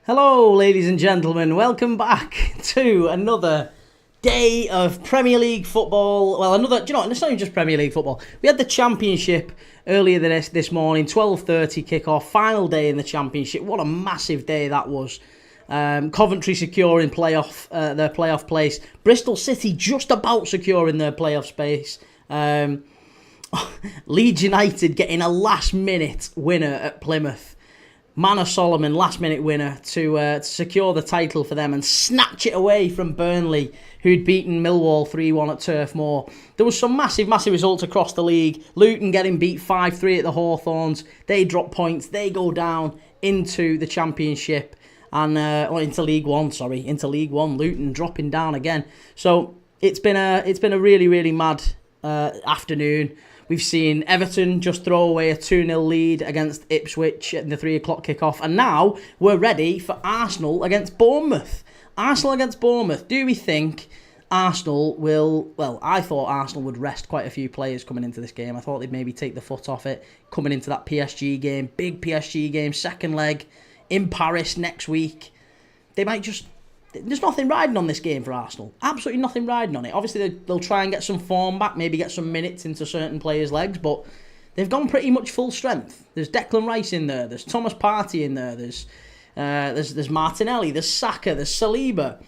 Hello, ladies and gentlemen. Welcome back to another day of Premier League football. Well, do you know what? It's not even just Premier League football. We had the Championship earlier this morning, 12:30 kick-off, final day in the Championship. What a massive day that was. Coventry securing their playoff place. Bristol City just about securing their playoff space. Leeds United getting a last-minute winner at Plymouth. Manor Solomon, last-minute winner to secure the title for them and snatch it away from Burnley, who'd beaten Millwall 3-1 at Turf Moor. There was some massive results across the league. Luton getting beat 5-3 at the Hawthorns. They drop points. They go down into the Championship and into League One. Luton dropping down again. So it's been a really mad afternoon. We've seen Everton just throw away a 2-0 lead against Ipswich in the 3 o'clock kickoff. And now we're ready for Arsenal against Bournemouth. Do we think Arsenal will... Well, I thought Arsenal would rest quite a few players coming into this game. I thought they'd maybe take the foot off it coming into that PSG game. Big PSG game, second leg in Paris next week. They might just... There's nothing riding on this game for Arsenal. Absolutely nothing riding on it. Obviously, they'll try and get some form back, maybe get some minutes into certain players' legs, but they've gone pretty much full strength. There's Declan Rice in there. There's Thomas Partey in there. There's Martinelli. There's Saka. There's Saliba.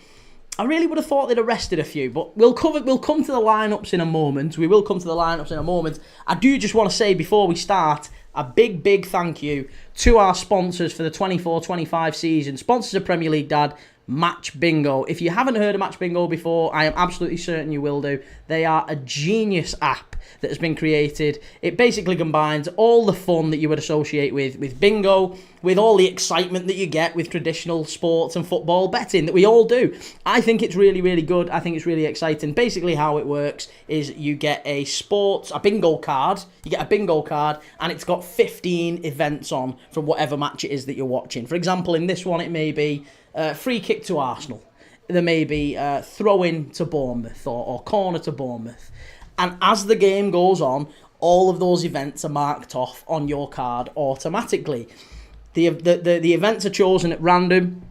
I really would have thought they'd arrested a few, but we'll come to the lineups in a moment. I do just want to say before we start, a big thank you to our sponsors for the 24-25 season. Sponsors of Premier League Dad, Match Bingo. If you haven't heard of Match Bingo before, I am absolutely certain you will do. They are a genius app that has been created. It basically combines all the fun that you would associate with bingo, with all the excitement that you get with traditional sports and football betting that we all do. I think it's really good. I think it's really exciting. Basically how it works is you get a bingo card. You get a bingo card and it's got 15 events on from whatever match it is that you're watching. For example, in this one it may be free kick to Arsenal. There may be throw-in to Bournemouth or corner to Bournemouth. And as the game goes on, all of those events are marked off on your card automatically. The events are chosen at random,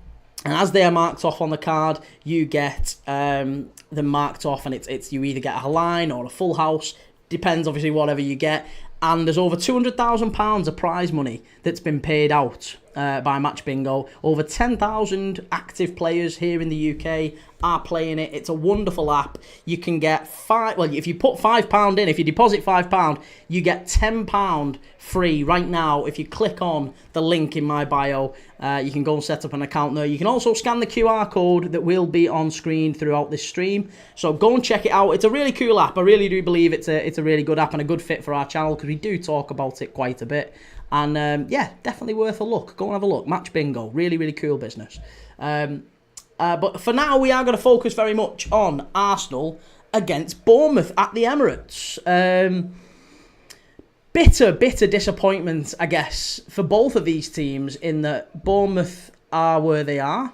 and as they are marked off on the card, you get them marked off, and it's you either get a line or a full house. Depends, obviously, whatever you get. And there's over £200,000 of prize money that's been paid out by Match Bingo. Over 10,000 active players here in the UK are playing it. It's a wonderful app. You can get if you put £5 in, if you deposit £5, you get £10 free right now. If you click on the link in my bio, you can go and set up an account there. You can also scan the QR code that will be on screen throughout this stream. So go and check it out. It's a really cool app. I really do believe it's a really good app and a good fit for our channel because we do talk about it quite a bit. And yeah, definitely worth a look. Go and have a look. Match Bingo. Really cool business. But for now, we are going to focus very much on Arsenal against Bournemouth at the Emirates. Bitter disappointment, I guess, for both of these teams in that Bournemouth are where they are.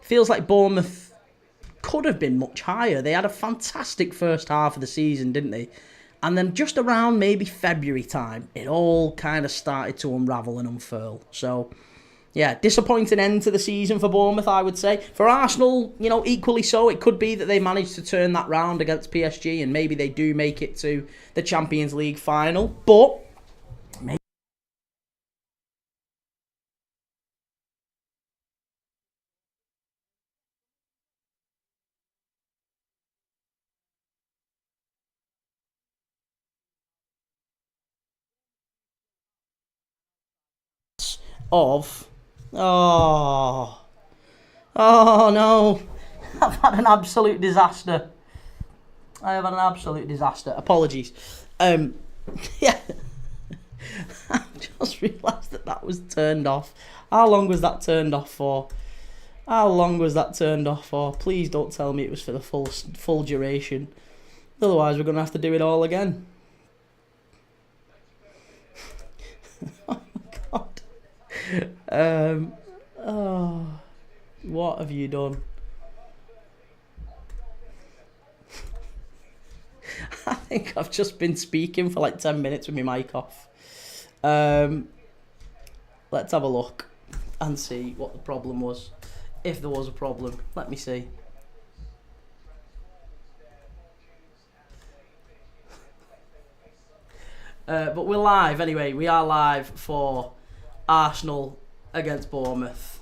Feels like Bournemouth could have been much higher. They had a fantastic first half of the season, didn't they? And then just around maybe February time, it all kind of started to unravel and unfurl. So, yeah, disappointing end to the season for Bournemouth, I would say. For Arsenal, equally so. It could be that they managed to turn that round against PSG and maybe they do make it to the Champions League final. But maybe of... Oh no. I've had an absolute disaster. Apologies. Yeah. I've just realised that was turned off. How long was that turned off for? Please don't tell me it was for the full duration. Otherwise, we're going to have to do it all again. Oh my God. What have you done? I think I've just been speaking for like 10 minutes with my mic off. Let's have a look. and see what the problem was. If there was a problem. Let me see. But we're live anyway. We are live for Arsenal against Bournemouth.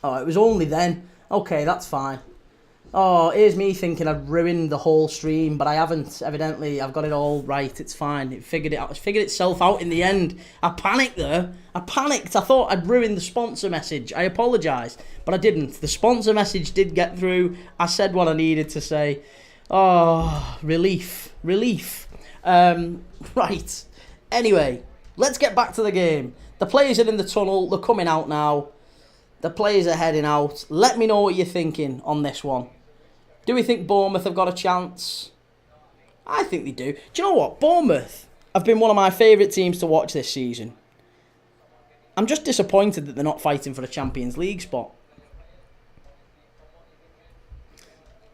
Oh, it was only then. Okay, that's fine. Oh, here's me thinking I'd ruined the whole stream, but I haven't. Evidently, I've got it all right. It's fine. It figured it out. It figured itself out in the end. I panicked there. I panicked. I thought I'd ruined the sponsor message. I apologise, but I didn't. The sponsor message did get through. I said what I needed to say. Oh, relief. Relief. Right. Anyway, let's get back to the game. The players are in the tunnel. They're coming out now. The players are heading out. Let me know what you're thinking on this one. Do we think Bournemouth have got a chance? I think they do. Do you know what? Bournemouth have been one of my favourite teams to watch this season. I'm just disappointed that they're not fighting for a Champions League spot.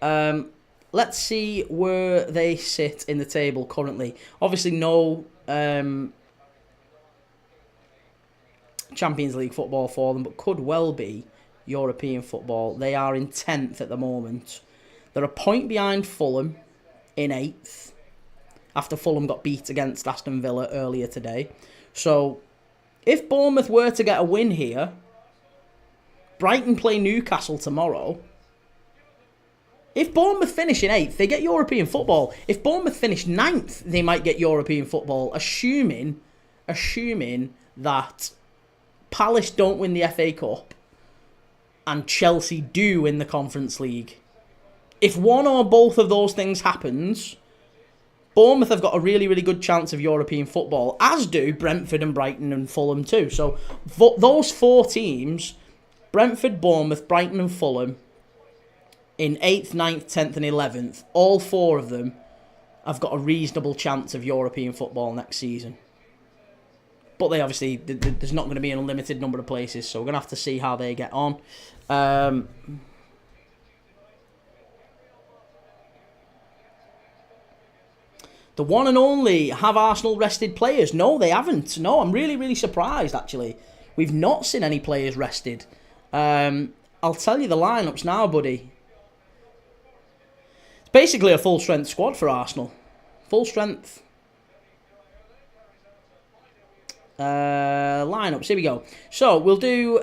Let's see where they sit in the table currently. Obviously, no Champions League football for them, but could well be European football. They are in 10th at the moment. They're a point behind Fulham in 8th after Fulham got beat against Aston Villa earlier today. So if Bournemouth were to get a win here, Brighton play Newcastle tomorrow. If Bournemouth finish in 8th, they get European football. If Bournemouth finish 9th, they might get European football, assuming that Palace don't win the FA Cup and Chelsea do win the Conference League. If one or both of those things happens, Bournemouth have got a really, really good chance of European football, as do Brentford and Brighton and Fulham too. So those 4 teams, Brentford, Bournemouth, Brighton and Fulham, in 8th, 9th, 10th and 11th, all 4 of them have got a reasonable chance of European football next season. But they obviously, there's not going to be an unlimited number of places, so we're going to have to see how they get on. The one and only, have Arsenal rested players? No, they haven't. No, I'm really, really surprised, actually. We've not seen any players rested. I'll tell you the lineups now, buddy. It's basically a full-strength squad for Arsenal. Full strength. Lineups, here we go. So we'll do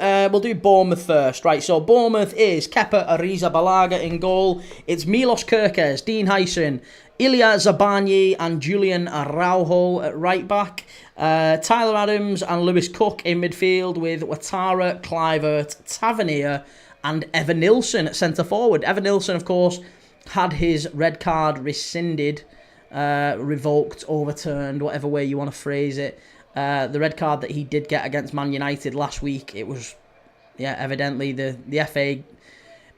Bournemouth first, right? So Bournemouth is Kepa Arrizabalaga in goal. It's Milos Kerkez, Dean Hyson, Ilya Zabanyi and Julian Araujo at right back. Tyler Adams and Lewis Cook in midfield with Ouattara, Kluivert, Tavernier and Evan Nilsson at centre forward. Evan Nilsson, of course, had his red card rescinded, revoked, overturned, whatever way you want to phrase it. The red card that he did get against Man United last week, it was, evidently the FA,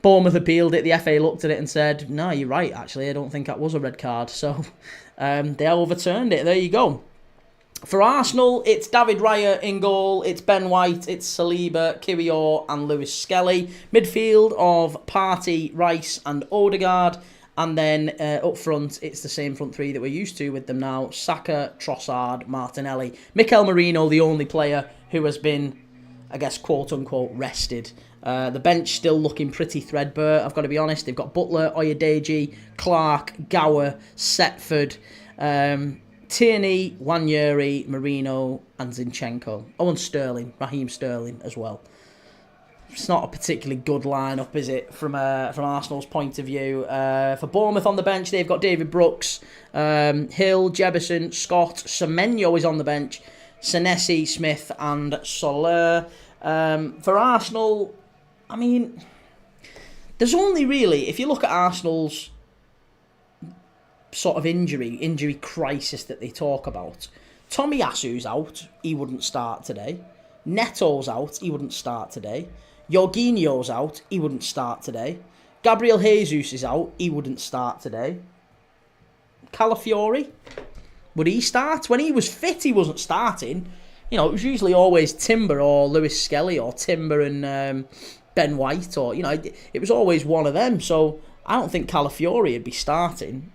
Bournemouth appealed it, the FA looked at it and said, no, you're right, actually, I don't think that was a red card. So they overturned it, there you go. For Arsenal, it's David Raya in goal, it's Ben White, it's Saliba, Kiwior and Lewis Skelly. Midfield of Partey, Rice and Odegaard. And then up front, it's the same front 3 that we're used to with them now. Saka, Trossard, Martinelli. Mikel Merino, the only player who has been, I guess, quote-unquote, rested. The bench still looking pretty threadbare, I've got to be honest. They've got Butler, Oyedeji, Clark, Gower, Setford, Tierney, Wanyeri, Merino and Zinchenko. Oh, and Sterling, Raheem Sterling as well. It's not a particularly good lineup, is it, from Arsenal's point of view? For Bournemouth on the bench, they've got David Brooks, Hill, Jebison, Scott, Semenyo is on the bench, Senesi, Smith and Soler. For Arsenal, I mean, there's only really, if you look at Arsenal's sort of injury crisis that they talk about, Tomiyasu's out, he wouldn't start today. Neto's out, he wouldn't start today. Jorginho's out, he wouldn't start today. Gabriel Jesus is out, he wouldn't start today. Calafiori, Would he start? When he was fit, he wasn't starting. You know, it was usually always Timber or Lewis Skelly or Timber and Ben White, or, you know, it was always one of them. So I don't think Calafiori would be starting.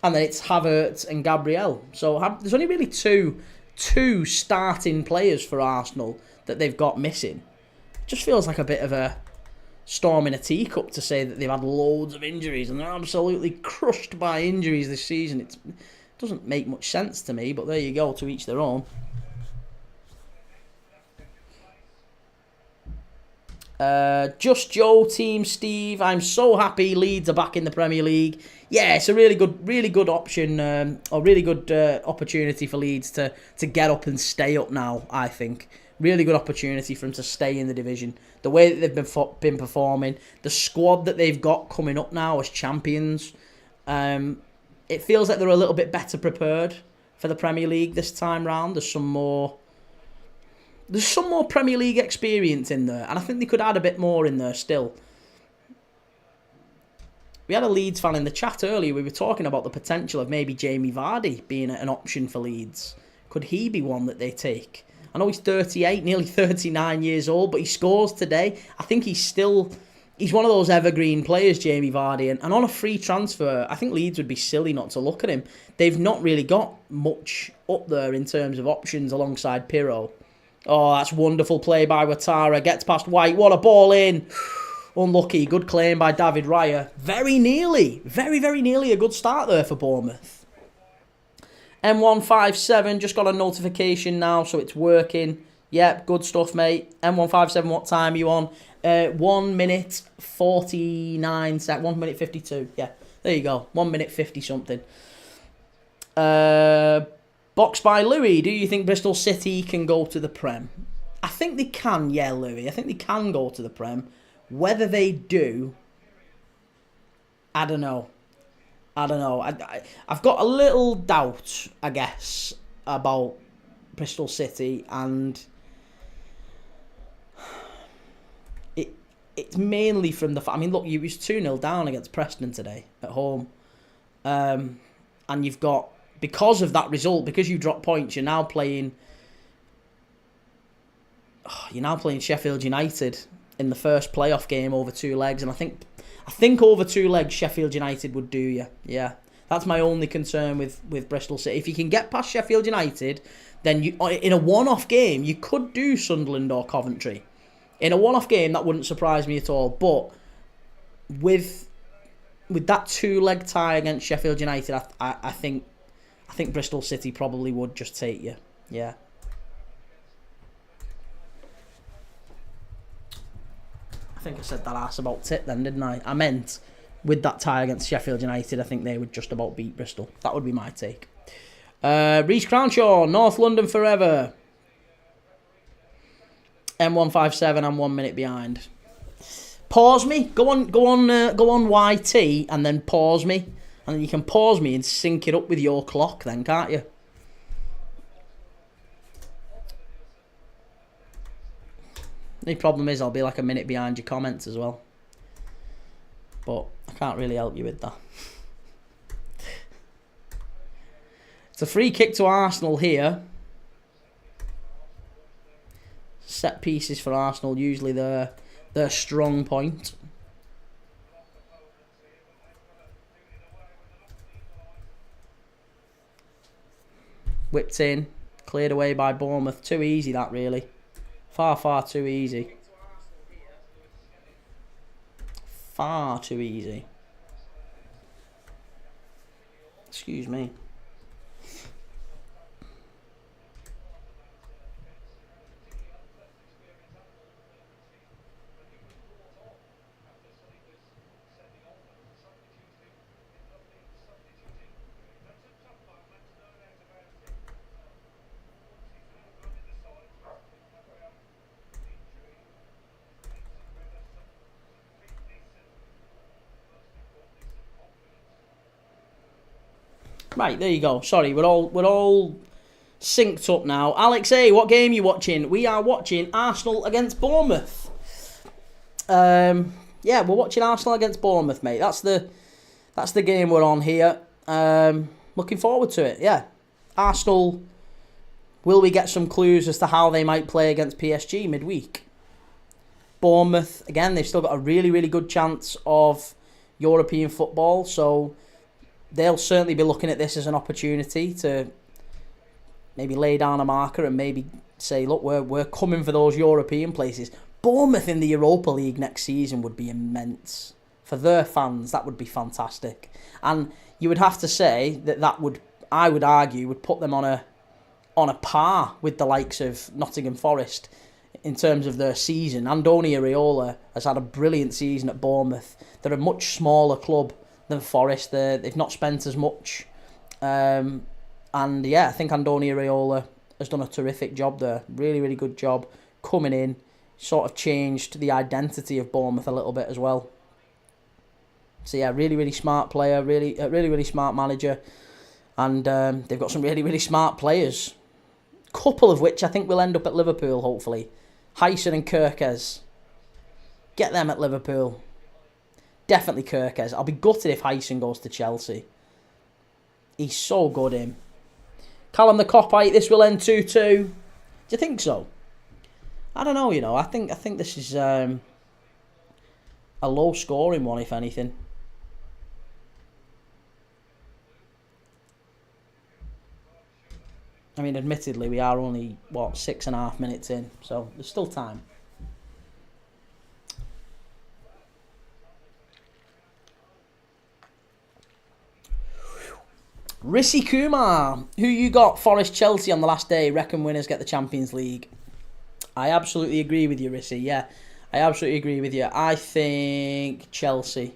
And then it's Havertz and Gabriel. So there's only really two starting players for Arsenal that they've got missing. Just feels like a bit of a storm in a teacup to say that they've had loads of injuries and they're absolutely crushed by injuries this season. It doesn't make much sense to me, but there you go, to each their own. Just Joe, Team Steve. I'm so happy Leeds are back in the Premier League. Yeah, it's a really good option, or really good opportunity for Leeds to get up and stay up now, I think. Really good opportunity for them to stay in the division. The way that they've been performing, the squad that they've got coming up now as champions, it feels like they're a little bit better prepared for the Premier League this time round. There's some more Premier League experience in there, and I think they could add a bit more in there still. We had a Leeds fan in the chat earlier. We were talking about the potential of maybe Jamie Vardy being an option for Leeds. Could he be one that they take? I know he's 38, nearly 39 years old, but he scores today. I think he's one of those evergreen players, Jamie Vardy. And on a free transfer, I think Leeds would be silly not to look at him. They've not really got much up there in terms of options alongside Pirro. Oh, that's wonderful play by Ouattara. Gets past White. What a ball in. Unlucky. Good claim by David Raya. Very nearly. Very, very nearly a good start there for Bournemouth. M157, just got a notification now, so it's working. Yep, good stuff, mate. M157, what time are you on? 1 minute 49 seconds. 1 minute 52. Yeah, there you go. 1 minute 50 something. Box by Louis. Do you think Bristol City can go to the Prem? I think they can, yeah, Louis. I think they can go to the Prem. Whether they do, I don't know. I've got a little doubt, I guess, about Bristol City, and it's mainly from the fact. I mean, look, you was 2-0 down against Preston today at home, and you've got, because of that result, because you dropped points, you're now playing Sheffield United in the first playoff game over 2 legs, and I think over 2 legs Sheffield United would do you. Yeah, that's my only concern with Bristol City. If you can get past Sheffield United, then you, in a one-off game, you could do Sunderland or Coventry. In a one-off game, that wouldn't surprise me at all. But with that 2-leg tie against Sheffield United, I think Bristol City probably would just take you. Yeah. I think I said that ass about tit then, didn't I? I meant, with that tie against Sheffield United, I think they would just about beat Bristol. That would be my take. Reece Crownshaw, North London forever. M157, I'm 1 minute behind. Pause me. Go on YT and then pause me. And then you can pause me and sync it up with your clock then, can't you? The problem is I'll be like a minute behind your comments as well. But I can't really help you with that. It's a free kick to Arsenal here. Set pieces for Arsenal, usually their strong point. Whipped in, cleared away by Bournemouth. Too easy that, really. Far too easy. Far too easy. Excuse me. Right, there you go. Sorry, we're all synced up now. Alex A, what game are you watching? We are watching Arsenal against Bournemouth. Yeah, we're watching Arsenal against Bournemouth, mate. That's the game we're on here. Looking forward to it, yeah. Arsenal, will we get some clues as to how they might play against PSG midweek? Bournemouth, again, they've still got a really, really good chance of European football, so they'll certainly be looking at this as an opportunity to maybe lay down a marker and maybe say, look, we're coming for those European places. Bournemouth in the Europa League next season would be immense. For their fans, that would be fantastic. And you would have to say that would, I would argue, would put them on a par with the likes of Nottingham Forest in terms of their season. Andoni Iraola has had a brilliant season at Bournemouth. They're a much smaller club than Forest. They've not spent as much. And yeah, I think Andoni Iraola has done a terrific job there. Really, really good job coming in. Sort of changed the identity of Bournemouth a little bit as well. So yeah, really, really smart player. Really smart manager. And they've got some really, really smart players. Couple of which I think will end up at Liverpool, hopefully. Hyson and Kirkes. Get them at Liverpool. Definitely Kirkes. I'll be gutted if Hyson goes to Chelsea. He's so good, him. Callum the Copite, this will end 2-2. Do you think so? I don't know, I think this is a low-scoring one, if anything. I mean, admittedly, we are only, 6.5 minutes in, so there's still time. Rissi Kumar, who you got? Forest Chelsea on the last day. Reckon winners get the Champions League. I absolutely agree with you, Rissi. Yeah, I absolutely agree with you. I think Chelsea.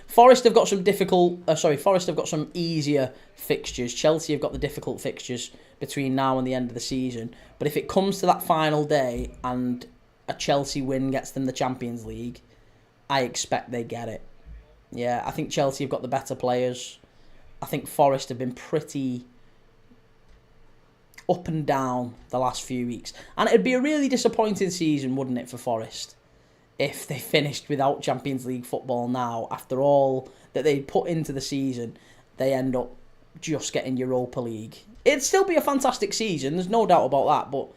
Forest have got some Forest have got some easier fixtures. Chelsea have got the difficult fixtures between now and the end of the season. But if it comes to that final day and a Chelsea win gets them the Champions League, I expect they get it. Yeah, I think Chelsea have got the better players. I think Forest have been pretty up and down the last few weeks. And it'd be a really disappointing season, wouldn't it, for Forest? If they finished without Champions League football now, after all that they put into the season, they end up just getting Europa League. It'd still be a fantastic season, there's no doubt about that, but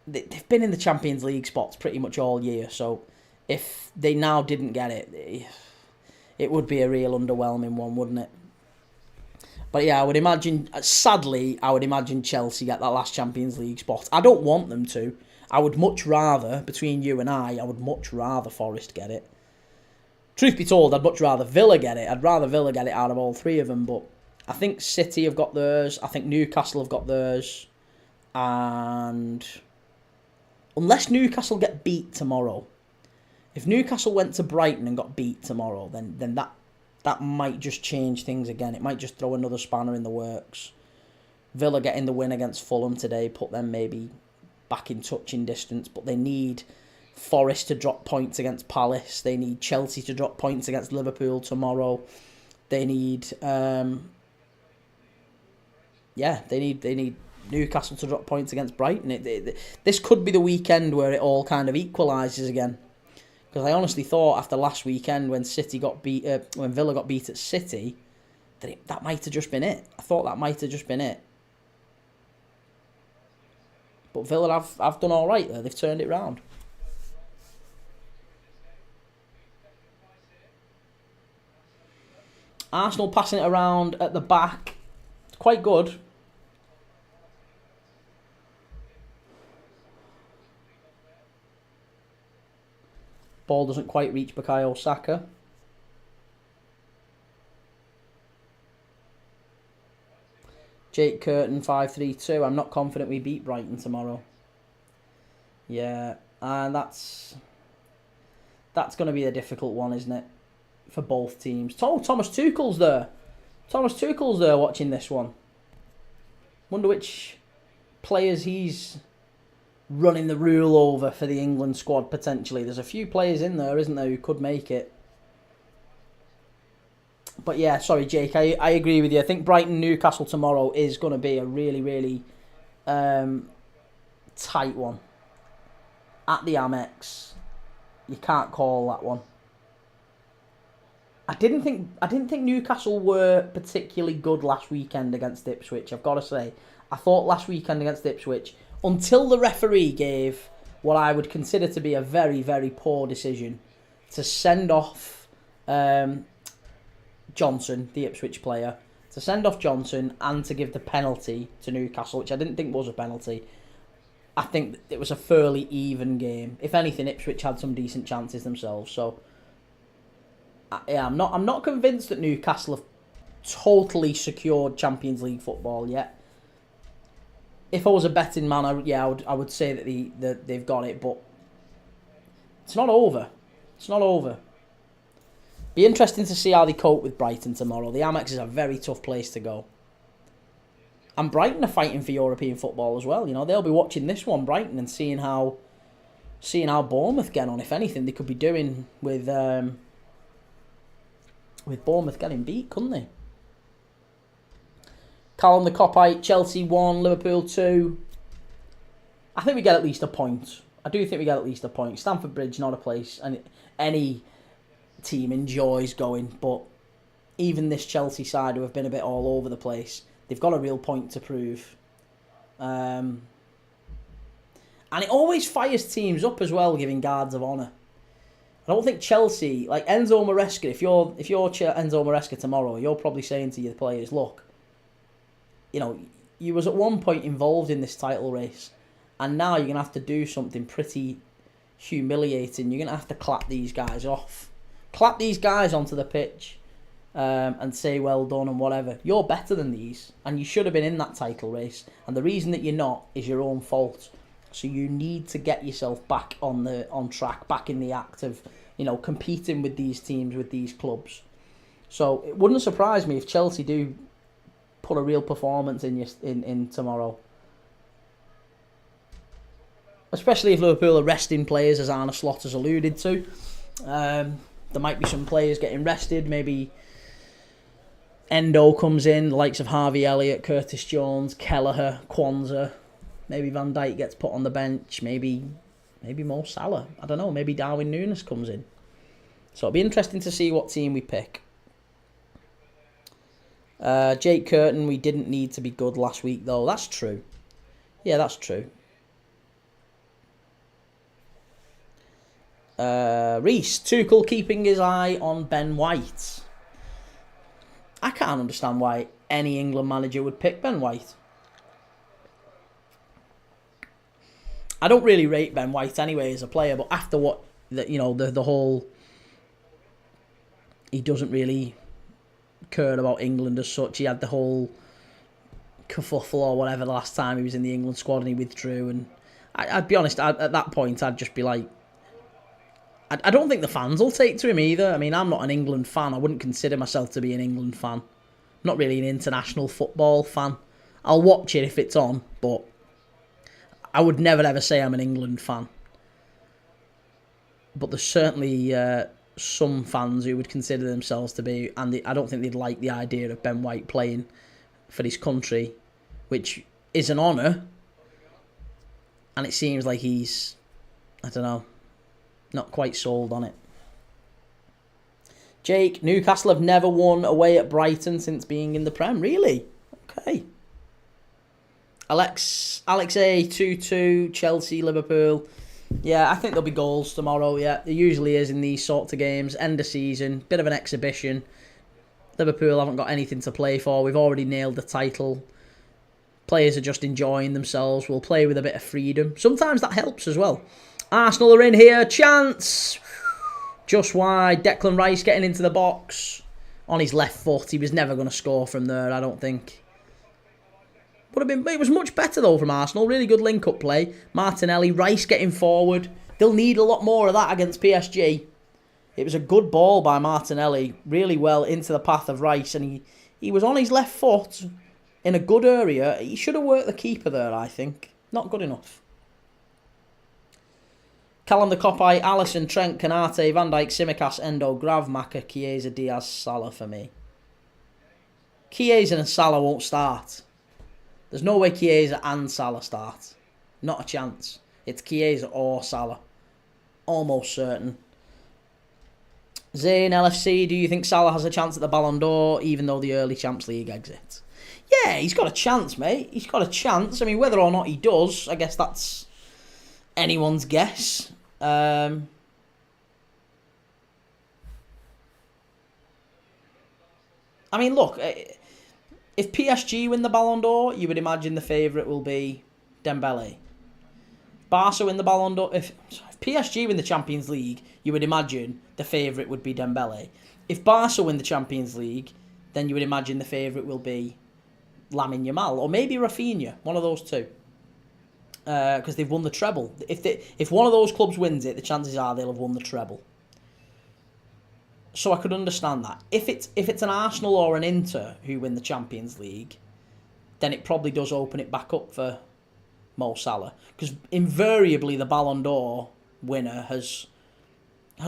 they've been in the Champions League spots pretty much all year, so if they now didn't get it, it would be a real underwhelming one, wouldn't it? But yeah, sadly, I would imagine Chelsea get that last Champions League spot. I don't want them to. I would much rather, between you and I would much rather Forest get it. Truth be told, I'd much rather Villa get it. I'd rather Villa get it out of all three of them, but I think City have got theirs. I think Newcastle have got theirs. And unless Newcastle get beat tomorrow, if Newcastle went to Brighton and got beat tomorrow, then that might just change things again. It might just throw another spanner in the works. Villa getting the win against Fulham today put them maybe back in touching distance, but they need Forest to drop points against Palace. They need Chelsea to drop points against Liverpool tomorrow. They need they need Newcastle to drop points against Brighton. This could be the weekend where it all kind of equalises again. Because I honestly thought after last weekend when when Villa got beat at City, that might have just been it. I thought that might have just been it. But Villa have done all right there. They've turned it round. Arsenal passing it around at the back. It's quite good. Ball doesn't quite reach Bukayo Saka. Jake Curtin 5-3-2. I'm not confident we beat Brighton tomorrow. Yeah, and that's going to be a difficult one, isn't it? For both teams. Thomas Tuchel's there. Thomas Tuchel's there watching this one. Wonder which players he's running the rule over for the England squad potentially. There's a few players in there, isn't there, who could make it. But yeah, sorry Jake, I agree with you. I think Brighton-Newcastle tomorrow is going to be a really, really tight one. At the Amex. You can't call that one. I didn't think Newcastle were particularly good last weekend against Ipswich. I've got to say, I thought last weekend against Ipswich, until the referee gave what I would consider to be a very, very poor decision to send off Johnson, the Ipswich player, to send off Johnson and to give the penalty to Newcastle, which I didn't think was a penalty. I think it was a fairly even game. If anything, Ipswich had some decent chances themselves. So, yeah, I'm not convinced that Newcastle have totally secured Champions League football yet. If I was a betting man, I would say that they've got it, but it's not over. It's not over. Be interesting to see how they cope with Brighton tomorrow. The Amex is a very tough place to go. And Brighton are fighting for European football as well. You know, they'll be watching this one, Brighton, and seeing how Bournemouth get on. If anything, they could be doing with Bournemouth getting beat, couldn't they? Callum the Copite, Chelsea 1, Liverpool 2. I think we get at least a point. I do think we get at least a point. Stamford Bridge, not a place and any team enjoys going, but even this Chelsea side who have been a bit all over the place, they've got a real point to prove. And it always fires teams up as well, giving guards of honour. I don't think Chelsea, like Enzo Maresca, if you're Enzo Maresca tomorrow, you're probably saying to your players, look, you know, you was at one point involved in this title race, and now you're going to have to do something pretty humiliating. You're going to have to clap these guys off. Clap these guys onto the pitch and say well done and whatever. You're better than these, and you should have been in that title race. And the reason that you're not is your own fault. So you need to get yourself back on track, back in the act of, you know, competing with these teams, with these clubs. So it wouldn't surprise me if Chelsea do put a real performance in tomorrow. Especially if Liverpool are resting players, as Arne Slot has alluded to. There might be some players getting rested. Maybe Endo comes in, the likes of Harvey Elliott, Curtis Jones, Kelleher, Kwanzaa. Maybe Van Dijk gets put on the bench. Maybe Mo Salah. I don't know. Maybe Darwin Núñez comes in. So it'll be interesting to see what team we pick. Jake Curtin, we didn't need to be good last week, though. That's true. Yeah, that's true. Reese, Tuchel keeping his eye on Ben White. I can't understand why any England manager would pick Ben White. I don't really rate Ben White anyway as a player, but after what the whole, he doesn't really care about England as such. He had the whole kerfuffle or whatever the last time he was in the England squad and he withdrew. And I'd be honest, at that point I'd just be like, I don't think the fans will take to him either. I mean, I'm not an England fan. I wouldn't consider myself to be an England fan. I'm not really an international football fan. I'll watch it if it's on, but I would never ever say I'm an England fan. But there's certainly some fans who would consider themselves to be, and I don't think they'd like the idea of Ben White playing for his country, which is an honour. And it seems like he's, I don't know, not quite sold on it. Jake, Newcastle have never won away at Brighton since being in the Prem. Really? Okay. Alex A, 2-2, Chelsea, Liverpool. Yeah, I think there'll be goals tomorrow, yeah. There usually is in these sorts of games. End of season, bit of an exhibition. Liverpool haven't got anything to play for. We've already nailed the title. Players are just enjoying themselves. We'll play with a bit of freedom. Sometimes that helps as well. Arsenal are in here. Chance. Just wide. Declan Rice getting into the box. On his left foot. He was never going to score from there, I don't think. It was much better though from Arsenal. Really good link-up play. Martinelli, Rice getting forward. They'll need a lot more of that against PSG. It was a good ball by Martinelli. Really well into the path of Rice. And he was on his left foot in a good area. He should have worked the keeper there, I think. Not good enough. Callum the Copite, Alisson, Trent, Kanate, Van Dijk, Tsimikas, Endo, Grav, Maka, Chiesa, Diaz, Salah for me. Chiesa and Salah won't start. There's no way Chiesa and Salah start. Not a chance. It's Chiesa or Salah. Almost certain. Zayn LFC, do you think Salah has a chance at the Ballon d'Or, even though the early Champions League exit? Yeah, he's got a chance, mate. He's got a chance. I mean, whether or not he does, I guess that's anyone's guess. I mean, look, if PSG win the Ballon d'Or, you would imagine the favourite will be Dembele. Barca win the Ballon d'Or. If PSG win the Champions League, you would imagine the favourite would be Dembele. If Barca win the Champions League, then you would imagine the favourite will be Lamine Yamal, or maybe Rafinha, one of those two. Because they've won the treble. If one of those clubs wins it, the chances are they'll have won the treble. So I could understand that. If it's an Arsenal or an Inter who win the Champions League, then it probably does open it back up for Mo Salah. Because invariably the Ballon d'Or winner has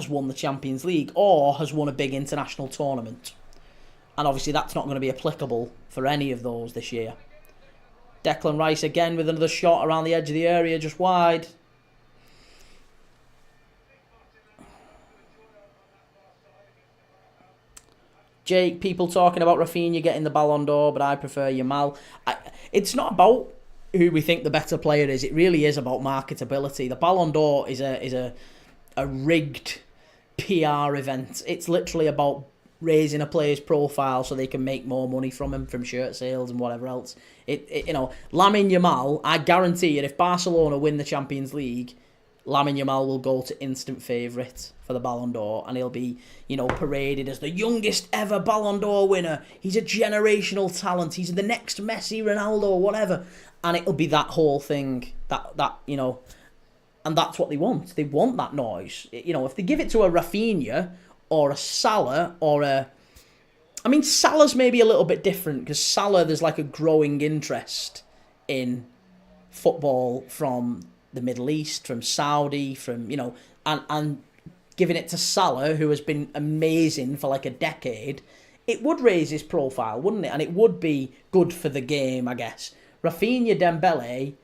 won the Champions League or has won a big international tournament. And obviously that's not going to be applicable for any of those this year. Declan Rice again with another shot around the edge of the area, just wide. Jake, people talking about Rafinha getting the Ballon d'Or, but I prefer Yamal. It's not about who we think the better player is. It really is about marketability. The Ballon d'Or is a rigged PR event. It's literally about raising a player's profile so they can make more money from him, from shirt sales and whatever else. Lamine Yamal, I guarantee you, if Barcelona win the Champions League, Lamine Yamal will go to instant favourite for the Ballon d'Or, and he'll be, paraded as the youngest ever Ballon d'Or winner. He's a generational talent. He's the next Messi, Ronaldo, whatever. And it'll be that whole thing, and that's what they want. They want that noise. If they give it to a Rafinha or a Salah Salah's maybe a little bit different, because Salah, there's like a growing interest in football from the Middle East, from Saudi, and giving it to Salah, who has been amazing for like a decade, it would raise his profile, wouldn't it? And it would be good for the game, I guess. Rafinha, Dembele,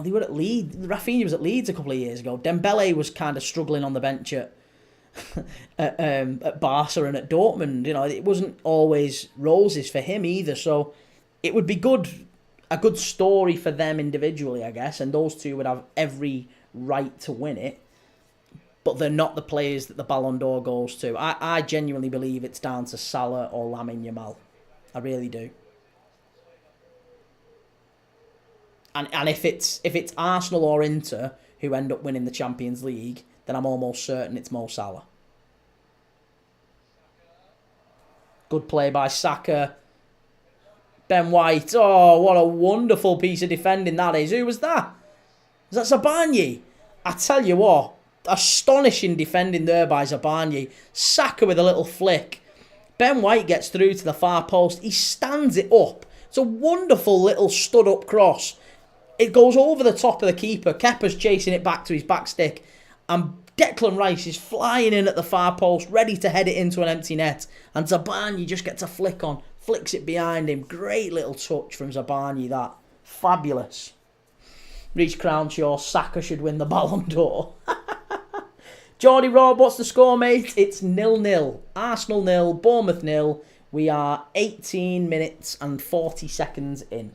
they were at Leeds. Rafinha was at Leeds a couple of years ago. Dembele was kind of struggling on the bench at Barca and at Dortmund. It wasn't always roses for him either. So it would be a good story for them individually, I guess. And those two would have every right to win it. But they're not the players that the Ballon d'Or goes to. I genuinely believe it's down to Salah or Lamine Yamal. I really do. And if it's Arsenal or Inter who end up winning the Champions League, then I'm almost certain it's Mo Salah. Good play by Saka. Ben White. Oh, what a wonderful piece of defending that is. Who was that? Was that Zabani? I tell you what, astonishing defending there by Zabani. Saka with a little flick. Ben White gets through to the far post. He stands it up. It's a wonderful little stood-up cross. It goes over the top of the keeper. Kepa's chasing it back to his back stick. And Declan Rice is flying in at the far post, ready to head it into an empty net. And Zabani just gets a flick on. Flicks it behind him. Great little touch from Zabani, that. Fabulous. Reece Crownshaw, Saka should win the Ballon d'Or. Geordie Rob, what's the score, mate? It's 0-0. Arsenal 0, Bournemouth 0. We are 18 minutes and 40 seconds in.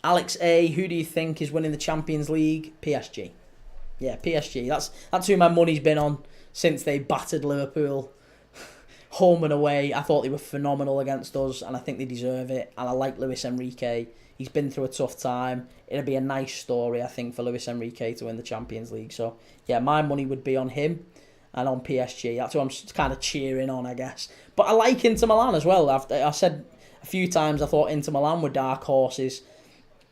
Alex A, who do you think is winning the Champions League? PSG. Yeah, PSG. That's who my money's been on since they battered Liverpool home and away. I thought they were phenomenal against us, and I think they deserve it. And I like Luis Enrique. He's been through a tough time. It'll be a nice story, I think, for Luis Enrique to win the Champions League. So, yeah, my money would be on him and on PSG. That's what I'm kind of cheering on, I guess. But I like Inter Milan as well. I said a few times I thought Inter Milan were dark horses.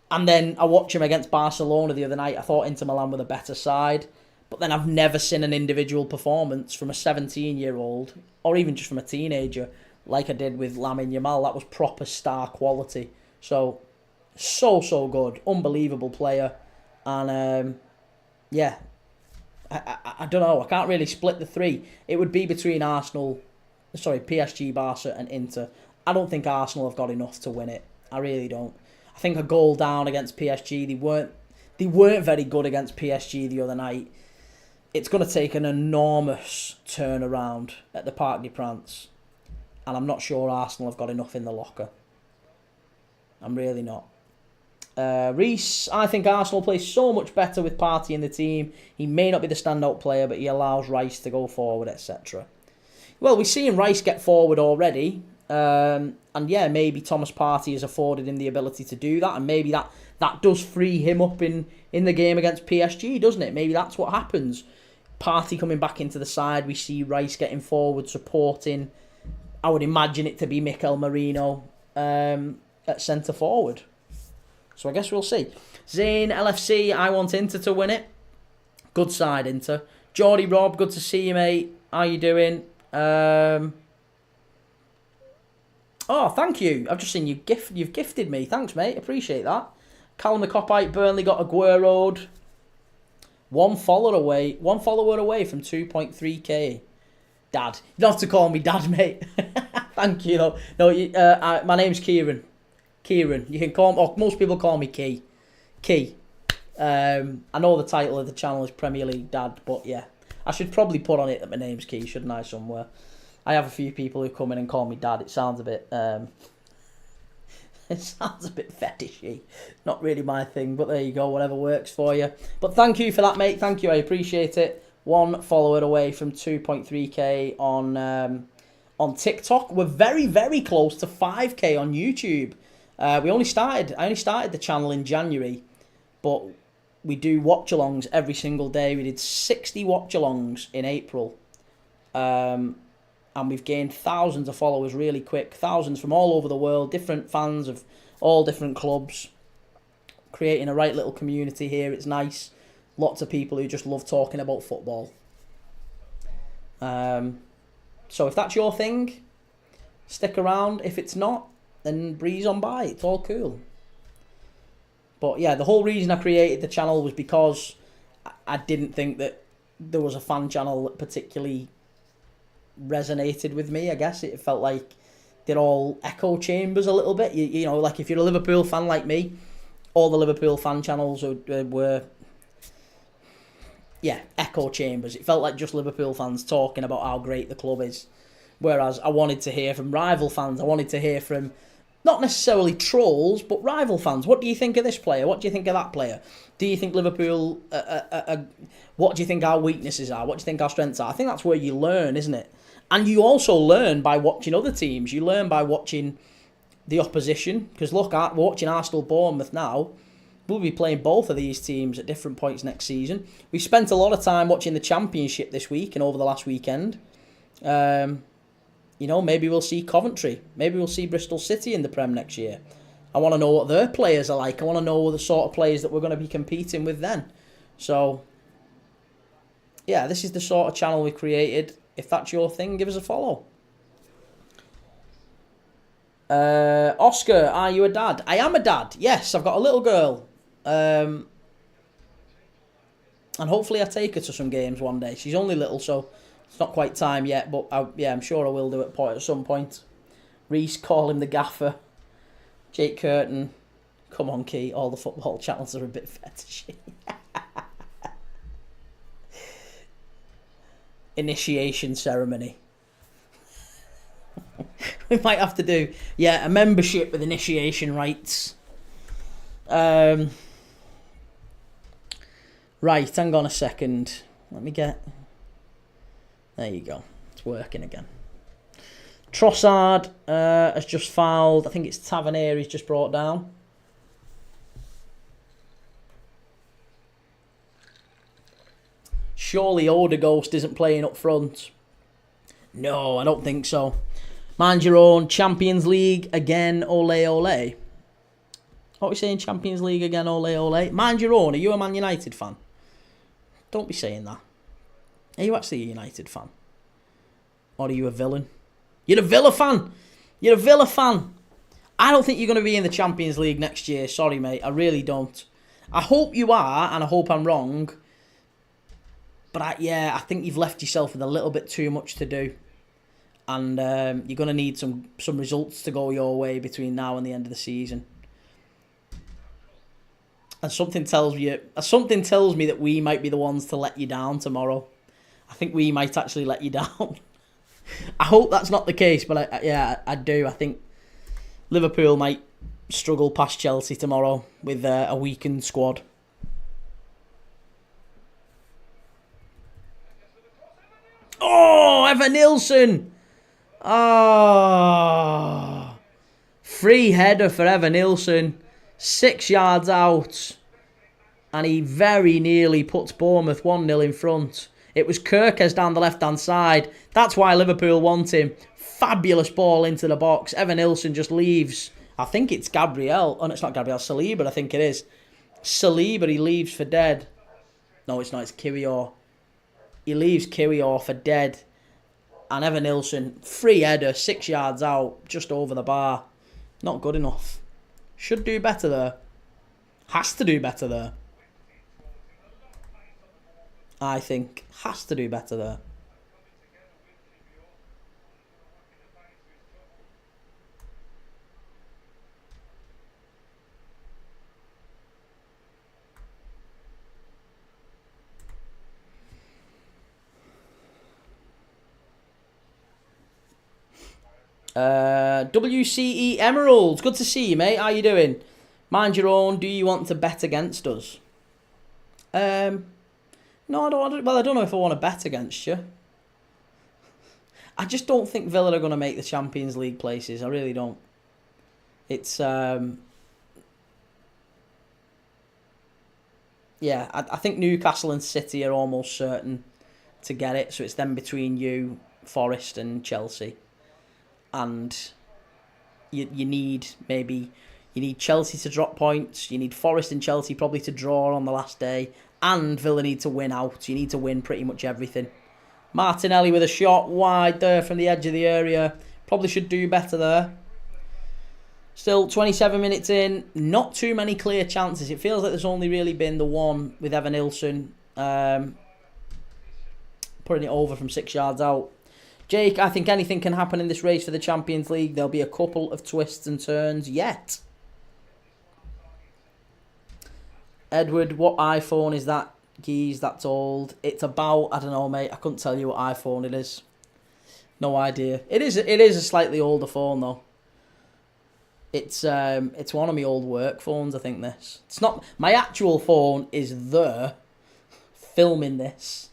And then I watched him against Barcelona the other night. I thought Inter Milan were the better side. But then I've never seen an individual performance from a 17-year-old, or even just from a teenager, like I did with Lamine Yamal. That was proper star quality. So good. Unbelievable player. And, yeah, I don't know. I can't really split the three. It would be between PSG, Barca and Inter. I don't think Arsenal have got enough to win it. I really don't. I think a goal down against PSG, They weren't very good against PSG the other night. It's going to take an enormous turnaround at the Parc des Princes. And I'm not sure Arsenal have got enough in the locker. I'm really not. Reece, I think Arsenal plays so much better with Partey in the team. He may not be the standout player, but he allows Rice to go forward, etc. Well, we're seeing Rice get forward already. And yeah, maybe Thomas Partey has afforded him the ability to do that. And maybe that does free him up in the game against PSG, doesn't it? Maybe that's what happens. Partey coming back into the side. We see Rice getting forward, supporting. I would imagine it to be Mikel Merino at centre forward. So I guess we'll see. Zayn, LFC, I want Inter to win it. Good side, Inter. Geordie Rob, good to see you, mate. How you doing? Oh, thank you. I've just seen you've gifted me. Thanks, mate. Appreciate that. Callum the Copite, Burnley got Aguero'd. One follower away from 2.3k. Dad. You don't have to call me Dad, mate. Thank you, though. No, my name's Kieran. Kieran. You can call me, or most people call me Key. Key. I know the title of the channel is Premier League Dad, but yeah. I should probably put on it that my name's Key, shouldn't I, somewhere? I have a few people who come in and call me Dad. It sounds a bit... it sounds a bit fetishy. Not really my thing, but there you go. Whatever works for you. But thank you for that, mate. Thank you. I appreciate it. One follower away from 2.3k on TikTok. We're very, very close to 5k on YouTube. I only started the channel in January, but we do watch-alongs every single day. We did 60 watch-alongs in April. And we've gained thousands of followers really quick. Thousands from all over the world. Different fans of all different clubs. Creating a right little community here. It's nice. Lots of people who just love talking about football. So if that's your thing, stick around. If it's not, then breeze on by. It's all cool. But yeah, the whole reason I created the channel was because I didn't think that there was a fan channel that particularly resonated with me. I guess it felt like they're all echo chambers a little bit. You know, like if you're a Liverpool fan like me, all the Liverpool fan channels were echo chambers. It felt like just Liverpool fans talking about how great the club is. Whereas I wanted to hear from rival fans. I wanted to hear from not necessarily trolls, but rival fans. What do you think of this player? What do you think of that player? Do you think Liverpool... what do you think our weaknesses are? What do you think our strengths are? I think that's where you learn, isn't it? And you also learn by watching other teams. You learn by watching the opposition. Because look, we're watching Arsenal Bournemouth now. We'll be playing both of these teams at different points next season. We spent a lot of time watching the Championship this week and over the last weekend. You know, maybe we'll see Coventry. Maybe we'll see Bristol City in the Prem next year. I want to know what their players are like. I want to know the sort of players that we're going to be competing with then. So, yeah, this is the sort of channel we created. If that's your thing, give us a follow. Oscar, are you a dad? I am a dad. Yes, I've got a little girl. And hopefully I take her to some games one day. She's only little, so it's not quite time yet. But I'm sure I will do it at some point. Reese, call him the gaffer. Jake Curtin. Come on, Key. All the football channels are a bit fetishy. Initiation ceremony. We might have to do, a membership with initiation rights. Right, hang on a second. Let me get... There you go. It's working again. Trossard has just fouled. I think it's Tavernier he's just brought down. Surely Odegaard isn't playing up front. No, I don't think so. Mind your own. Champions League again, ole ole. What are we saying? Champions League again, ole ole. Mind your own. Are you a Man United fan? Don't be saying that. Are you actually a United fan? Or are you a villain? You're a Villa fan. You're a Villa fan. I don't think you're going to be in the Champions League next year. Sorry, mate. I really don't. I hope you are, and I hope I'm wrong. But I think you've left yourself with a little bit too much to do. And you're going to need some results to go your way between now and the end of the season. And something tells me that we might be the ones to let you down tomorrow. I think we might actually let you down. I hope that's not the case, but I do. I think Liverpool might struggle past Chelsea tomorrow with a weakened squad. Oh, Evan Nilsson! Oh, free header for Evan Nilsson. 6 yards out. And he very nearly puts Bournemouth 1-0 in front. It was Kirkes down the left-hand side. That's why Liverpool want him. Fabulous ball into the box. Evan Nilsson just leaves. I think it's Gabriel. Oh, no, it's not Gabriel. Saliba, I think it is. Saliba, he leaves for dead. No, it's not. It's Kiwior. He leaves Kiwior for dead. And Evan Nilsson, free header, 6 yards out, just over the bar. Not good enough. Should do better there. Has to do better there. I think. Has to do better there. WCE Emeralds, good to see you, mate. How you doing? Mind your own. Do you want to bet against us? No, I don't. Well, I don't know if I want to bet against you. I just don't think Villa are going to make the Champions League places. I really don't. It's yeah. I think Newcastle and City are almost certain to get it. So it's then between you, Forest, and Chelsea. And you need Chelsea to drop points. You need Forest and Chelsea probably to draw on the last day. And Villa need to win out. You need to win pretty much everything. Martinelli with a shot wide there from the edge of the area. Probably should do better there. Still 27 minutes in. Not too many clear chances. It feels like there's only really been the one with Evan Nilsson. Putting it over from 6 yards out. Jake, I think anything can happen in this race for the Champions League. There'll be a couple of twists and turns yet. Edward, what iPhone is that? Geez, that's old. It's about, I don't know, mate. I couldn't tell you what iPhone it is. No idea. It is a slightly older phone, though. It's one of my old work phones, I think, this. It's not... My actual phone is there, filming this.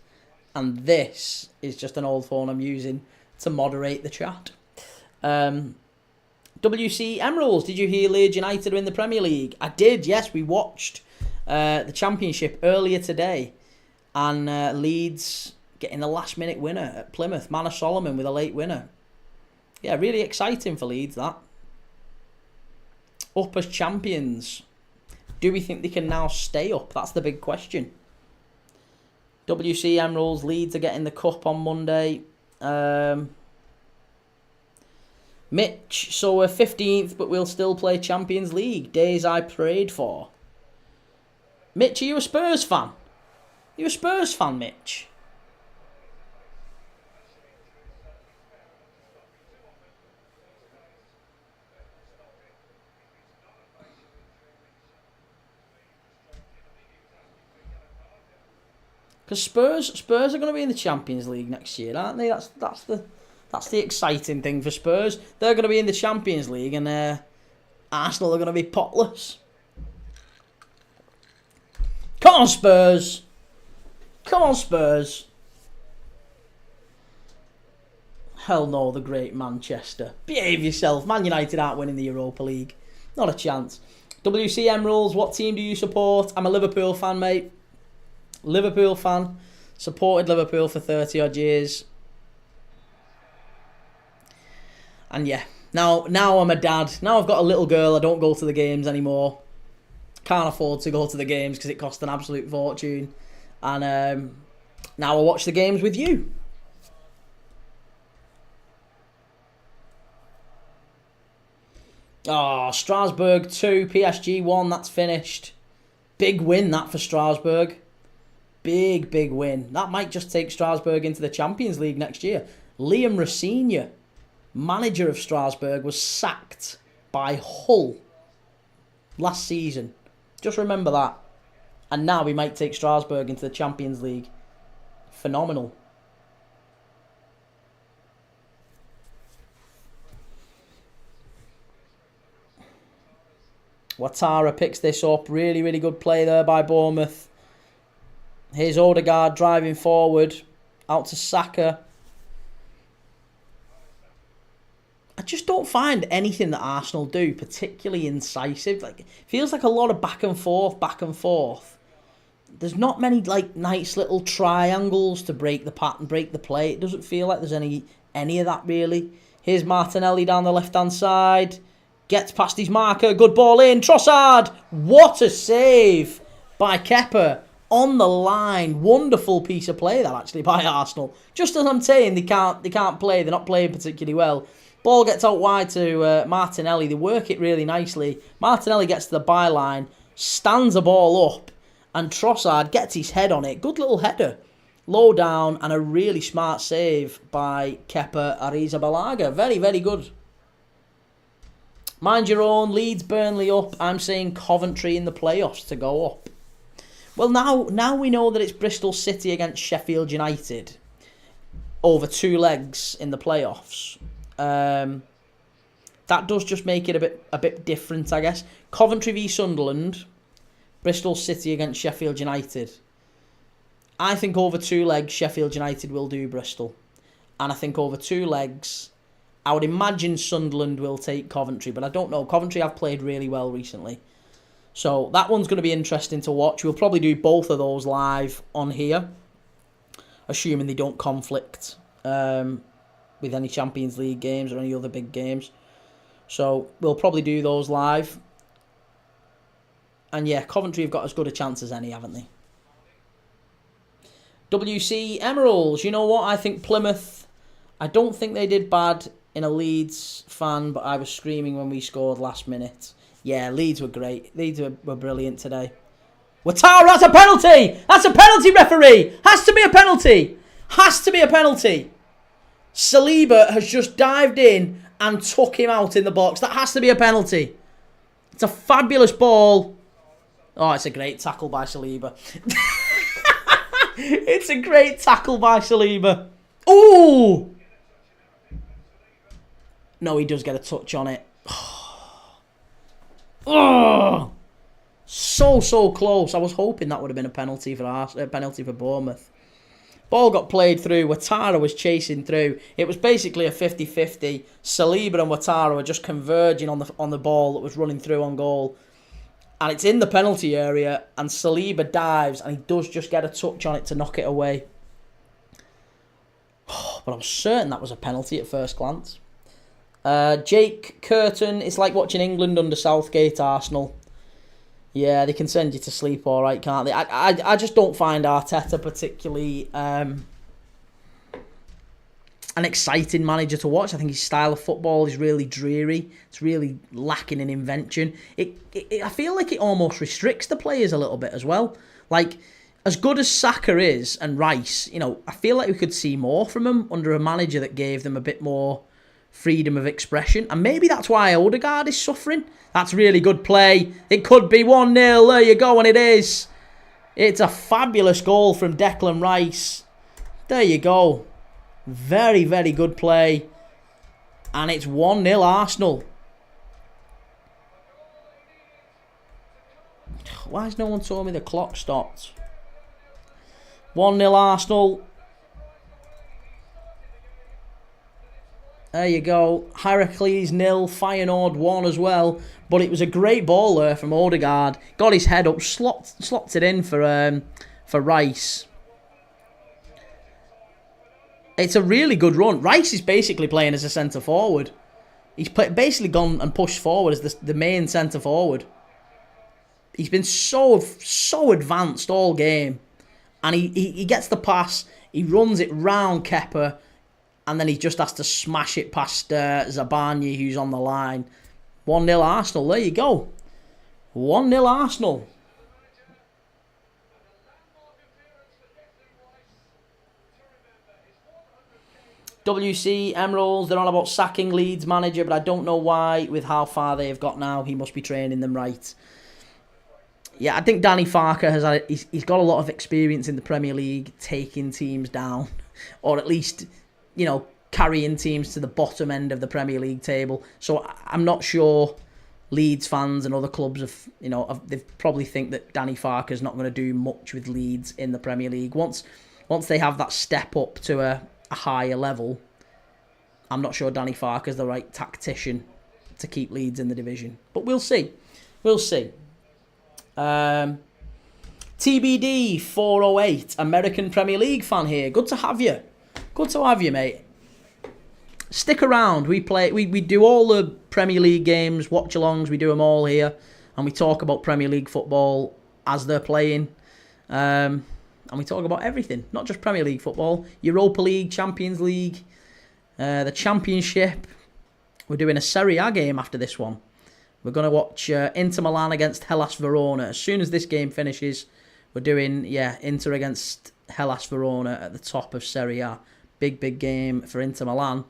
And this is just an old phone I'm using to moderate the chat. WC Emeralds, did you hear Leeds United are in the Premier League? I did, yes. We watched the Championship earlier today. And Leeds getting the last-minute winner at Plymouth. Manor Solomon with a late winner. Yeah, really exciting for Leeds, that. Up as champions. Do we think they can now stay up? That's the big question. WC Emeralds, Leeds are getting the cup on Monday. Mitch, so we're 15th, but we'll still play Champions League. Days I prayed for. Mitch, are you a Spurs fan? Are you a Spurs fan, Mitch? Because Spurs are going to be in the Champions League next year, aren't they? That's the exciting thing for Spurs. They're going to be in the Champions League, and Arsenal are going to be potless. Come on, Spurs! Come on, Spurs! Hell no, the great Manchester. Behave yourself. Man United aren't winning the Europa League. Not a chance. WC Emeralds, what team do you support? I'm a Liverpool fan, mate. Liverpool fan, supported Liverpool for 30 odd years, and yeah, now I'm a dad. Now I've got a little girl. I don't go to the games anymore. Can't afford to go to the games because it costs an absolute fortune, and now I watch the games with you. Oh, Strasbourg 2, PSG 1. That's finished. Big win that for Strasbourg. Big win. That might just take Strasbourg into the Champions League next year. Liam Rossigna, manager of Strasbourg, was sacked by Hull last season Just remember that. And now we might take Strasbourg into the Champions League. Phenomenal. Ouattara picks this up. Really, really good play there by Bournemouth. Here's Odegaard driving forward. Out to Saka. I just don't find anything that Arsenal do particularly incisive. Like, it feels like a lot of back and forth, back and forth. There's not many like nice little triangles to break the pattern, break the play. It doesn't feel like there's any of that really. Here's Martinelli down the left-hand side. Gets past his marker. Good ball in. Trossard. What a save by Kepa. On the line. Wonderful piece of play that actually by Arsenal. Just as I'm saying they can't play. They're not playing particularly well. Ball gets out wide to Martinelli. They work it really nicely. Martinelli gets to the byline. Stands the ball up. And Trossard gets his head on it. Good little header. Low down and a really smart save by Kepa Arrizabalaga. Very, very good. Mind your own. Leeds, Burnley up. I'm saying Coventry in the playoffs to go up. Well, now we know that it's Bristol City against Sheffield United over 2 legs in the playoffs. That does just make it a bit different, I guess. Coventry v Sunderland, Bristol City against Sheffield United. I think over 2 legs, Sheffield United will do Bristol. And I think over 2 legs, I would imagine Sunderland will take Coventry, but I don't know. Coventry have played really well recently. So that one's going to be interesting to watch. We'll probably do both of those live on here, assuming they don't conflict with any Champions League games or any other big games. So we'll probably do those live. And yeah, Coventry have got as good a chance as any, haven't they? WC Emeralds. You know what? I think Plymouth, I don't think they did bad in a Leeds fan, but I was screaming when we scored last minute. Yeah, Leeds were great. Leeds were brilliant today. Ouattara, that's a penalty! That's a penalty, referee! Has to be a penalty! Has to be a penalty! Saliba has just dived in and took him out in the box. That has to be a penalty. It's a fabulous ball. Oh, it's a great tackle by Saliba. It's a great tackle by Saliba. Ooh! No, he does get a touch on it. Oh! So close. I was hoping that would have been a penalty for Bournemouth. Ball got played through. Ouattara was chasing through. It was basically a 50-50. Saliba and Ouattara were just converging on the ball that was running through on goal. And it's in the penalty area. And Saliba dives. And he does just get a touch on it to knock it away. But I'm certain that was a penalty at first glance. Jake Curtin. It's like watching England under Southgate Arsenal. Yeah, they can send you to sleep all right, can't they? I just don't find Arteta particularly an exciting manager to watch. I think his style of football is really dreary. It's really lacking in invention. I feel like it almost restricts the players a little bit as well. Like, as good as Saka is and Rice, you know, I feel like we could see more from them under a manager that gave them a bit more freedom of expression. And maybe that's why Odegaard is suffering. That's really good play. It could be 1-0. There you go, and it is. It's a fabulous goal from Declan Rice. There you go. Very, very good play. And it's 1-0 Arsenal. Why has no one told me the clock stopped? 1-0 Arsenal. There you go. Heracles 0, Feyenoord 1 as well. But it was a great ball there from Odegaard. Got his head up, slopped it in for Rice. It's a really good run. Rice is basically playing as a centre forward. He's basically gone and pushed forward as the main centre forward. He's been so advanced all game. And he gets the pass. He runs it round Kepa. And then he just has to smash it past Zabani, who's on the line. 1-0 Arsenal. There you go. 1-0 Arsenal. WC Emeralds, they're on about sacking Leeds manager, but I don't know why. With how far they have got now, he must be training them right. Yeah, I think Danny Farker he's got a lot of experience in the Premier League taking teams down, or at least, carrying teams to the bottom end of the Premier League table. So I'm not sure Leeds fans and other clubs they probably think that Danny Farker's not going to do much with Leeds in the Premier League. Once they have that step up to a higher level, I'm not sure Danny Farker's the right tactician to keep Leeds in the division. But we'll see. We'll see. TBD 408, American Premier League fan here. Good to have you. Good to have you, mate. Stick around. We do all the Premier League games, watch-alongs. We do them all here, and we talk about Premier League football as they're playing. And we talk about everything, not just Premier League football. Europa League, Champions League, the Championship. We're doing a Serie A game after this one. We're going to watch Inter Milan against Hellas Verona. As soon as this game finishes, we're doing, Inter against Hellas Verona at the top of Serie A. Big game for Inter Milan.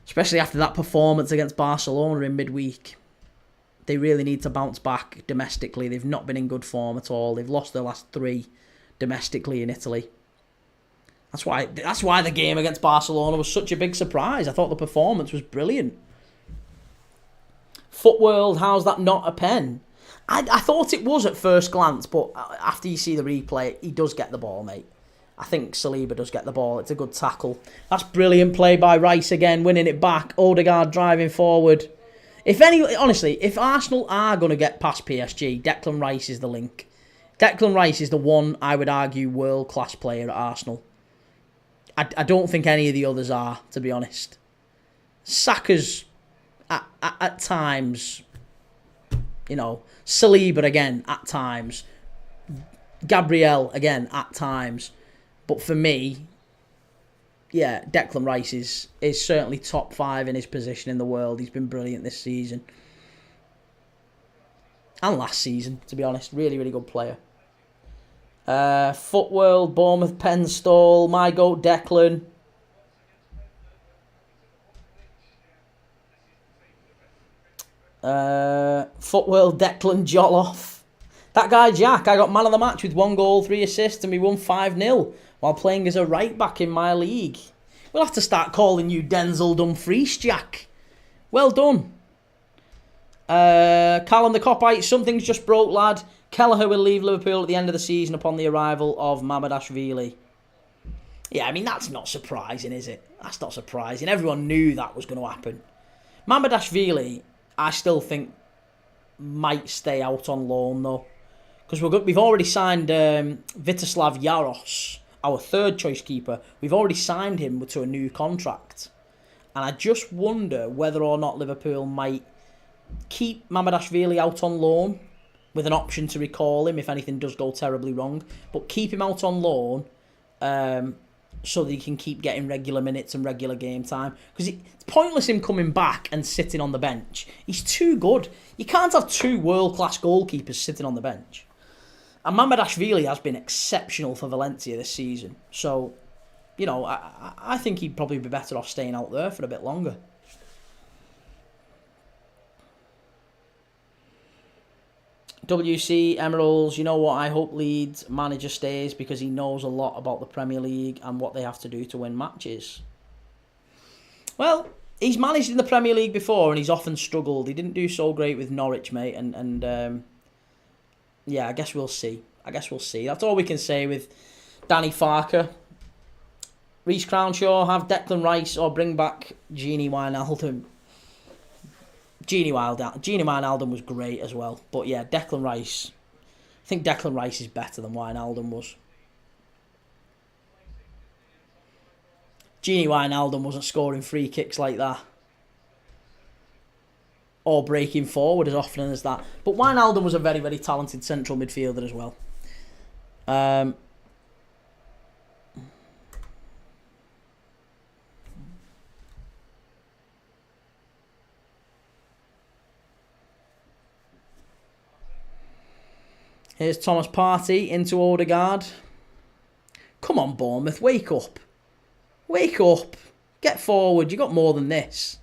Especially after that performance against Barcelona in midweek. They really need to bounce back domestically. They've not been in good form at all. They've lost their last 3 domestically in Italy. That's why the game against Barcelona was such a big surprise. I thought the performance was brilliant. Footworld, how's that not a pen? I thought it was at first glance, but after you see the replay, he does get the ball, mate. I think Saliba does get the ball. It's a good tackle. That's brilliant play by Rice again, winning it back. Odegaard driving forward. Honestly, if Arsenal are going to get past PSG, Declan Rice is the link. Declan Rice is the one, I would argue, world-class player at Arsenal. I don't think any of the others are, to be honest. Saka's at times, Saliba again at times, Gabriel again at times, but for me, Declan Rice is certainly top 5 in his position in the world. He's been brilliant this season and last season, to be honest. Really, really good player. Footworld, Bournemouth, Penstall, my goat Declan. Footworld, Declan, Joloff. That guy Jack, I got man of the match with 1 goal, 3 assists, and we won 5-0 while playing as a right back in my league. We'll have to start calling you Denzel Dumfries, Jack. Well done. Callum the Copite, something's just broke, lad. Kelleher will leave Liverpool at the end of the season upon the arrival of Mamardashvili. Yeah, I mean, that's not surprising, is it? That's not surprising. Everyone knew that was going to happen. Mamardashvili, I still think, might stay out on loan, though. Because we've already signed Vitoslav Jaros, our third choice keeper. We've already signed him to a new contract. And I just wonder whether or not Liverpool might keep Mamardashvili out on loan with an option to recall him if anything does go terribly wrong. But keep him out on loan so that he can keep getting regular minutes and regular game time. Because it's pointless him coming back and sitting on the bench. He's too good. You can't have 2 world-class goalkeepers sitting on the bench. And Mamardashvili has been exceptional for Valencia this season. So, I think he'd probably be better off staying out there for a bit longer. WC, Emeralds, you know what? I hope Leeds manager stays because he knows a lot about the Premier League and what they have to do to win matches. Well, he's managed in the Premier League before and he's often struggled. He didn't do so great with Norwich, mate. And I guess we'll see. That's all we can say with Danny Farker. Reece Crownshaw, have Declan Rice or bring back Gini Wijnaldum. Gini Wijnaldum was great as well. But yeah, Declan Rice. I think Declan Rice is better than Wijnaldum was. Gini Wijnaldum wasn't scoring free kicks like that. Or breaking forward as often as that. But Wijnaldum was a very, very talented central midfielder as well. Here's Thomas Partey into Odegaard. Come on, Bournemouth, wake up. Wake up. Get forward. You got more than this.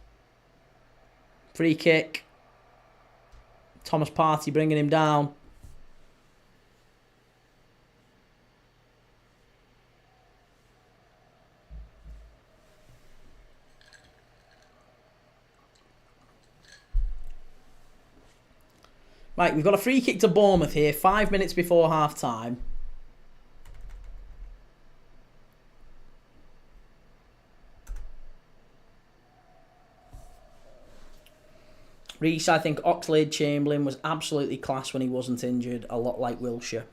Free kick. Thomas Partey bringing him down. Right, we've got a free kick to Bournemouth here, 5 minutes before half-time. Reece, I think Oxlade-Chamberlain was absolutely class when he wasn't injured, a lot like Wilshere.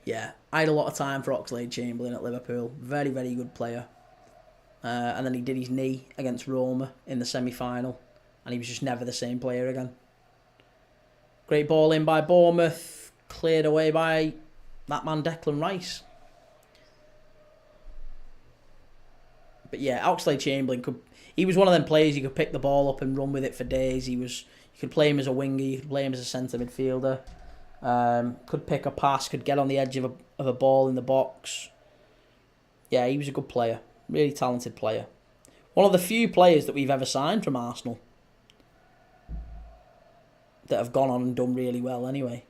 Yeah, I had a lot of time for Oxlade-Chamberlain at Liverpool. Very, very good player. And then he did his knee against Roma in the semi-final, and he was just never the same player again. Great ball in by Bournemouth, cleared away by that man Declan Rice. But yeah, Oxlade-Chamberlain he was one of them players you could pick the ball up and run with it for days. You could play him as a winger, you could play him as a centre midfielder. Could pick a pass, could get on the edge of a ball in the box. Yeah, he was a good player. Really talented player. One of the few players that we've ever signed from Arsenal that have gone on and done really well anyway.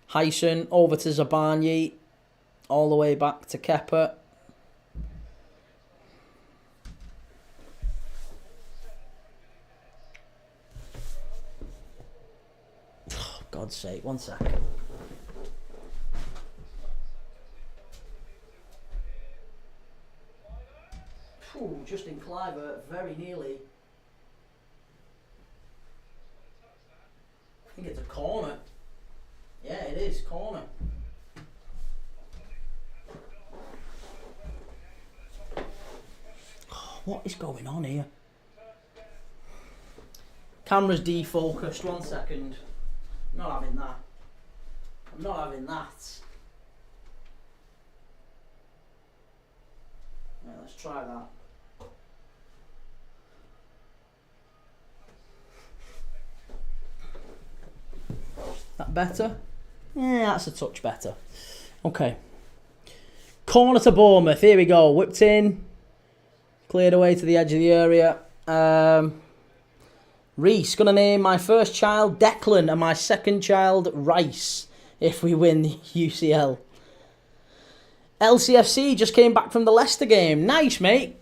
Hyson over to Zabani, all the way back to Kepa. Oh, God's sake, 1 second. Justin Kluivert very nearly. I think it's a corner. Yeah, it is, corner. Oh, what is going on here? Camera's defocused, 1 second. I'm not having that. I'm not having that. Yeah, let's try that. That better? Yeah, that's a touch better. Okay. Corner to Bournemouth. Here we go. Whipped in. Cleared away to the edge of the area. Reece, going to name my first child Declan and my second child Rice if we win the UCL. LCFC just came back from the Leicester game. Nice, mate.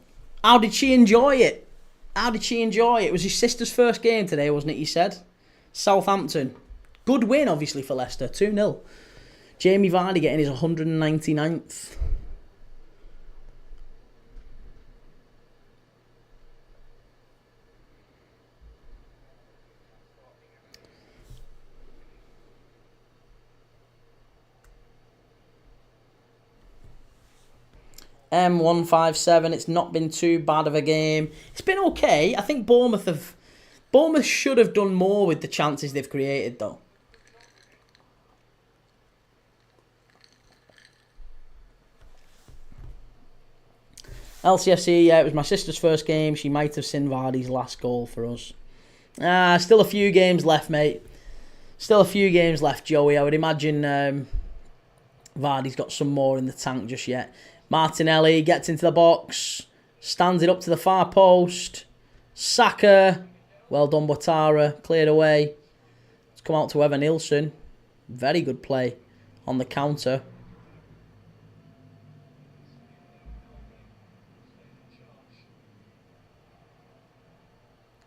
How did she enjoy it? How did she enjoy it? It was his sister's first game today, wasn't it, you said? Southampton. Good win, obviously, for Leicester. 2-0. Jamie Vardy getting his 199th. M157. It's not been too bad of a game. It's been okay. I think Bournemouth should have done more with the chances they've created, though. LCFC, yeah, it was my sister's first game. She might have seen Vardy's last goal for us. Still a few games left, mate. Still a few games left, Joey. I would imagine Vardy's got some more in the tank just yet. Martinelli gets into the box. Stands it up to the far post. Saka. Well done, Ouattara. Cleared away. It's come out to Evan Nilsson. Very good play on the counter.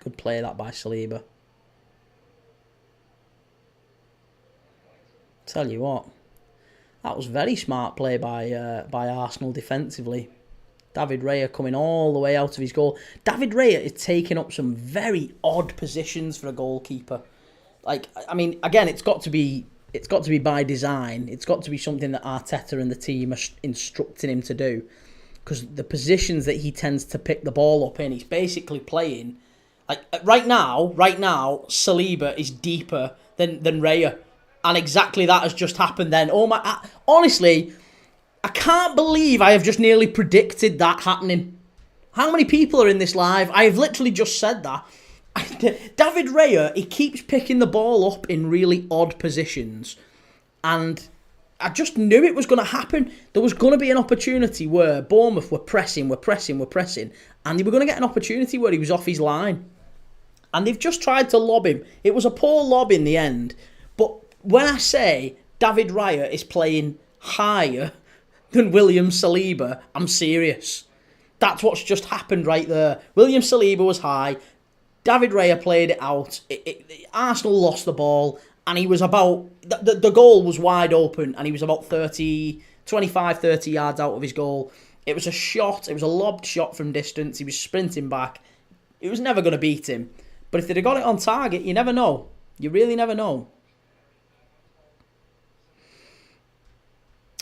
Good play that by Saliba. Tell you what, that was very smart play by Arsenal defensively. David Raya coming all the way out of his goal. David Raya is taking up some very odd positions for a goalkeeper. Like, I mean, again, it's got to be by design. It's got to be something that Arteta and the team are instructing him to do. Because the positions that he tends to pick the ball up in, he's basically playing. Like right now, Saliba is deeper than Raya, and exactly that has just happened. Then, honestly, I can't believe I have just nearly predicted that happening. How many people are in this live? I have literally just said that. David Raya, he keeps picking the ball up in really odd positions, and I just knew it was going to happen. There was going to be an opportunity where Bournemouth were pressing, and they were going to get an opportunity where he was off his line. And they've just tried to lob him. It was a poor lob in the end. But when I say David Raya is playing higher than William Saliba, I'm serious. That's what's just happened right there. William Saliba was high. David Raya played it out. Arsenal lost the ball, and he was about... The goal was wide open, and he was about 25, 30 yards out of his goal. It was a shot. It was a lobbed shot from distance. He was sprinting back. It was never going to beat him. But if they'd have got it on target, you never know. You really never know.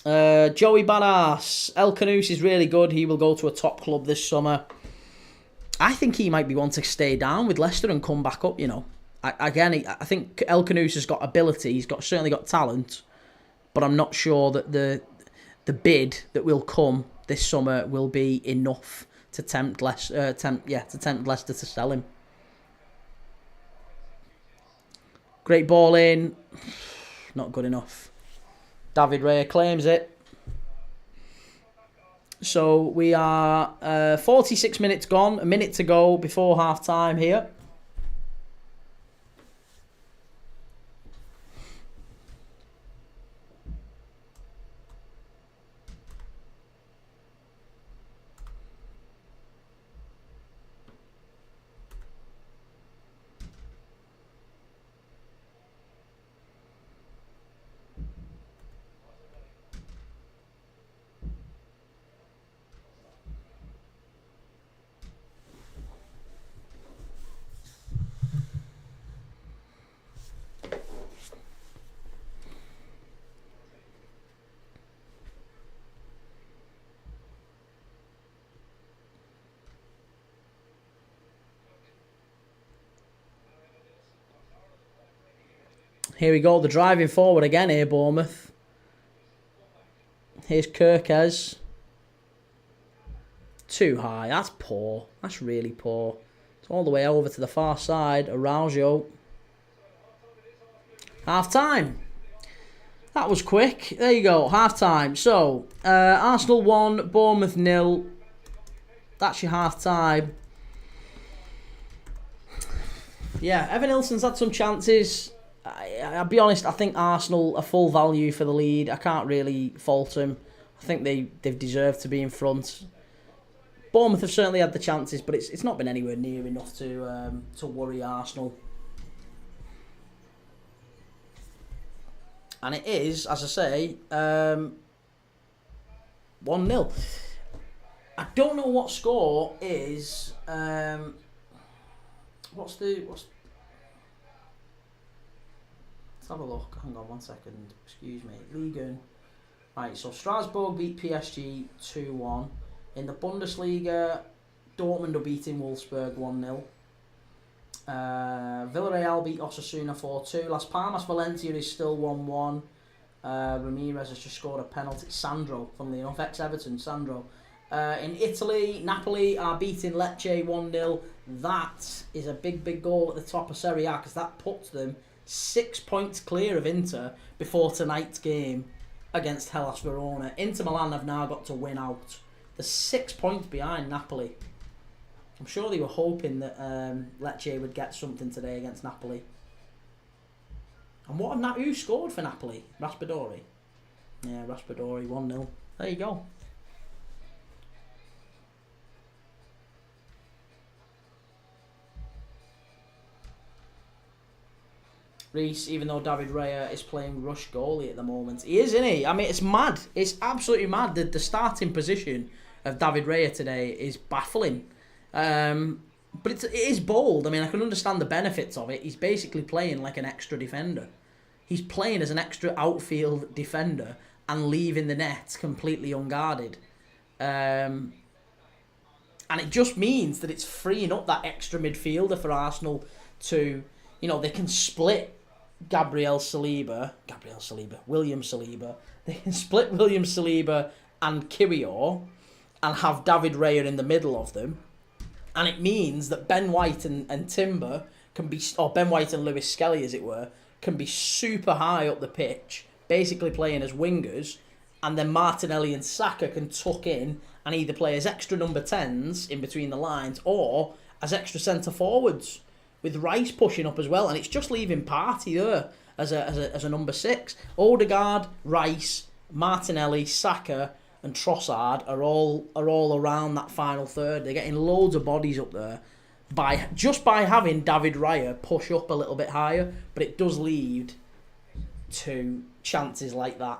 Joey Badass. El Canous is really good. He will go to a top club this summer. I think he might be one to stay down with Leicester and come back up, you know. I think El Canous has got ability. He's certainly got talent. But I'm not sure that the bid that will come this summer will be enough to tempt Leicester to sell him. Great ball in. Not good enough. David Raya claims it. So we are 46 minutes gone, a minute to go before half time here. Here we go, the driving forward again here, Bournemouth. Here's Kirkes. Too high, that's poor. That's really poor. It's all the way over to the far side. Araujo. Half time. That was quick. There you go, half time. So, Arsenal 1, Bournemouth 0. That's your half time. Yeah, Evan Nilsson's had some chances. I'll be honest, I think Arsenal are full value for the lead. I can't really fault them. I think they've deserved to be in front. Bournemouth have certainly had the chances, but it's not been anywhere near enough to worry Arsenal. And it is, as I say, 1-0. I don't know what score is. Let's have a look. Hang on 1 second. Excuse me. Liga. Right, so Strasbourg beat PSG 2-1. In the Bundesliga, Dortmund are beating Wolfsburg 1-0. Villarreal beat Osasuna 4-2. Las Palmas Valencia is still 1-1. Ramirez has just scored a penalty. Sandro, funnily enough, ex-Everton, Sandro. In Italy, Napoli are beating Lecce 1-0. That is a big goal at the top of Serie A because that puts them 6 points clear of Inter before tonight's game against Hellas Verona. Inter Milan have now got to win out. They're 6 points behind Napoli. I'm sure they were hoping that Lecce would get something today against Napoli. And who scored for Napoli? Raspadori. Yeah, Raspadori, 1-0. There you go. Reece, even though David Raya is playing rush goalie at the moment. He is, isn't he? I mean, it's mad. It's absolutely mad. The starting position of David Raya today is baffling. But it is bold. I mean, I can understand the benefits of it. He's basically playing like an extra defender. He's playing as an extra outfield defender and leaving the net completely unguarded. And it just means that it's freeing up that extra midfielder for Arsenal to, they can split William Saliba. They can split William Saliba and Kiwior and have David Raya in the middle of them. And it means that Ben White and Timber can be, or Ben White and Lewis Skelly, as it were, can be super high up the pitch, basically playing as wingers, and then Martinelli and Saka can tuck in and either play as extra number 10s in between the lines or as extra centre forwards, with Rice pushing up as well, and it's just leaving Partey there as a number 6. Odegaard, Rice, Martinelli, Saka, and Trossard are all around that final third. They're getting loads of bodies up there by having David Raya push up a little bit higher, but it does lead to chances like that.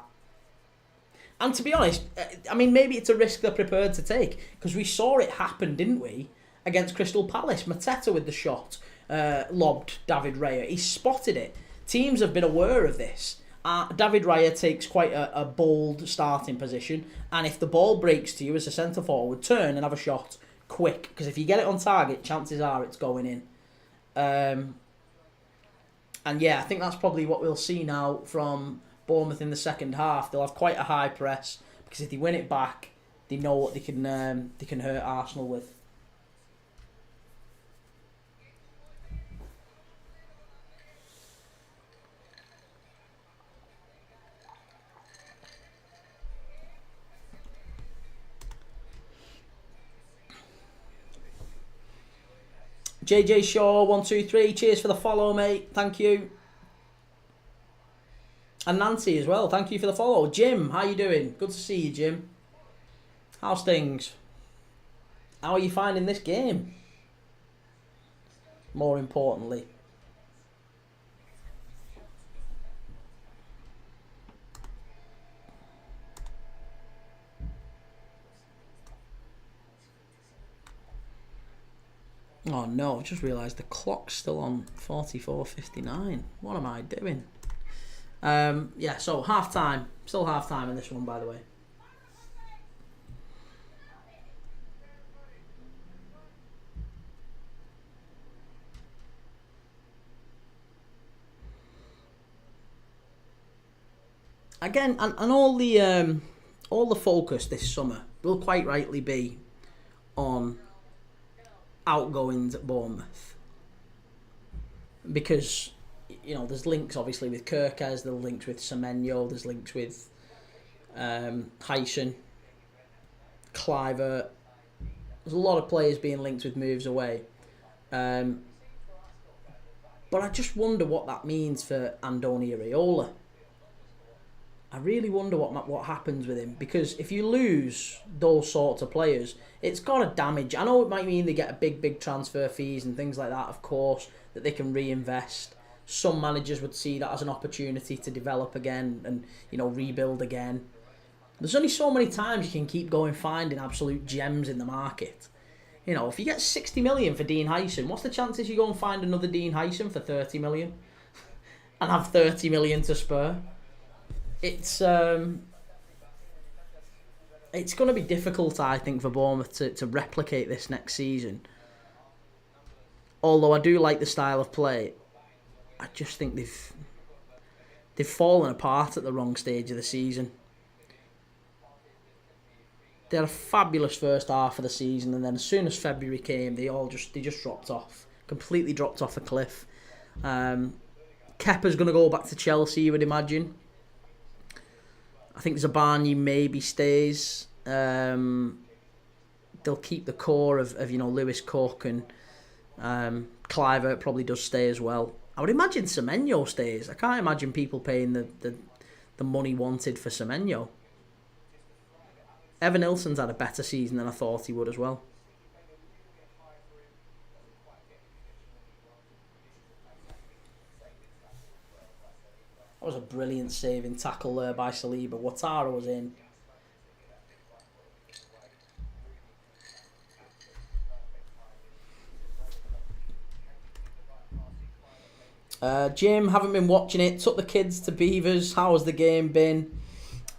And to be honest, I mean, maybe it's a risk they're prepared to take, because we saw it happen, didn't we, against Crystal Palace. Mateta with the shot lobbed David Raya. He spotted it. Teams have been aware of this. David Raya takes quite a bold starting position, and if the ball breaks to you as a centre forward, turn and have a shot quick, because if you get it on target, chances are it's going in. And yeah, I think that's probably what we'll see now from Bournemouth in the second half. They'll have quite a high press, because if they win it back, they know what they can hurt Arsenal with. JJ Shaw 123, cheers for the follow, mate. Thank you. And Nancy as well, thank you for the follow. Jim, how you doing? Good to see you, Jim. How's things? How are you finding this game? More importantly. Oh no, I just realised the clock's still on 44:59. What am I doing? Yeah, so half time. Still half time in this one, by the way. Again, and all the focus this summer will quite rightly be on outgoings at Bournemouth, because there's links obviously with Kirkes, there's links with Semenyo, there's links with Hyson, Cliver. There's a lot of players being linked with moves away, but I just wonder what that means for Andoni Iraola. I really wonder what happens with him, because if you lose those sorts of players, it's got to damage. I know it might mean they get a big transfer fees and things like that, of course, that they can reinvest. Some managers would see that as an opportunity to develop again and rebuild again. There's only so many times you can keep going finding absolute gems in the market. If you get 60 million for Dean Hyson, what's the chances you go and find another Dean Hyson for 30 million and have 30 million to spare? It's going to be difficult, I think, for Bournemouth to replicate this next season. Although I do like the style of play, I just think they've fallen apart at the wrong stage of the season. They had a fabulous first half of the season, and then as soon as February came, they just dropped off, completely dropped off a cliff. Kepa's going to go back to Chelsea, you would imagine. I think Zabarnyi maybe stays. They'll keep the core of Lewis Cook, and Cliver probably does stay as well. I would imagine Semenyo stays. I can't imagine people paying the money wanted for Semenyo. Evan Nilsson's had a better season than I thought he would as well. That was a brilliant saving tackle there by Saliba. Ouattara was in. Jim, haven't been watching it. Took the kids to Beavers. How has the game been?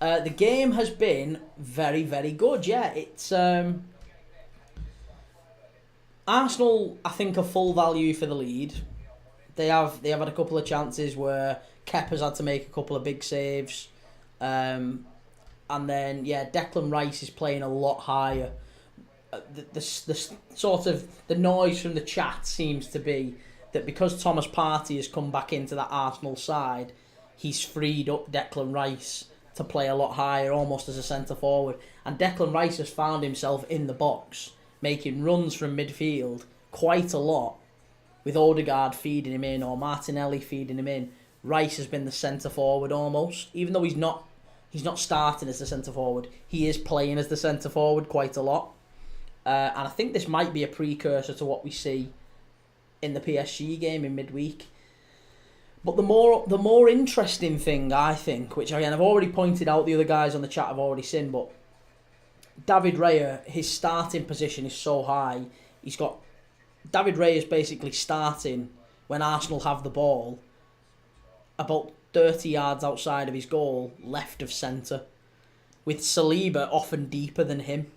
The game has been very, very good. Yeah, it's Arsenal, I think, are full value for the lead. They have had a couple of chances where Kepa's had to make a couple of big saves. And then, Declan Rice is playing a lot higher. The sort of the noise from the chat seems to be that because Thomas Partey has come back into that Arsenal side, he's freed up Declan Rice to play a lot higher, almost as a centre forward. And Declan Rice has found himself in the box, making runs from midfield quite a lot, with Odegaard feeding him in or Martinelli feeding him in. Rice has been the centre forward almost, even though he's not He's not starting as the centre-forward. He is playing as the centre-forward quite a lot. And I think this might be a precursor to what we see in the PSG game in midweek. But the more interesting thing, I think, which again I've already pointed out, the other guys on the chat have already seen, but David Raya, his starting position is so high. David Raya is basically starting when Arsenal have the ball about 30 yards outside of his goal, left of centre, with Saliba often deeper than him.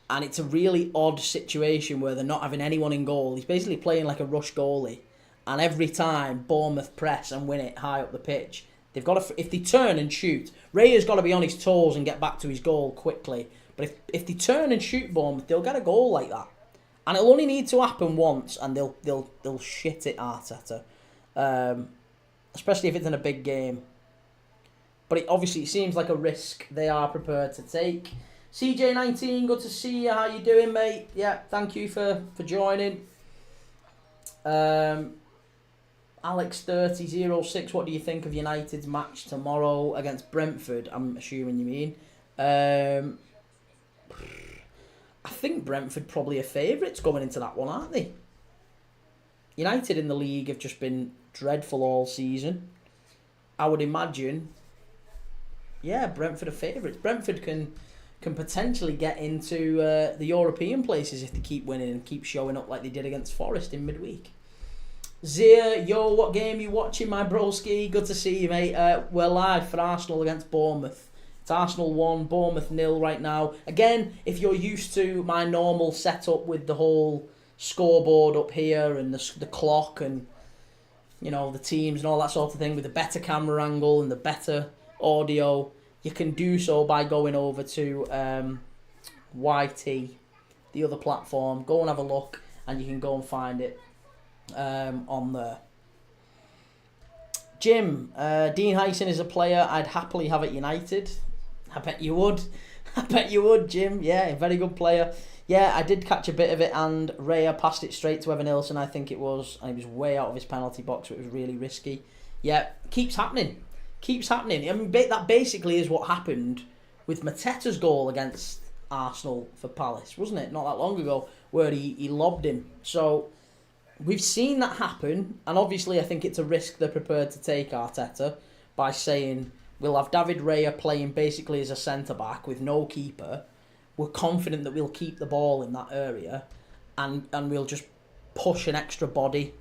And it's a really odd situation where they're not having anyone in goal. He's basically playing like a rush goalie. And every time Bournemouth press and win it high up the pitch, they've got to, if they turn and shoot, Raya's got to be on his toes and get back to his goal quickly. But if they turn and shoot Bournemouth, they'll get a goal like that. And it'll only need to happen once, and they'll shit it, Arteta. Especially if it's in a big game. But it seems like a risk they are prepared to take. CJ19, good to see you. How you doing, mate? Yeah, thank you for joining. Alex3006, what do you think of United's match tomorrow against Brentford? I'm assuming you mean. I think Brentford probably are favourites going into that one, aren't they? United in the league have just been dreadful all season. I would imagine, yeah, Brentford are favourites. Brentford can potentially get into the European places if they keep winning and keep showing up like they did against Forest in midweek. Zia, yo, what game you watching, my broski? Good to see you, mate. We're live for Arsenal against Bournemouth. It's Arsenal 1, Bournemouth 0 right now. Again, if you're used to my normal setup with the whole scoreboard up here and the clock and, you know, the teams and all that sort of thing with the better camera angle and the better audio, you can do so by going over to YT, the other platform. Go and have a look and you can go and find it on there. Jim, Dean Hyson is a player I'd happily have at United. I bet you would. I bet you would, Jim. Yeah, very good player. Yeah, I did catch a bit of it, and Raya passed it straight to Evan Nilsson, I think it was, and he was way out of his penalty box, so it was really risky. Yeah, keeps happening. Keeps happening. I mean, that basically is what happened with Mateta's goal against Arsenal for Palace, wasn't it? Not that long ago, where he lobbed him. So we've seen that happen, and obviously I think it's a risk they're prepared to take, Arteta, by saying we'll have David Raya playing basically as a centre-back with no keeper. We're confident that we'll keep the ball in that area, and we'll just push an extra body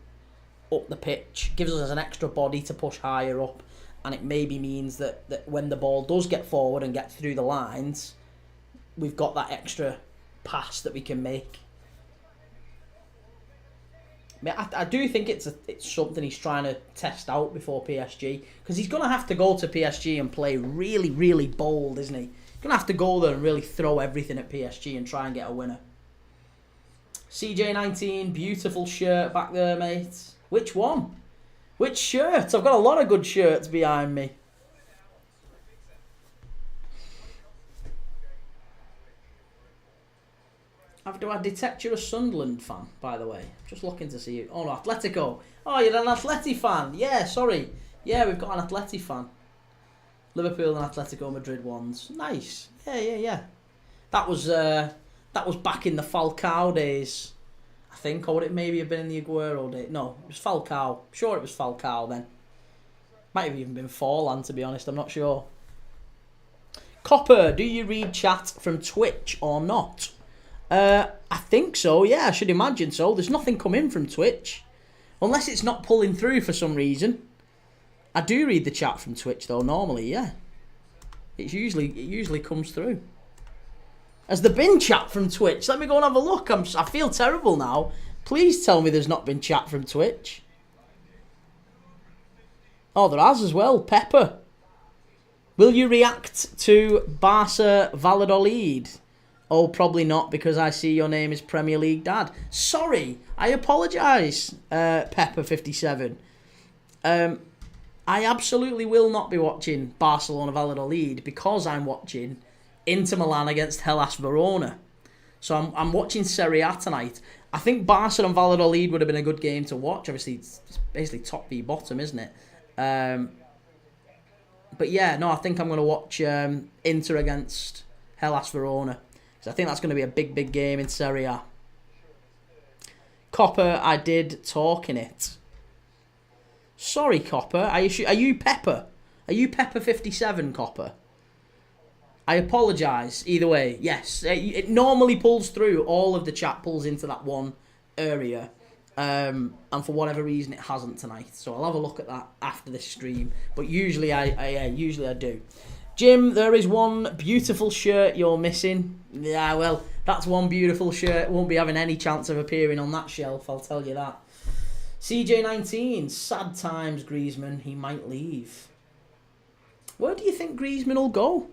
up the pitch. Gives us an extra body to push higher up, and it maybe means that when the ball does get forward and get through the lines, we've got that extra pass that we can make. I mean, I do think it's something he's trying to test out before PSG, because he's going to have to go to PSG and play really, really bold, isn't he? He's going to have to go there and really throw everything at PSG and try and get a winner. CJ19, beautiful shirt back there, mate. Which one? Which shirt? I've got a lot of good shirts behind me. Do I detect you're a Sunderland fan, by the way? Just looking to see you. Oh, no, Atletico. Oh, you're an Atleti fan. Yeah, sorry. Yeah, we've got an Atleti fan. Liverpool and Atletico Madrid ones. Nice. Yeah. That was back in the Falcao days, I think. Or would it maybe have been in the Aguero days? No, it was Falcao. I'm sure it was Falcao then. Might have even been Forlan, to be honest. I'm not sure. Copper, do you read chat from Twitch or not? I think so, yeah, I should imagine so. There's nothing come in from Twitch. Unless it's not pulling through for some reason. I do read the chat from Twitch though, normally, yeah. It usually comes through. Has there been chat from Twitch? Let me go and have a look. I feel terrible now. Please tell me there's not been chat from Twitch. Oh, there has as well. Pepper. Will you react to Barca Valladolid? Oh, probably not, because I see your name is Premier League Dad. Sorry, I apologise, Pepper57. I absolutely will not be watching Barcelona Valladolid because I'm watching Inter Milan against Hellas Verona. So I'm watching Serie A tonight. I think Barca and Valladolid would have been a good game to watch. Obviously, it's basically top v bottom, isn't it? But yeah, no, I think I'm going to watch Inter against Hellas Verona. Because I think that's going to be a big, big game in Serie A. Copper, I did talk in it. Sorry, Copper. Are you Pepper? Are you Pepper 57, Copper? I apologise. Either way, yes. It normally pulls through. All of the chat pulls into that one area. And for whatever reason, it hasn't tonight. So I'll have a look at that after this stream. But usually I do. Jim, there is one beautiful shirt you're missing. Yeah, well, that's one beautiful shirt. Won't be having any chance of appearing on that shelf, I'll tell you that. CJ19, sad times, Griezmann. He might leave. Where do you think Griezmann will go?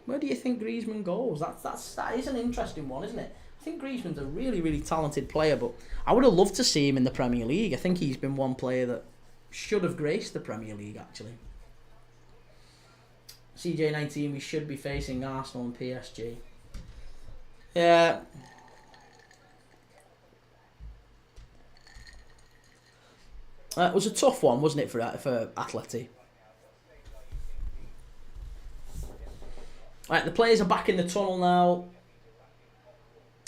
Where do you think Griezmann goes? That is an interesting one, isn't it? I think Griezmann's a really, really talented player, but I would have loved to see him in the Premier League. I think he's been one player that should have graced the Premier League, actually. CJ19, we should be facing Arsenal and PSG. Yeah. It was a tough one, wasn't it, for Atleti? Right, the players are back in the tunnel now.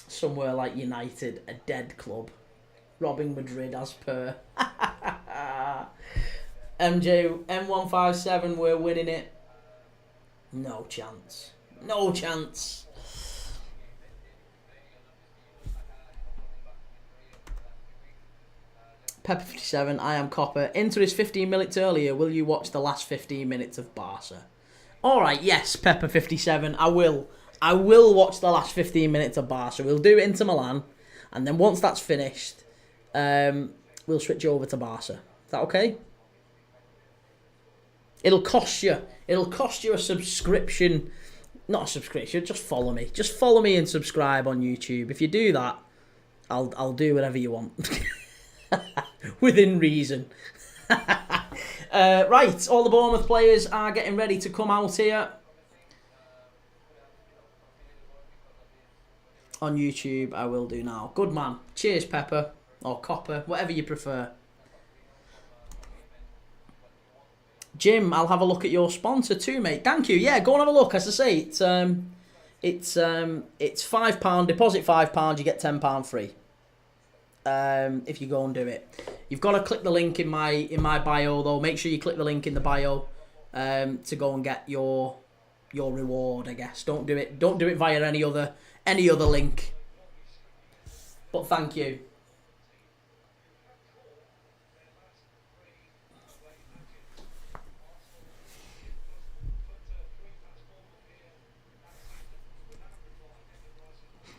Somewhere like United, a dead club. Robbing Madrid as per. M157, we're winning it. No chance. No chance. Pepper57, I am Copper. Inter is 15 minutes earlier. Will you watch the last 15 minutes of Barca? Alright, yes, Pepper57, I will. I will watch the last 15 minutes of Barca. We'll do it into Milan. And then once that's finished, we'll switch over to Barca. Is that okay? It'll cost you. It'll cost you a subscription. Not a subscription, just follow me. Just follow me and subscribe on YouTube. If you do that, I'll do whatever you want. Within reason. Right, all the Bournemouth players are getting ready to come out here. On YouTube, I will do now. Good man. Cheers, Pepper. Or Copper, whatever you prefer. Jim, I'll have a look at your sponsor too, mate. Thank you. Yeah, go and have a look. As I say, it's £5. Deposit £5, you get £10 free. If you go and do it, you've got to click the link in my bio though. Make sure you click the link in the bio to go and get your reward. I guess don't do it via any other link. But thank you.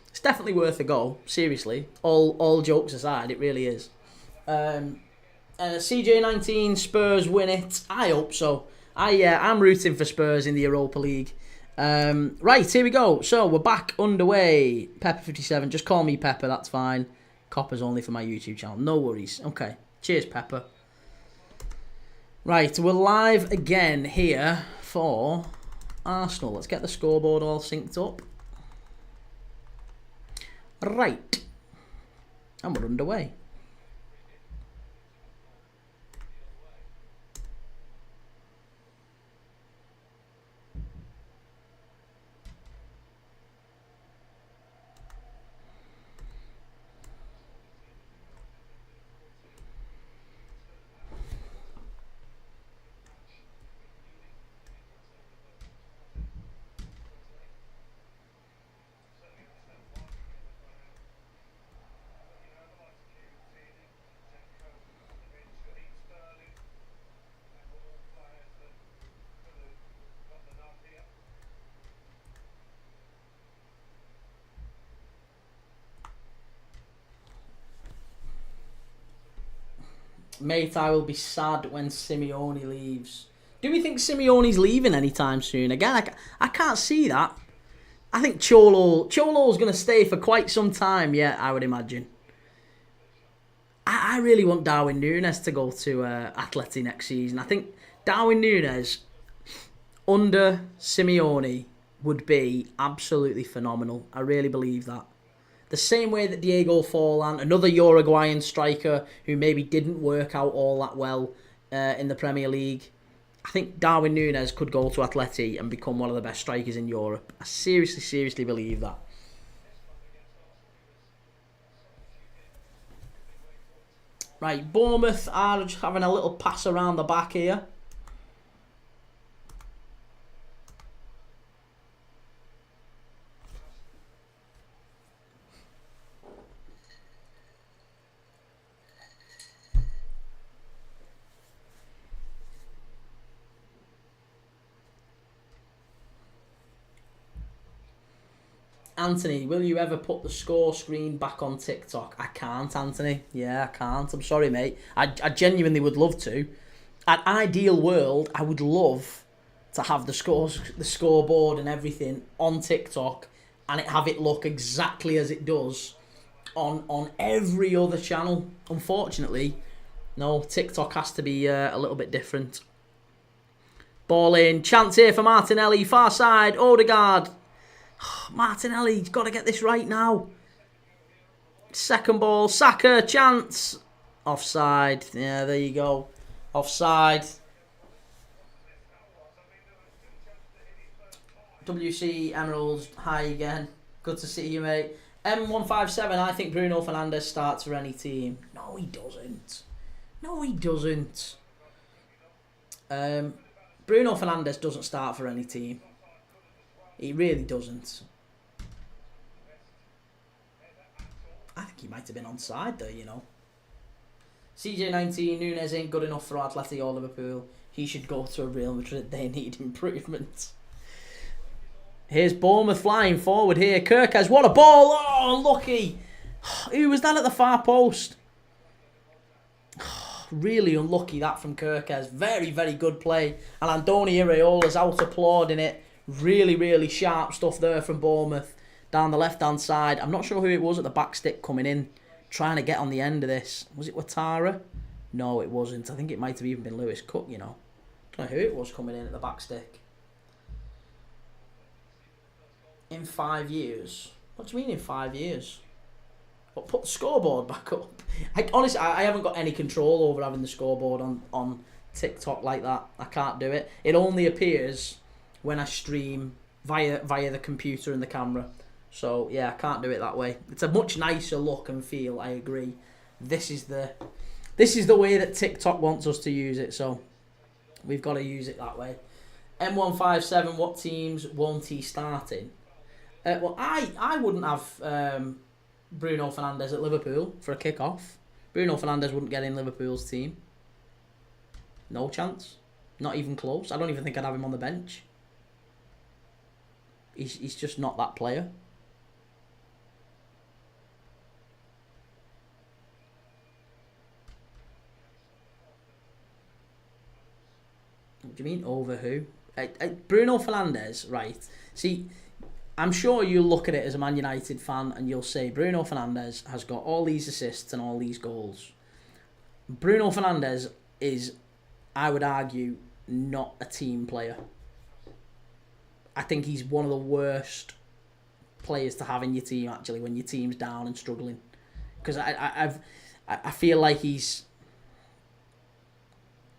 It's definitely worth a go. Seriously, all jokes aside, it really is. CJ19, Spurs win it. I hope so. I'm rooting for Spurs in the Europa League. Right, here we go. So we're back underway. Pepper57, just call me Pepper. That's fine. Copper's only for my YouTube channel. No worries. Okay. Cheers, Pepper. Right, we're live again here for Arsenal. Let's get the scoreboard all synced up. Right. And we're underway. Mate, I will be sad when Simeone leaves. Do we think Simeone's leaving anytime soon? Again, I can't see that. I think Cholo's going to stay for quite some time yet, I would imagine. I really want Darwin Núñez to go to Atleti next season. I think Darwin Núñez under Simeone would be absolutely phenomenal. I really believe that. The same way that Diego Forlan, another Uruguayan striker who maybe didn't work out all that well in the Premier League, I think Darwin Núñez could go to Atleti and become one of the best strikers in Europe. I seriously, seriously believe that. Right, Bournemouth are just having a little pass around the back here. Anthony, will you ever put the score screen back on TikTok? I can't, Anthony. Yeah, I can't. I'm sorry, mate. I genuinely would love to. An ideal world, I would love to have the scoreboard and everything on TikTok and have it look exactly as it does on every other channel. Unfortunately, no, TikTok has to be a little bit different. Ball in. Chance here for Martinelli. Far side. Odegaard. Martinelli's got to get this right now. Second ball. Saka. Chance. Offside. Yeah, there you go. Offside. WC Emeralds. Hi again. Good to see you, mate. M157. I think Bruno Fernandes starts for any team. No, he doesn't. No, he doesn't. Bruno Fernandes doesn't start for any team. He really doesn't. I think he might have been onside there, you know. CJ19, Núñez ain't good enough for Atleti or Liverpool. He should go to Real Madrid. They need improvement. Here's Bournemouth flying forward here. Kirkes, what a ball! Oh, unlucky. Who was that at the far post? Really unlucky that from Kirkes. Very, very good play. And Andoni Iraola's out applauding it. Really, really sharp stuff there from Bournemouth. Down the left-hand side. I'm not sure who it was at the back stick coming in. Trying to get on the end of this. Was it Ouattara? No, it wasn't. I think it might have even been Lewis Cook, you know. Don't know who it was coming in at the back stick. In 5 years? What do you mean in 5 years? What, put the scoreboard back up? Honestly, I haven't got any control over having the scoreboard on TikTok like that. I can't do it. It only appears when I stream via the computer and the camera. So yeah, I can't do it that way. It's a much nicer look and feel, I agree. This is the way that TikTok wants us to use it, so we've got to use it that way. M157, what teams won't he start in? Well, I wouldn't have Bruno Fernandes at Liverpool for a kick-off. Bruno Fernandes wouldn't get in Liverpool's team. No chance. Not even close. I don't even think I'd have him on the bench. He's just not that player. What do you mean, over who? Bruno Fernandes, right. See, I'm sure you'll look at it as a Man United fan and you'll say Bruno Fernandes has got all these assists and all these goals. Bruno Fernandes is, I would argue, not a team player. I think he's one of the worst players to have in your team, actually, when your team's down and struggling. Because I feel like he's...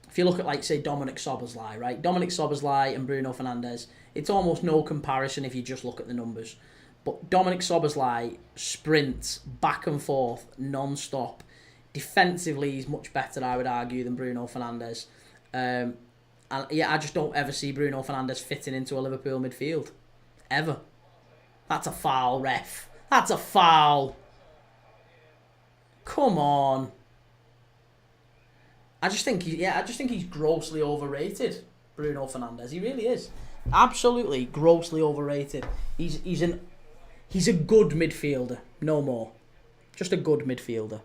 If you look at, like, say, Dominic Szoboszlai, right? Dominic Szoboszlai and Bruno Fernandes, it's almost no comparison if you just look at the numbers. But Dominic Szoboszlai sprints back and forth non-stop. Defensively, he's much better, I would argue, than Bruno Fernandes. And yeah, I just don't ever see Bruno Fernandes fitting into a Liverpool midfield. Ever. That's a foul, ref. That's a foul. Come on. I just think he's grossly overrated, Bruno Fernandes. He really is. Absolutely grossly overrated. He's a good midfielder, no more. Just a good midfielder.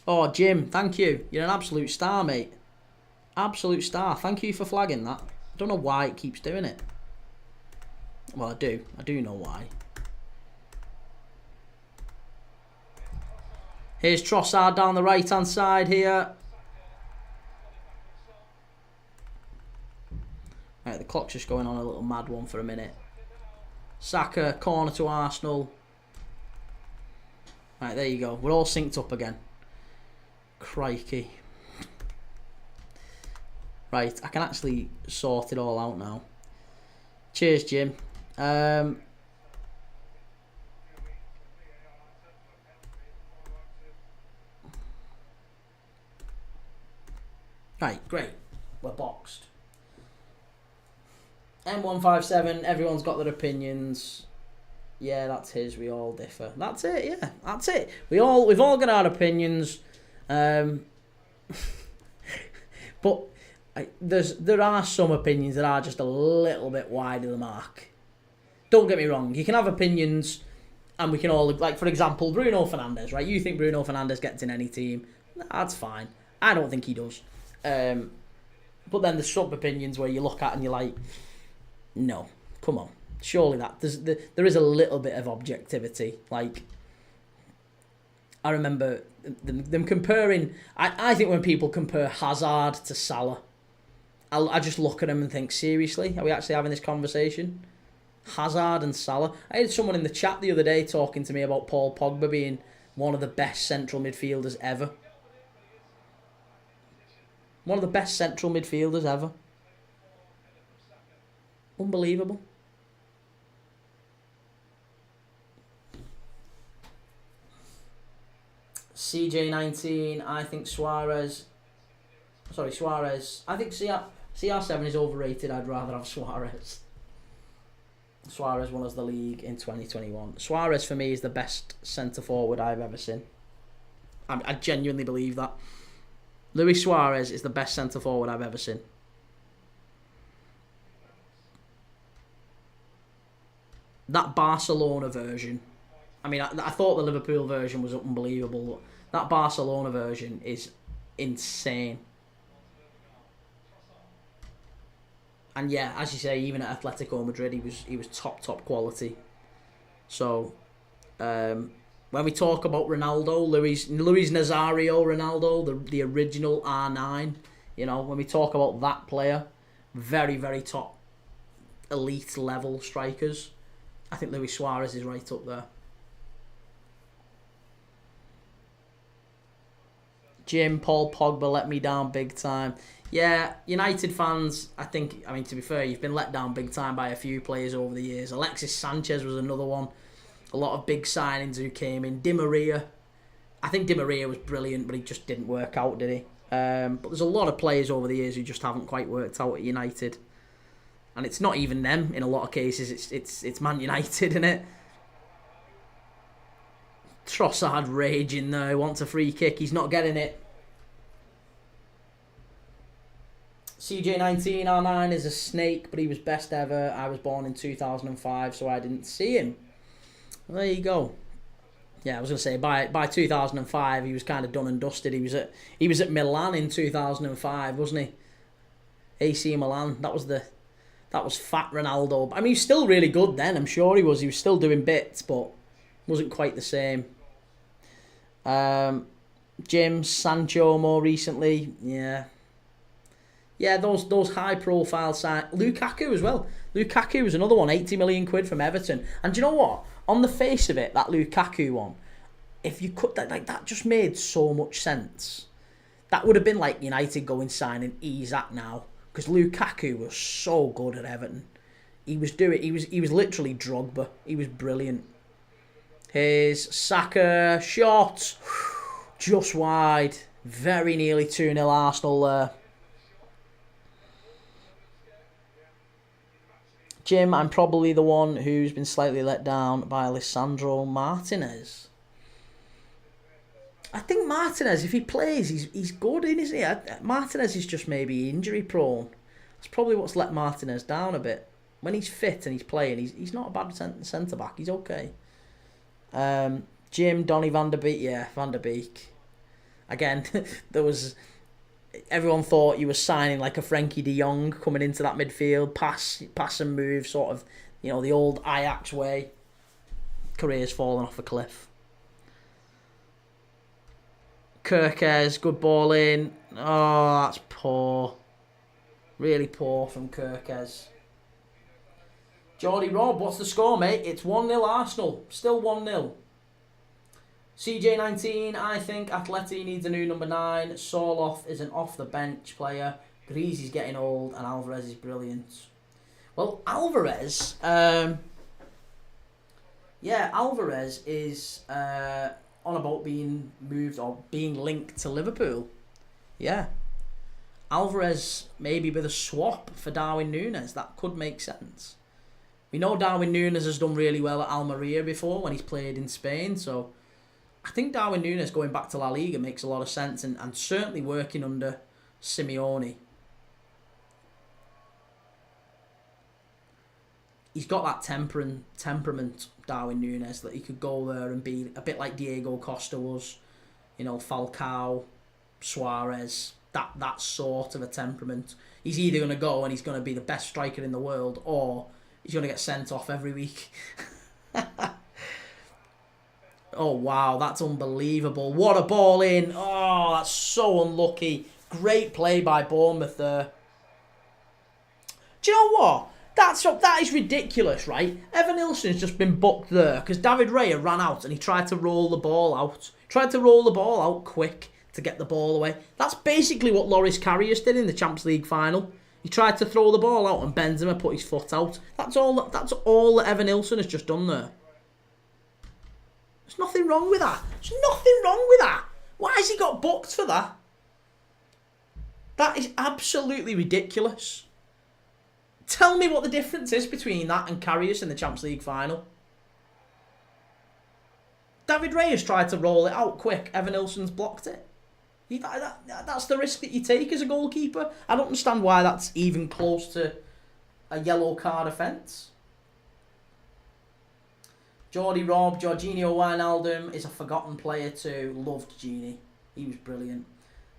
Oh, Jim, thank you. You're an absolute star, mate. Absolute star. Thank you for flagging that. I don't know why it keeps doing it. Well, I do. I do know why. Here's Trossard down the right-hand side here. Right, the clock's just going on a little mad one for a minute. Saka, corner to Arsenal. Right, there you go. We're all synced up again. Crikey. Right, I can actually sort it all out now. Cheers, Jim. Right, great. We're boxed. M157, everyone's got their opinions. Yeah, that's his. We all differ. That's it. Yeah, that's it. We've all got our opinions. But there are some opinions that are just a little bit wide of the mark. Don't get me wrong. You can have opinions, and we can all, like, for example, Bruno Fernandes, right? You think Bruno Fernandes gets in any team? That's fine. I don't think he does. But then there's some opinions where you look at and you're like, no, come on. Surely there is a little bit of objectivity. Like, I remember them comparing. I think when people compare Hazard to Salah, I just look at them and think, seriously, are we actually having this conversation? Hazard and Salah. I had someone in the chat the other day talking to me about Paul Pogba being one of the best central midfielders ever. One of the best central midfielders ever. Unbelievable. CJ19, I think Suarez. I think CR7 is overrated. I'd rather have Suarez. Suarez won us the league in 2021. Suarez, for me, is the best centre-forward I've ever seen. I genuinely believe that. Luis Suarez is the best centre-forward I've ever seen. That Barcelona version. I mean, I thought the Liverpool version was unbelievable. That Barcelona version is insane. And yeah, as you say, even at Atletico Madrid, he was top quality. So, when we talk about Ronaldo, Luis Nazario Ronaldo, the original R9, you know, when we talk about that player, very, very top elite level strikers, I think Luis Suarez is right up there. Jim, Paul Pogba let me down big time. Yeah, United fans, I mean, to be fair, you've been let down big time by a few players over the years. Alexis Sanchez was another one. A lot of big signings who came in. Di Maria. I think Di Maria was brilliant, but he just didn't work out, did he? But there's a lot of players over the years who just haven't quite worked out at United. And it's not even them in a lot of cases. It's Man United, isn't it? Trossard raging there. Wants a free kick. He's not getting it. CJ19 R9 is a snake, but he was best ever. I was born in 2005, so I didn't see him. There you go. Yeah, I was gonna say by 2005 he was kind of done and dusted. He was at Milan in 2005, wasn't he? AC Milan. That was fat Ronaldo. I mean, he was still really good then. I'm sure he was. He was still doing bits, but wasn't quite the same. Jim Sancho more recently, yeah. Yeah, those high profile signs. Lukaku as well. Lukaku was another one, 80 million quid from Everton. And do you know what? On the face of it, that Lukaku one, if you cut that, like, that just made so much sense. That would have been like United going signing Isak now, because Lukaku was so good at Everton. He was literally Drogba. He was brilliant. His Saka shot, just wide, very nearly 2-0 Arsenal there. Jim, I'm probably the one who's been slightly let down by Alessandro Martinez. I think Martinez, if he plays, he's good, isn't he? Martinez is just maybe injury prone. That's probably what's let Martinez down a bit. When he's fit and he's playing, he's not a bad centre back. He's okay. Jim, Donny van der Beek, yeah, Van der Beek. Again, everyone thought you were signing like a Frenkie de Jong coming into that midfield, pass and move, sort of, you know, the old Ajax way. Career's fallen off a cliff. Kirkes, good ball in. Oh, that's poor. Really poor from Kirkes. Geordie Rob, what's the score, mate? It's 1-0 Arsenal. Still 1-0. CJ19, I think Atleti needs a new number 9. Sorloth is an off-the-bench player. Greasy's getting old, and Alvarez is brilliant. Well, Alvarez, Alvarez is on about being moved or being linked to Liverpool. Yeah. Alvarez maybe with a swap for Darwin Núñez. That could make sense. We know Darwin Núñez has done really well at Almeria before when he's played in Spain, so I think Darwin Núñez going back to La Liga makes a lot of sense, and certainly working under Simeone. He's got that temperament, Darwin Núñez, that he could go there and be a bit like Diego Costa was, Falcao, Suarez, that sort of a temperament. He's either going to go and he's going to be the best striker in the world, or he's going to get sent off every week. Oh, wow, that's unbelievable. What a ball in. Oh, that's so unlucky. Great play by Bournemouth there. Do you know what? That is ridiculous, right? Evan Nilsson's just been booked there because David Raya ran out and he tried to roll the ball out. Tried to roll the ball out quick to get the ball away. That's basically what Loris Karius did in the Champions League final. He tried to throw the ball out and Benzema put his foot out. That's all that Evan Nilsson has just done there. There's nothing wrong with that. There's nothing wrong with that. Why has he got booked for that? That is absolutely ridiculous. Tell me what the difference is between that and Karius in the Champions League final. David Reyes tried to roll it out quick. Evan Nilsson's blocked it. That's the risk that you take as a goalkeeper. I don't understand why that's even close to a yellow card offence. Jordi Robb, Jorginho Wijnaldum is a forgotten player too. Loved Gini. He was brilliant.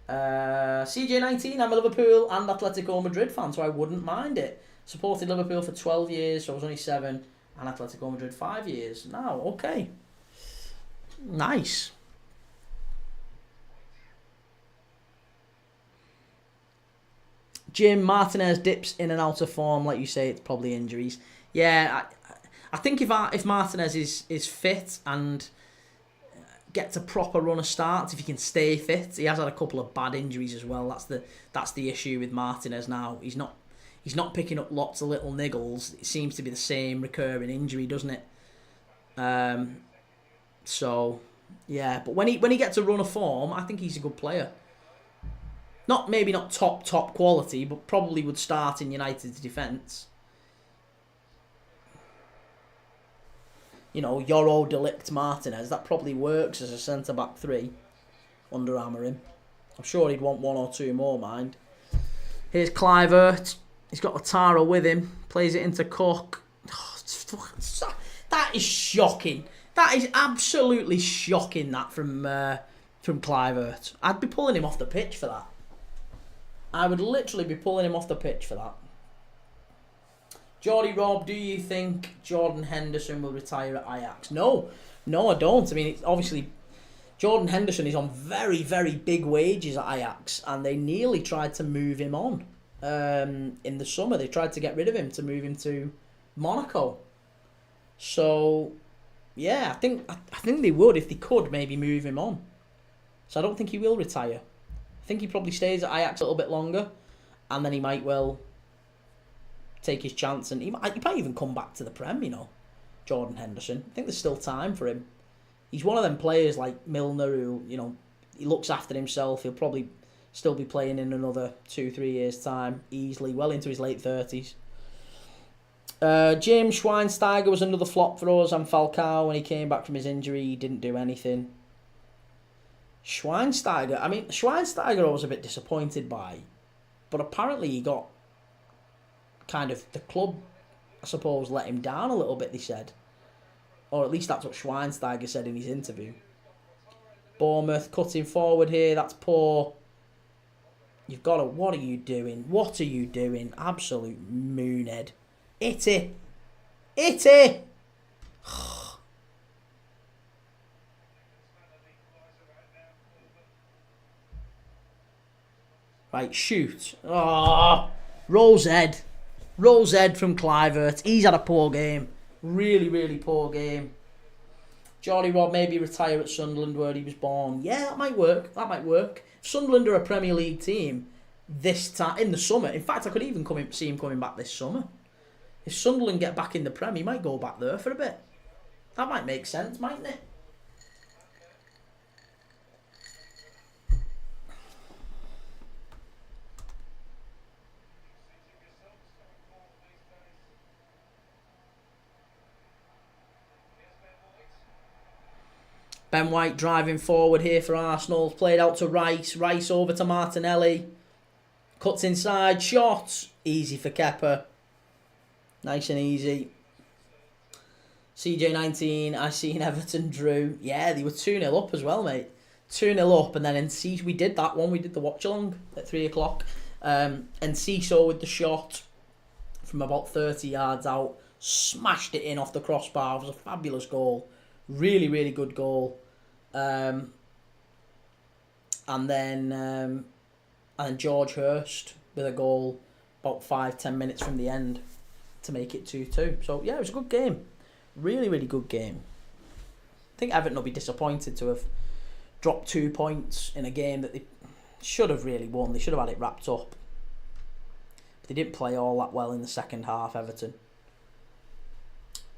CJ19, I'm a Liverpool and Atletico Madrid fan, so I wouldn't mind it. Supported Liverpool for 12 years, so I was only 7, and Atletico Madrid 5 years. Now, okay. Nice. Jim, Martinez dips in and out of form, like you say, it's probably injuries. Yeah, I think if Martinez is fit and gets a proper run of starts, if he can stay fit, he has had a couple of bad injuries as well. That's the issue with Martinez now. He's not picking up lots of little niggles. It seems to be the same recurring injury, doesn't it? So yeah, but when he gets a run of form, I think he's a good player. Maybe not top quality, but probably would start in United's defence. Yoro Delict Martinez, that probably works as a centre-back 3 under Amorim. I'm sure he'd want 1 or 2 more, mind. Here's Kluivert. He's got Lautaro with him. Plays it into Cook. Oh, that is shocking. That is absolutely shocking, that from Kluivert. I'd be pulling him off the pitch for that. I would literally be pulling him off the pitch for that. Jordi Robb, do you think Jordan Henderson will retire at Ajax? No, I don't. I mean, obviously, Jordan Henderson is on very, very big wages at Ajax, and they nearly tried to move him on in the summer. They tried to get rid of him to move him to Monaco. So, yeah, I think they would, if they could, maybe move him on. So I don't think he will retire. I think he probably stays at Ajax a little bit longer, and then he might well take his chance, and he might even come back to the Prem, Jordan Henderson. I think there's still time for him. He's one of them players like Milner who, he looks after himself. He'll probably still be playing in another 2-3 years' time, easily, well into his late 30s. James Schweinsteiger was another flop for us, and Falcao, when he came back from his injury, he didn't do anything. Schweinsteiger I was a bit disappointed by, but apparently he got kind of, the club, I suppose, let him down a little bit, they said. Or at least that's what Schweinsteiger said in his interview. Bournemouth cutting forward here, that's poor. You've got to, what are you doing? What are you doing? Absolute moonhead. Itty. Right, shoot. Oh, Rose Ed from Kluivert. He's had a poor game. Really, really poor game. Geordie Rob maybe retire at Sunderland where he was born. Yeah, that might work. That might work. If Sunderland are a Premier League team this time in the summer. In fact, I could even see him coming back this summer. If Sunderland get back in the Prem, he might go back there for a bit. That might make sense, mightn't it? Ben White driving forward here for Arsenal. Played out to Rice. Rice over to Martinelli. Cuts inside. Shot. Easy for Kepa. Nice and easy. CJ19. I seen Everton drew. Yeah, they were 2-0 up as well, mate. 2-0 up. And then NC, we did that one. We did the watch along at 3 o'clock. And Ciso with the shot from about 30 yards out. Smashed it in off the crossbar. It was a fabulous goal. Really, really good goal. And then George Hurst with a goal about 5-10 minutes from the end to make it 2-2. So, yeah, it was a good game. Really, really good game. I think Everton will be disappointed to have dropped 2 points in a game that they should have really won. They should have had it wrapped up. But they didn't play all that well in the second half, Everton.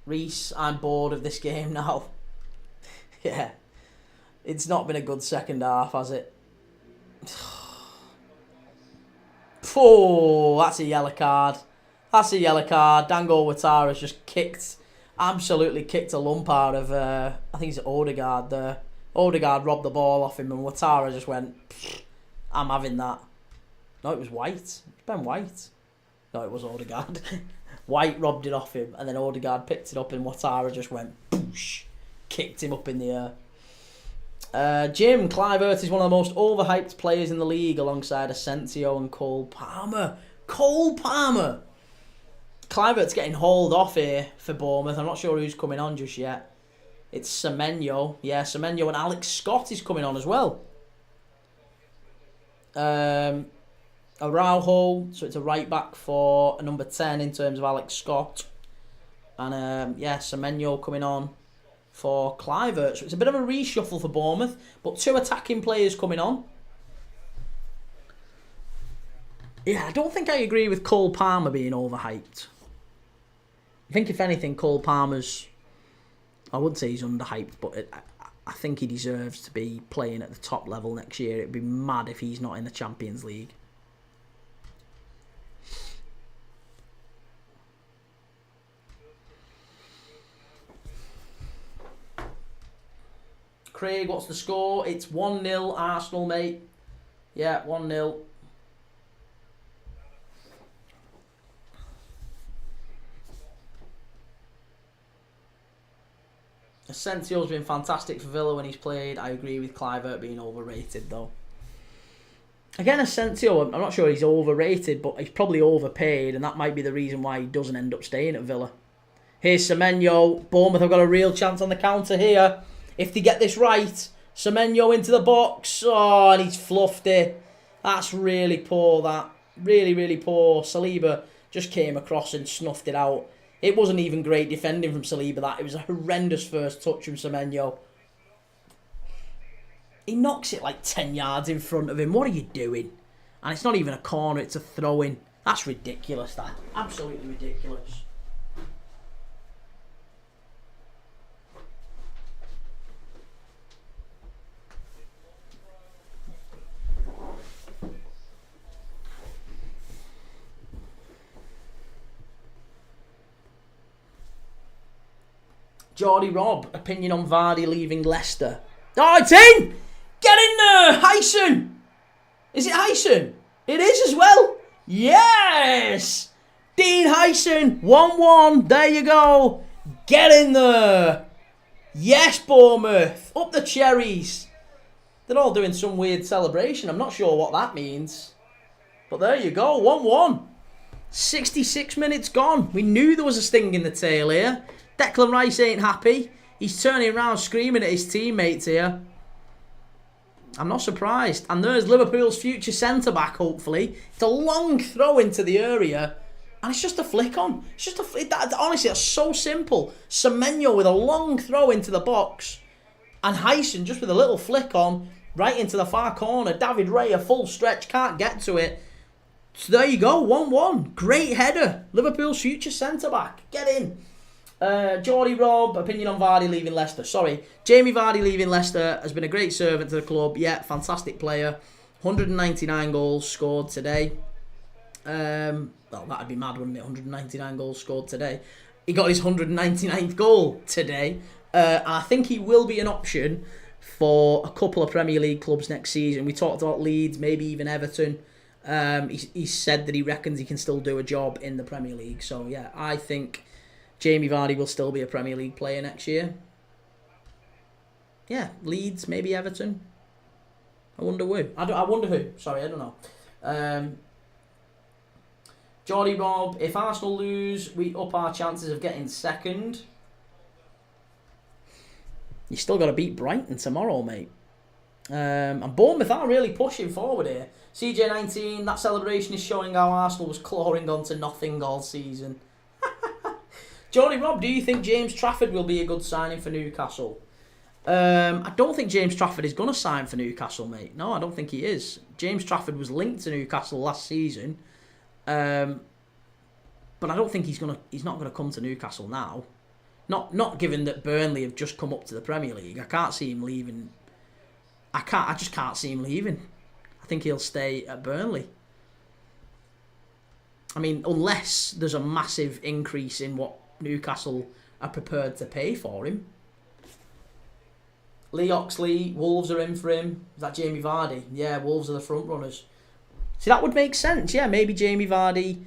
Reece, I'm bored of this game now. Yeah. It's not been a good second half, has it? Oh, that's a yellow card. That's a yellow card. Dango Ouattara's just absolutely kicked a lump out of, I think it's Odegaard there. Odegaard robbed the ball off him and Ouattara just went, I'm having that. No, it was White. It's Ben White. No, it was Odegaard. White robbed it off him and then Odegaard picked it up and Ouattara just went, boosh, kicked him up in the air. Jim, Kluivert is one of the most overhyped players in the league alongside Asensio and Cole Palmer. Cole Palmer! Kluivert's getting hauled off here for Bournemouth. I'm not sure who's coming on just yet. It's Semenyo. Yeah, Semenyo and Alex Scott is coming on as well. Araujo, so it's a right back for a number 10 in terms of Alex Scott. And Semenyo coming on for Kluivert. So it's a bit of a reshuffle for Bournemouth, but 2 attacking players coming on. Yeah, I don't think I agree with Cole Palmer being overhyped. I think if anything, Cole Palmer's, I wouldn't say he's underhyped, but I think he deserves to be playing at the top level next year. It'd be mad if he's not in the Champions League. Craig, what's the score? It's 1-0 Arsenal, mate. Yeah, 1-0. Asensio's been fantastic for Villa when he's played. I agree with Kluivert being overrated, though. Again, Asensio, I'm not sure he's overrated, but he's probably overpaid, and that might be the reason why he doesn't end up staying at Villa. Here's Semenyo. Bournemouth have got a real chance on the counter here. If they get this right, Semenyo into the box. Oh, and he's fluffed it. That's really poor, that. Really, really poor. Saliba just came across and snuffed it out. It wasn't even great defending from Saliba, that. It was a horrendous first touch from Semenyo. He knocks it like 10 yards in front of him. What are you doing? And it's not even a corner, it's a throw-in. That's ridiculous, that. Absolutely ridiculous. Geordie Rob, opinion on Vardy leaving Leicester. Oh, it's in! Get in there! Hyson! Is it Hyson? It is as well. Yes! Dean Hyson, 1-1. There you go. Get in there. Yes, Bournemouth. Up the cherries. They're all doing some weird celebration. I'm not sure what that means. But there you go. 1-1. 66 minutes gone. We knew there was a sting in the tail here. Declan Rice ain't happy. He's turning around screaming at his teammates here. I'm not surprised. And there's Liverpool's future centre-back, hopefully. It's a long throw into the area. And it's just a flick on. It's just honestly, that's so simple. Semenyo with a long throw into the box. And Hyson just with a little flick on, right into the far corner. David Ray, a full stretch, can't get to it. So there you go, 1-1. Great header. Liverpool's future centre-back. Get in. Geordie Rob, opinion on Vardy leaving Leicester. Sorry, Jamie Vardy leaving Leicester has been a great servant to the club. Yeah, fantastic player. 199 goals scored today. Well, that'd be mad, wouldn't it? 199 goals scored today. He got his 199th goal today. I think he will be an option for a couple of Premier League clubs next season. We talked about Leeds, maybe even Everton. He said that he reckons he can still do a job in the Premier League. So, yeah, I think Jamie Vardy will still be a Premier League player next year. Yeah, Leeds, maybe Everton. I wonder who. I wonder who. Sorry, I don't know. Geordie Rob, if Arsenal lose, we up our chances of getting second. You still got to beat Brighton tomorrow, mate. And Bournemouth are really pushing forward here. CJ19, that celebration is showing how Arsenal was clawing onto nothing all season. Geordie Rob, do you think James Trafford will be a good signing for Newcastle? I don't think James Trafford is going to sign for Newcastle, mate. No, I don't think he is. James Trafford was linked to Newcastle last season. But I don't think he's not going to come to Newcastle now. Not given that Burnley have just come up to the Premier League. I can't see him leaving. I just can't see him leaving. I think he'll stay at Burnley. I mean, unless there's a massive increase in what Newcastle are prepared to pay for him. Lee Oxley, Wolves are in for him. Is that Jamie Vardy? Yeah, Wolves are the front runners. See, that would make sense. Yeah, maybe Jamie Vardy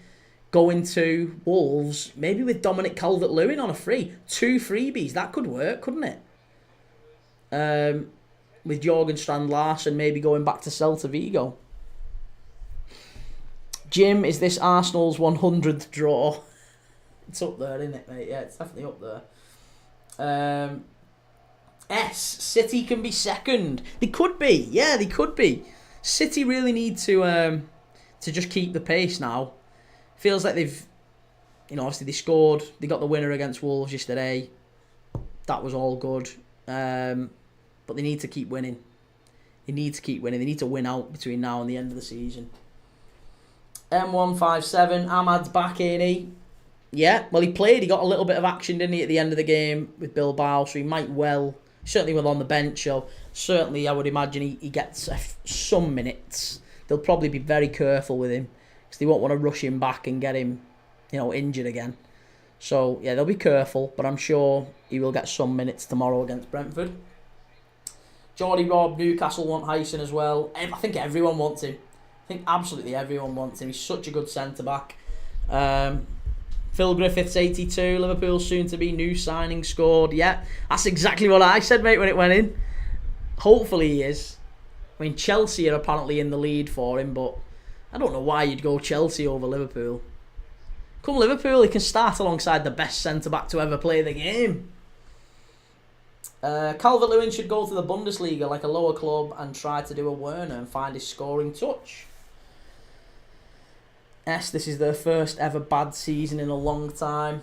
going to Wolves, maybe with Dominic Calvert-Lewin on a free. 2 freebies, that could work, couldn't it? With Jorgen Strand-Larsen maybe going back to Celta Vigo. Jim, is this Arsenal's 100th draw? It's up there, isn't it, mate? Yeah, it's definitely up there. City can be second. They could be. Yeah, they could be. City really need to just keep the pace now. Feels like they've, obviously they scored. They got the winner against Wolves yesterday. That was all good. But they need to keep winning. They need to keep winning. They need to win out between now and the end of the season. M157, Ahmad's back, ain't he? Yeah, well, he played. He got a little bit of action, didn't he, at the end of the game with Bilbao, so he might certainly well on the bench, so certainly I would imagine he gets some minutes. They'll probably be very careful with him because they won't want to rush him back and get him, injured again. So, yeah, they'll be careful, but I'm sure he will get some minutes tomorrow against Brentford. Geordie Rob, Newcastle want Hyson as well. I think everyone wants him. I think absolutely everyone wants him. He's such a good centre-back. Phil Griffiths, 82. Liverpool soon to be new signing scored. Yeah, that's exactly what I said, mate, when it went in. Hopefully he is. I mean, Chelsea are apparently in the lead for him, but I don't know why you'd go Chelsea over Liverpool. Come Liverpool, he can start alongside the best centre-back to ever play the game. Calvert-Lewin should go to the Bundesliga like a lower club and try to do a Werner and find his scoring touch. Yes, this is their first ever bad season in a long time.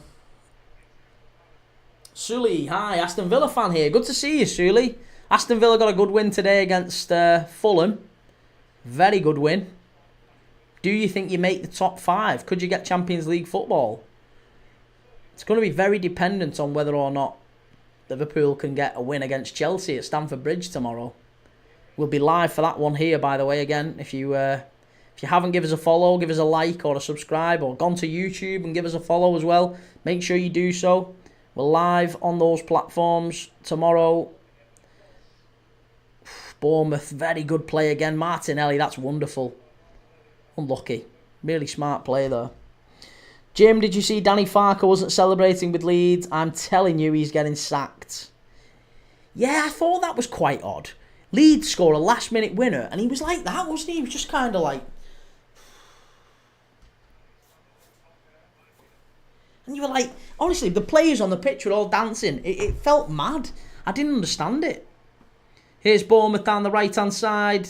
Sully, hi, Aston Villa fan here. Good to see you, Sully. Aston Villa got a good win today against Fulham. Very good win. Do you think you make the top 5? Could you get Champions League football? It's going to be very dependent on whether or not Liverpool can get a win against Chelsea at Stamford Bridge tomorrow. We'll be live for that one here, by the way, again. If you haven't, give us a follow, give us a like or a subscribe, or gone to YouTube and give us a follow as well. Make sure you do so. We're live on those platforms tomorrow. Bournemouth, very good play again. Martinelli, that's wonderful. Unlucky. Really smart play there. Jim, did you see Danny Farker wasn't celebrating with Leeds? I'm telling you, he's getting sacked. Yeah, I thought that was quite odd. Leeds score a last-minute winner, and he was like that, wasn't he? He was just kind of like... And you were like... Honestly, the players on the pitch were all dancing. It felt mad. I didn't understand it. Here's Bournemouth down the right-hand side.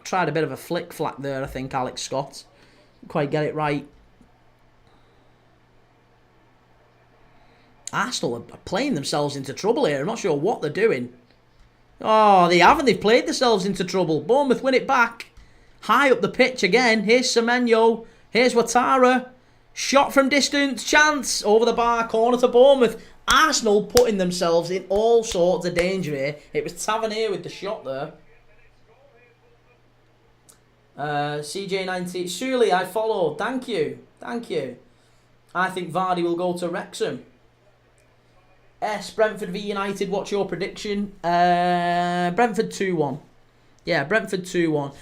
Tried a bit of a flick-flack there, I think, Alex Scott. Didn't quite get it right. Arsenal are playing themselves into trouble here. I'm not sure what they're doing. Oh, they haven't. They've played themselves into trouble. Bournemouth win it back. High up the pitch again. Here's Semenyo. Here's Ouattara. Shot from distance. Chance. Over the bar. Corner to Bournemouth. Arsenal putting themselves in all sorts of danger here. It was Tavernier with the shot there. CJ90. Sully, I followed. Thank you. Thank you. I think Vardy will go to Wrexham. Brentford v United. What's your prediction? Brentford 2-1. Yeah, Brentford 2-1.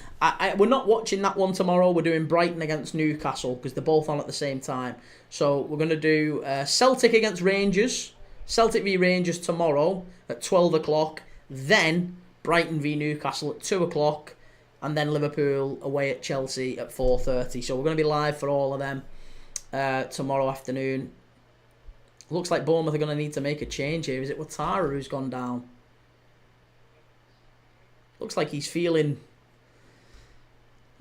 We're not watching that one tomorrow. We're doing Brighton against Newcastle because they're both on at the same time. So we're going to do Celtic against Rangers. Celtic v Rangers tomorrow at 12 o'clock. Then Brighton v Newcastle at 2 o'clock. And then Liverpool away at Chelsea at 4:30. So we're going to be live for all of them tomorrow afternoon. Looks like Bournemouth are going to need to make a change here. Is it Ouattara who's gone down? Looks like he's feeling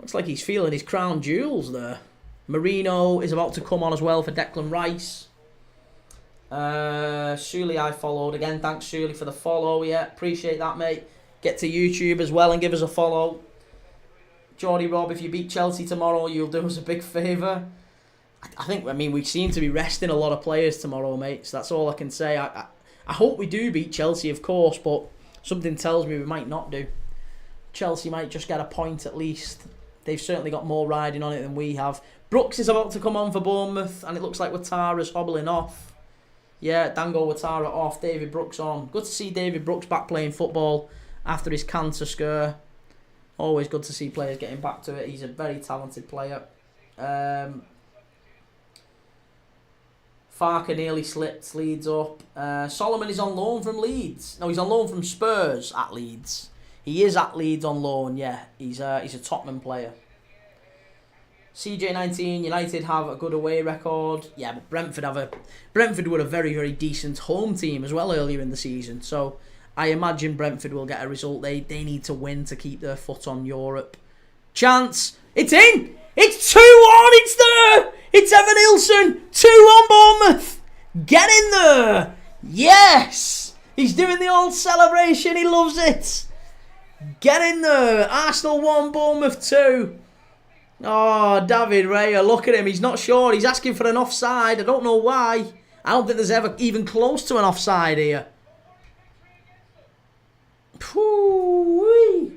his crown jewels there. Marino is about to come on as well for Declan Rice. Sully I followed. Again, thanks Sully for the follow. Yeah, appreciate that, mate. Get to YouTube as well and give us a follow. Geordie Rob, if you beat Chelsea tomorrow, you'll do us a big favour. I mean, we seem to be resting a lot of players tomorrow, mate. So that's all I can say. I hope we do beat Chelsea, of course, but something tells me we might not do. Chelsea might just get a point at least. They've certainly got more riding on it than we have. Brooks is about to come on for Bournemouth, and it looks like Ouattara's hobbling off. Yeah, Dango Ouattara off, David Brooks on. Good to see David Brooks back playing football after his cancer scare. Always good to see players getting back to it. He's a very talented player. Farker nearly slipped Leeds up. Solomon is on loan from Leeds. No, he's on loan from Spurs at Leeds. He is at Leeds on loan, yeah. He's a Tottenham player. CJ19, United have a good away record. Yeah, but Brentford were a very, very decent home team as well earlier in the season. So I imagine Brentford will get a result. They need to win to keep their foot on Europe. Chance. It's in! It's 2-1! It's there! It's Evan Ilson! 2-1 Bournemouth! Get in there! Yes! He's doing the old celebration. He loves it. Get in there. Arsenal 1, Bournemouth 2. Oh, David Raya, look at him. He's not sure. He's asking for an offside. I don't know why. I don't think there's ever even close to an offside here. Pooh-wee.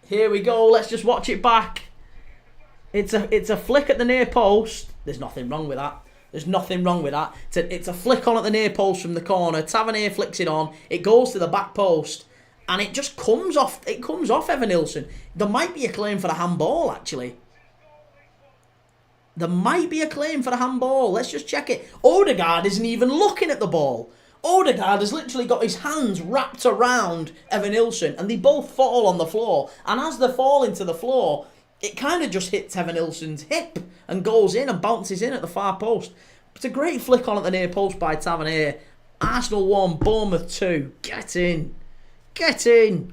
Here we go. Let's just watch it back. It's a flick at the near post. There's nothing wrong with that. There's nothing wrong with that. It's a flick on at the near post from the corner. Tavernier flicks it on. It goes to the back post. And it just comes off. It comes off Evan Ilson. There might be a claim for a handball, actually. There might be a claim for a handball. Let's just check it. Odegaard isn't even looking at the ball. Odegaard has literally got his hands wrapped around Evan Ilson. And they both fall on the floor. And as they fall into the floor, it kind of just hits Evan Ilson's hip and goes in and bounces in at the far post. It's a great flick on at the near post by Tavernier. Arsenal 1, Bournemouth 2. Get in. Get in.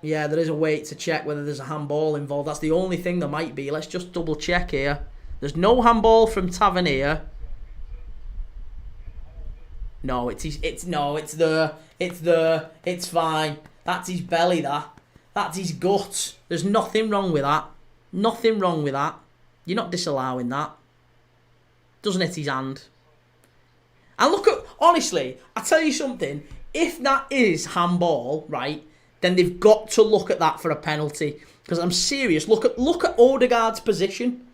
Yeah, there is a wait to check whether there's a handball involved. That's the only thing there might be. Let's just double check here. There's no handball from Tavernier. No, it's there. It's fine. That's his belly, that's his gut. There's nothing wrong with that. Nothing wrong with that. You're not disallowing that. Doesn't hit his hand. And look at, honestly, I tell you something. If that is handball, right, then they've got to look at that for a penalty. Because I'm serious. Look at Odegaard's position.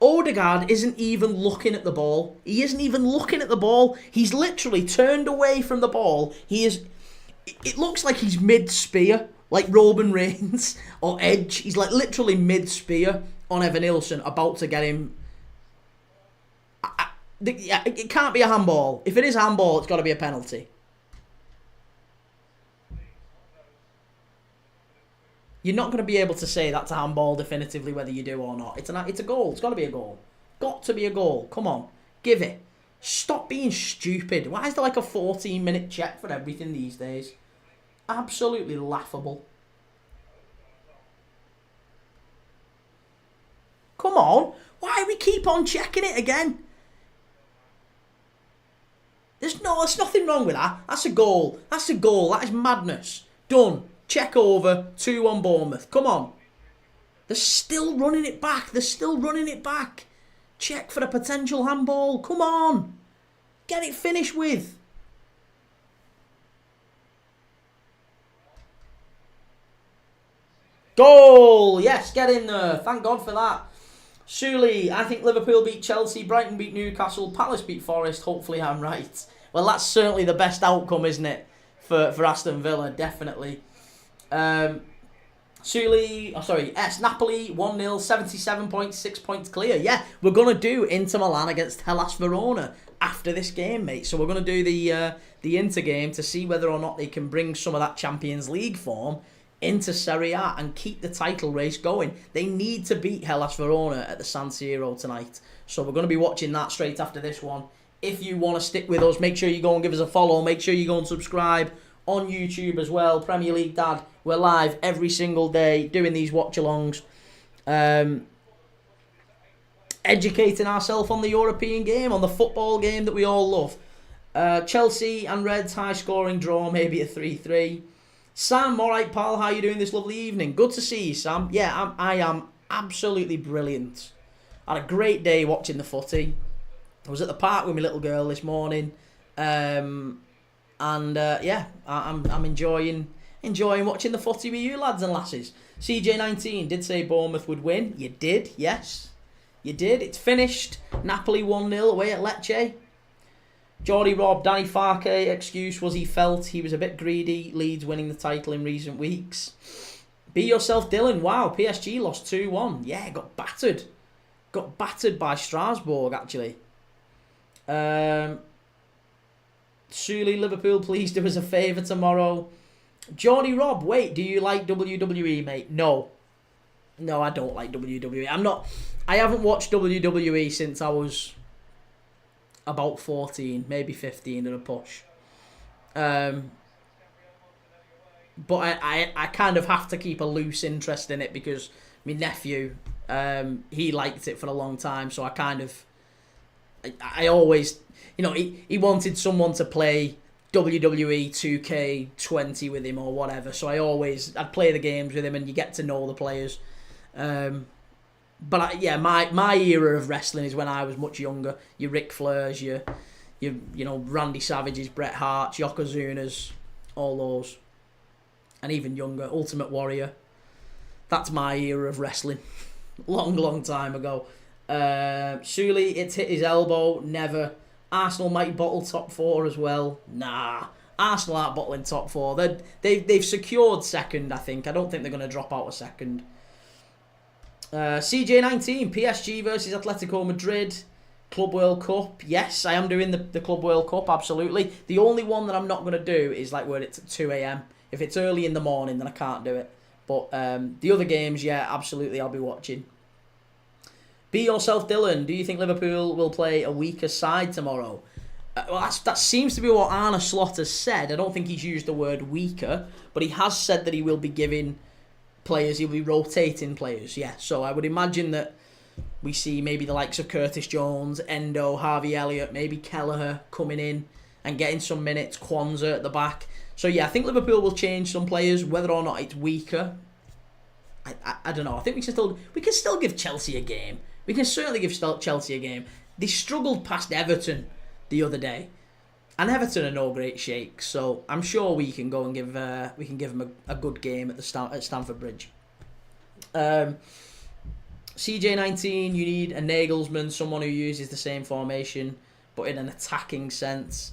Odegaard isn't even looking at the ball. He isn't even looking at the ball. He's literally turned away from the ball. It looks like he's mid-spear, like Roman Reigns or Edge. He's like literally mid-spear on Evan Ilson, about to get him. It can't be a handball. If it is a handball, it's got to be a penalty. You're not going to be able to say that's a handball definitively whether you do or not. It's a goal. It's got to be a goal. Got to be a goal. Come on. Give it. Stop being stupid. Why is there like a 14-minute check for everything these days? Absolutely laughable. Come on. Why do we keep on checking it again? There's nothing wrong with that. That's a goal. That's a goal. That is madness. Done. Check over. 2-1 Bournemouth. Come on. They're still running it back. They're still running it back. Check for a potential handball. Come on. Get it finished with. Goal! Yes, get in there. Thank God for that. Suley, I think Liverpool beat Chelsea, Brighton beat Newcastle, Palace beat Forest. Hopefully I'm right. Well, that's certainly the best outcome, isn't it? For Aston Villa, definitely. Napoli 1-0, 77 points, 6 points clear. Yeah, we're going to do Inter Milan against Hellas Verona after this game, mate. So we're going to do the Inter game to see whether or not they can bring some of that Champions League form into Serie A and keep the title race going. They need to beat Hellas Verona at the San Siro tonight. So we're going to be watching that straight after this one. If you want to stick with us, make sure you go and give us a follow. Make sure you go and subscribe on YouTube as well. Premier League Dad, we're live every single day doing these watch-alongs. Educating ourselves on the European game, on the football game that we all love. Chelsea and Reds, high-scoring draw, maybe a 3-3. Sam, alright pal, how are you doing this lovely evening? Good to see you, Sam. Yeah, I am absolutely brilliant. I had a great day watching the footy. I was at the park with my little girl this morning. I'm enjoying watching the footy with you lads and lasses. CJ19 did say Bournemouth would win. You did, yes. You did. It's finished. Napoli 1-0 away at Lecce. Geordie Rob, Danny Farke, excuse was he felt he was a bit greedy. Leeds winning the title in recent weeks. Be yourself, Dylan. Wow, PSG lost 2-1. Yeah, got battered. Got battered by Strasbourg, actually. Sully, Liverpool, please do us a favour tomorrow. Geordie Rob, wait, do you like WWE, mate? No. No, I don't like WWE. I haven't watched WWE since I was about 14, maybe 15 at a push. But I kind of have to keep a loose interest in it because my nephew, he liked it for a long time, so I always, he wanted someone to play WWE 2K20 with him or whatever, so I'd play the games with him and you get to know the players. But my era of wrestling is when I was much younger. Your Ric Flairs, your Randy Savages, Bret Hart's, Yokozuna's, all those, and even younger, Ultimate Warrior. That's my era of wrestling, long time ago. Sully, it's hit his elbow. Never. Arsenal might bottle top 4 as well. Nah, Arsenal aren't bottling top 4. They've secured second. I think. I don't think they're going to drop out a second. CJ19, PSG versus Atletico Madrid, Club World Cup. Yes, I am doing the Club World Cup, absolutely. The only one that I'm not going to do is like where it's at 2 a.m. If it's early in the morning, then I can't do it. But the other games, yeah, absolutely, I'll be watching. Be yourself, Dylan. Do you think Liverpool will play a weaker side tomorrow? Well, that seems to be what Arne Slot has said. I don't think he's used the word weaker, but he has said that he will be giving players, he'll be rotating players, yeah. So I would imagine that we see maybe the likes of Curtis Jones, Endo, Harvey Elliott, maybe Kelleher coming in and getting some minutes, Kwanzaa at the back. So yeah, I think Liverpool will change some players, whether or not it's weaker. I don't know. I think we can still give Chelsea a game. We can certainly give Chelsea a game. They struggled past Everton the other day, and Everton are no great shakes. So I'm sure we can go and give them a good game at Stamford Bridge. CJ19, you need a Nagelsmann, someone who uses the same formation but in an attacking sense.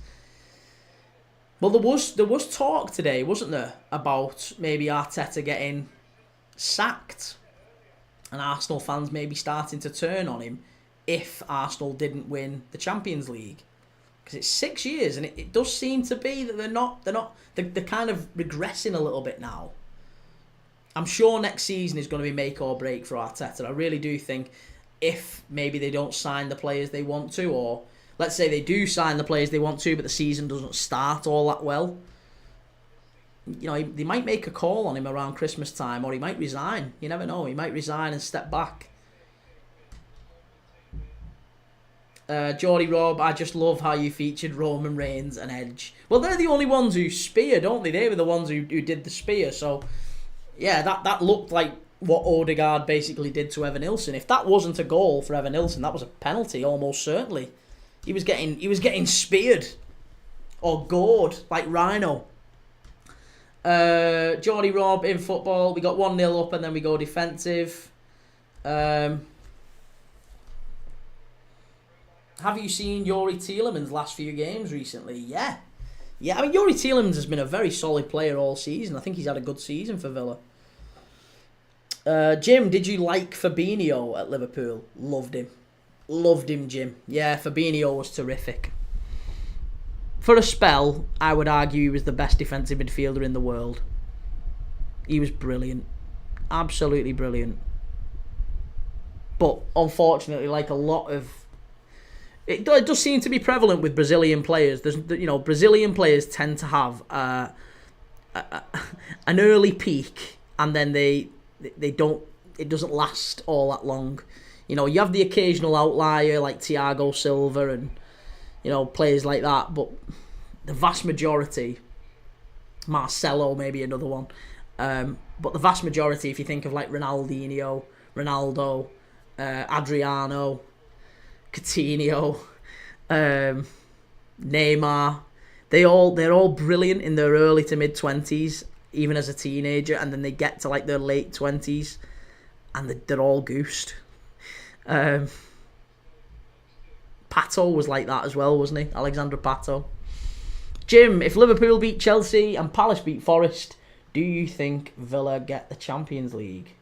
Well, there was talk today, wasn't there, about maybe Arteta getting sacked and Arsenal fans maybe starting to turn on him if Arsenal didn't win the Champions League. Because it's 6 years and it does seem to be that they're kind of regressing a little bit now. I'm sure next season is going to be make or break for Arteta. I really do think if maybe they don't sign the players they want to, or let's say they do sign the players they want to but the season doesn't start all that well, they might make a call on him around Christmas time, or he might resign. You never know. He might resign and step back. Geordie Rob, I just love how you featured Roman Reigns and Edge. Well, they're the only ones who spear, don't they? They were the ones who did the spear. So, yeah, that looked like what Odegaard basically did to Evan Nilsson. If that wasn't a goal for Evan Nilsson, that was a penalty, almost certainly. He was getting speared or gored like Rhino. Geordie Rob in football. We got 1-0 up and then we go defensive. Have you seen Youri Tielemans' last few games recently? Yeah. I mean, Youri Tielemans has been a very solid player all season. I think he's had a good season for Villa. Jim, did you like Fabinho at Liverpool? Loved him, Jim. Yeah, Fabinho was terrific. For a spell, I would argue he was the best defensive midfielder in the world. He was brilliant. Absolutely brilliant. But, unfortunately, like a lot of... It does seem to be prevalent with Brazilian players. Brazilian players tend to have an early peak, and then they don't. It doesn't last all that long. You have the occasional outlier like Thiago Silva and players like that, but the vast majority, Marcelo maybe another one, but the vast majority, if you think of like Ronaldinho, Ronaldo, Adriano, Coutinho, Neymar, they're all brilliant in their early to mid 20s, even as a teenager, and then they get to like their late 20s and they're all goosed. Pato was like that as well, wasn't he? Alexandra Pato. Jim, if Liverpool beat Chelsea and Palace beat Forest, do you think Villa get the Champions League?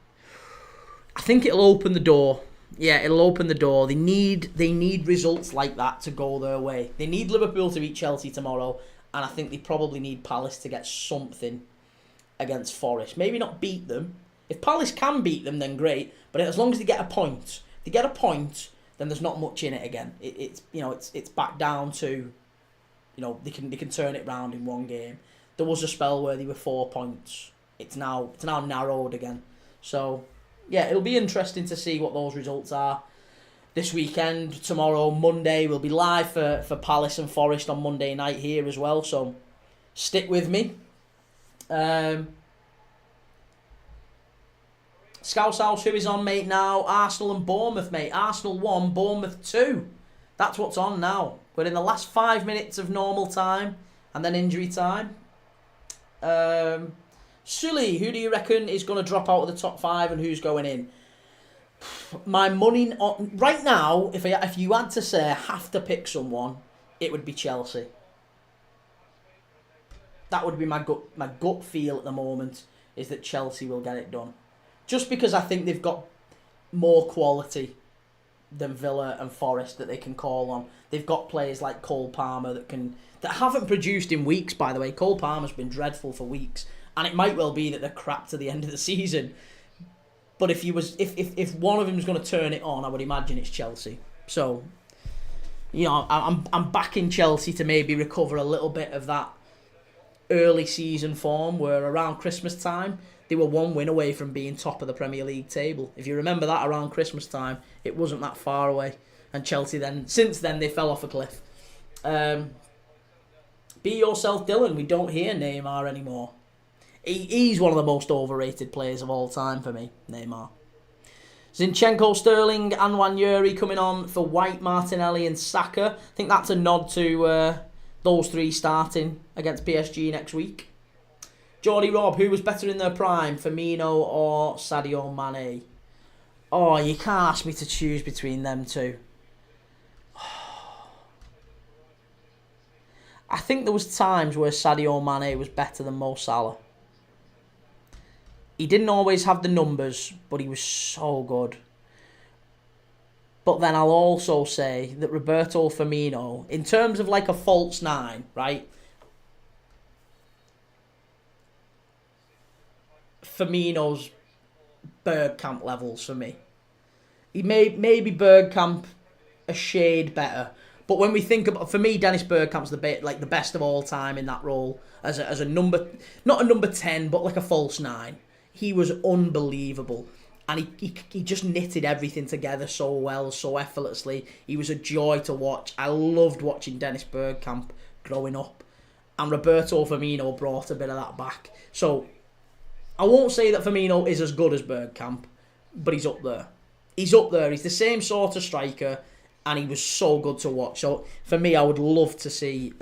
I think it'll open the door. Yeah, it'll open the door. They need results like that to go their way. They need Liverpool to beat Chelsea tomorrow, and I think they probably need Palace to get something against Forest. Maybe not beat them. If Palace can beat them, then great. But as long as they get a point, then there's not much in it again. It's back down to, they can turn it round in one game. There was a spell where they were 4 points. It's now narrowed again. So yeah, it'll be interesting to see what those results are this weekend. Tomorrow, Monday, we'll be live for Palace and Forest on Monday night here as well. So stick with me. Scouse House, who is on, mate, now? Arsenal and Bournemouth, mate. Arsenal 1, Bournemouth 2. That's what's on now. We're in the last 5 minutes of normal time and then injury time. Sully, who do you reckon is going to drop out of the top 5 and who's going in? My money on right now, if you had to say I have to pick someone, it would be Chelsea. That would be my gut feel at the moment, is that Chelsea will get it done. Just because I think they've got more quality than Villa and Forest that they can call on. They've got players like Cole Palmer that haven't produced in weeks, by the way. Cole Palmer's been dreadful for weeks, and it might well be that they're crap to the end of the season. But if one of them is going to turn it on, I would imagine it's Chelsea. So, I'm backing Chelsea to maybe recover a little bit of that early season form where around Christmas time they were 1 win away from being top of the Premier League table. If you remember that, around Christmas time, it wasn't that far away. And Chelsea since then, they fell off a cliff. Be yourself, Dylan. We don't hear Neymar anymore. He's one of the most overrated players of all time for me, Neymar. Zinchenko, Sterling, and Nwaneri coming on for White, Martinelli and Saka. I think that's a nod to those three starting against PSG next week. Geordie Rob, who was better in their prime, Firmino or Sadio Mane? Oh, you can't ask me to choose between them two. I think there was times where Sadio Mane was better than Mo Salah. He didn't always have the numbers, but he was so good. But then I'll also say that Roberto Firmino, in terms of like a false nine, right? Firmino's Bergkamp levels for me. He maybe Bergkamp a shade better. But when we think about, for me, Dennis Bergkamp's the best of all time in that role as a number, not a number 10, but like a false 9. He was unbelievable. And he just knitted everything together so well, so effortlessly. He was a joy to watch. I loved watching Dennis Bergkamp growing up. And Roberto Firmino brought a bit of that back. So, I won't say that Firmino is as good as Bergkamp, but he's up there. He's up there. He's the same sort of striker, and he was so good to watch. So, for me, I would love to see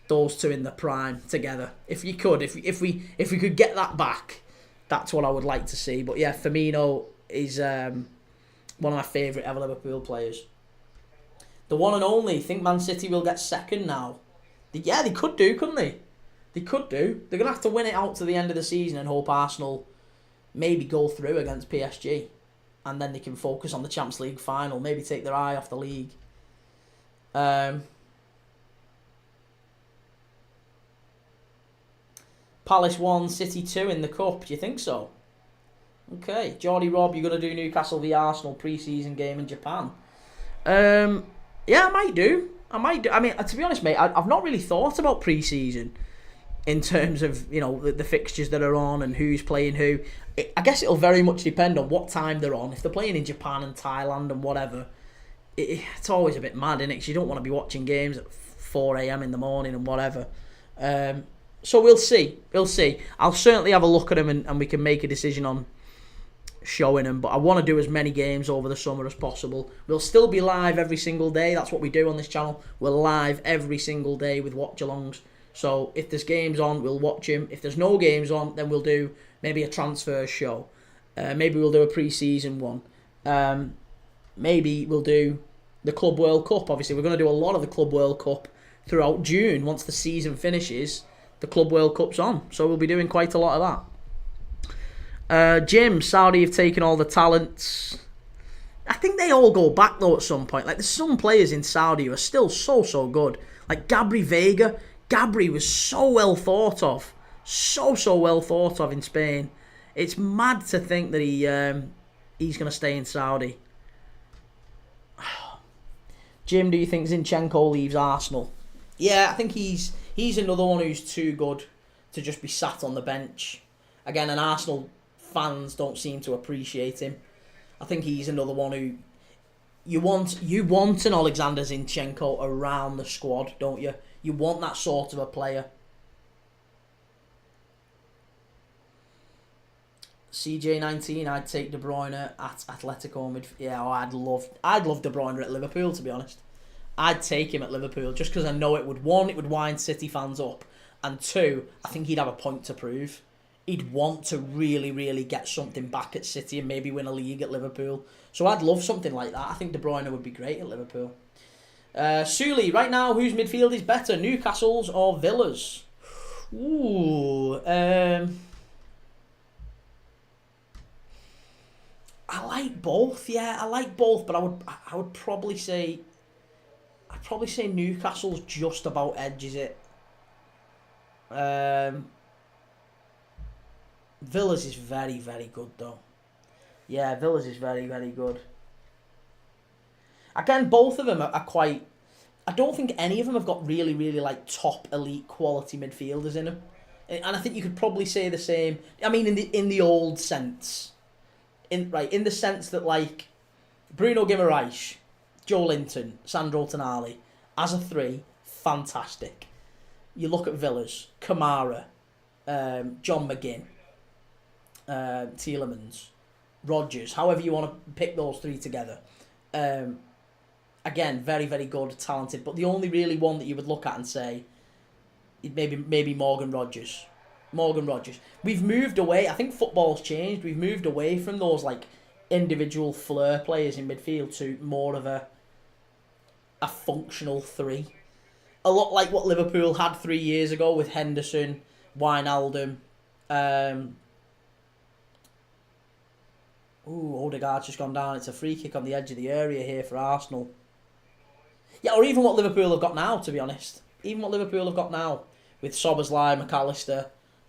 those two in the prime together. If you could, if we could get that back, that's what I would like to see. But yeah, Firmino is one of my favourite ever Liverpool players. The one and only. Think Man City will get second now. Yeah, they could do, couldn't they? They could do. They're going to have to win it out to the end of the season and hope Arsenal maybe go through against PSG. And then they can focus on the Champions League final. Maybe take their eye off the league. Palace 1, City 2 in the Cup. Do you think so? Okay. Geordie Rob, you're going to do Newcastle v Arsenal pre-season game in Japan. Yeah, I might do. I mean, to be honest, mate, I've not really thought about pre-season in terms of, you know, the fixtures that are on and who's playing who. I guess it'll very much depend on what time they're on. If they're playing in Japan and Thailand and whatever, it's always a bit mad, innit? Because you don't want to be watching games at 4 a.m. in the morning and whatever. So we'll see. I'll certainly have a look at them and we can make a decision on showing them. But I want to do as many games over the summer as possible. We'll still be live every single day. That's what we do on this channel. We're live every single day with watch-alongs. So if there's games on, we'll watch them. If there's no games on, then we'll do maybe a transfer show. Maybe we'll do a pre-season one. Maybe we'll do the Club World Cup. Obviously, we're going to do a lot of the Club World Cup throughout June. Once the season finishes, the Club World Cup's on. So we'll be doing quite a lot of that. Jim, Saudi have taken all the talents. I think they all go back, though, at some point. Like, there's some players in Saudi who are still so good. Like Gabri Vega. Gabri was so well thought of. So well thought of in Spain. It's mad to think that he's going to stay in Saudi. Jim, do you think Zinchenko leaves Arsenal? Yeah, I think he's another one who's too good to just be sat on the bench. Again, and Arsenal fans don't seem to appreciate him. I think he's another one who you want an Alexander Zinchenko around the squad, don't you? You want that sort of a player. CJ19, I'd take De Bruyne at Atletico. I'd love De Bruyne at Liverpool, to be honest. I'd take him at Liverpool just because I know it would wind City fans up, and two, I think he'd have a point to prove. He'd want to really get something back at City and maybe win a league at Liverpool. So I'd love something like that. I think De Bruyne would be great at Liverpool. Sully, right now, whose midfield is better, Newcastle's or Villa's? Ooh, I like both. Yeah, I like both, but I would probably say Newcastle's just about edges it. Villa's is very good though. Yeah, Villa's is very good. Again, both of them are quite. I don't think any of them have got really like top elite quality midfielders in them, and I think you could probably say the same. I mean, in the old sense, in the sense that like Bruno Guimaraes, Joe Linton, Sandro Tonali, as a three, fantastic. You look at Villa's, Kamara, John McGinn, Tielemans, Rodgers, however you want to pick those three together. Again, very good, talented, but the only really one that you would look at and say, maybe Morgan Rodgers. We've moved away. I think football's changed. We've moved away from those like individual flair players in midfield to more of a functional three. A lot like what Liverpool had 3 years ago with Henderson, Wijnaldum. Odegaard's just gone down. It's a free kick on the edge of the area here for Arsenal. Yeah, or even what Liverpool have got now, to be honest. Even what Liverpool have got now with Szoboszlai, McAllister,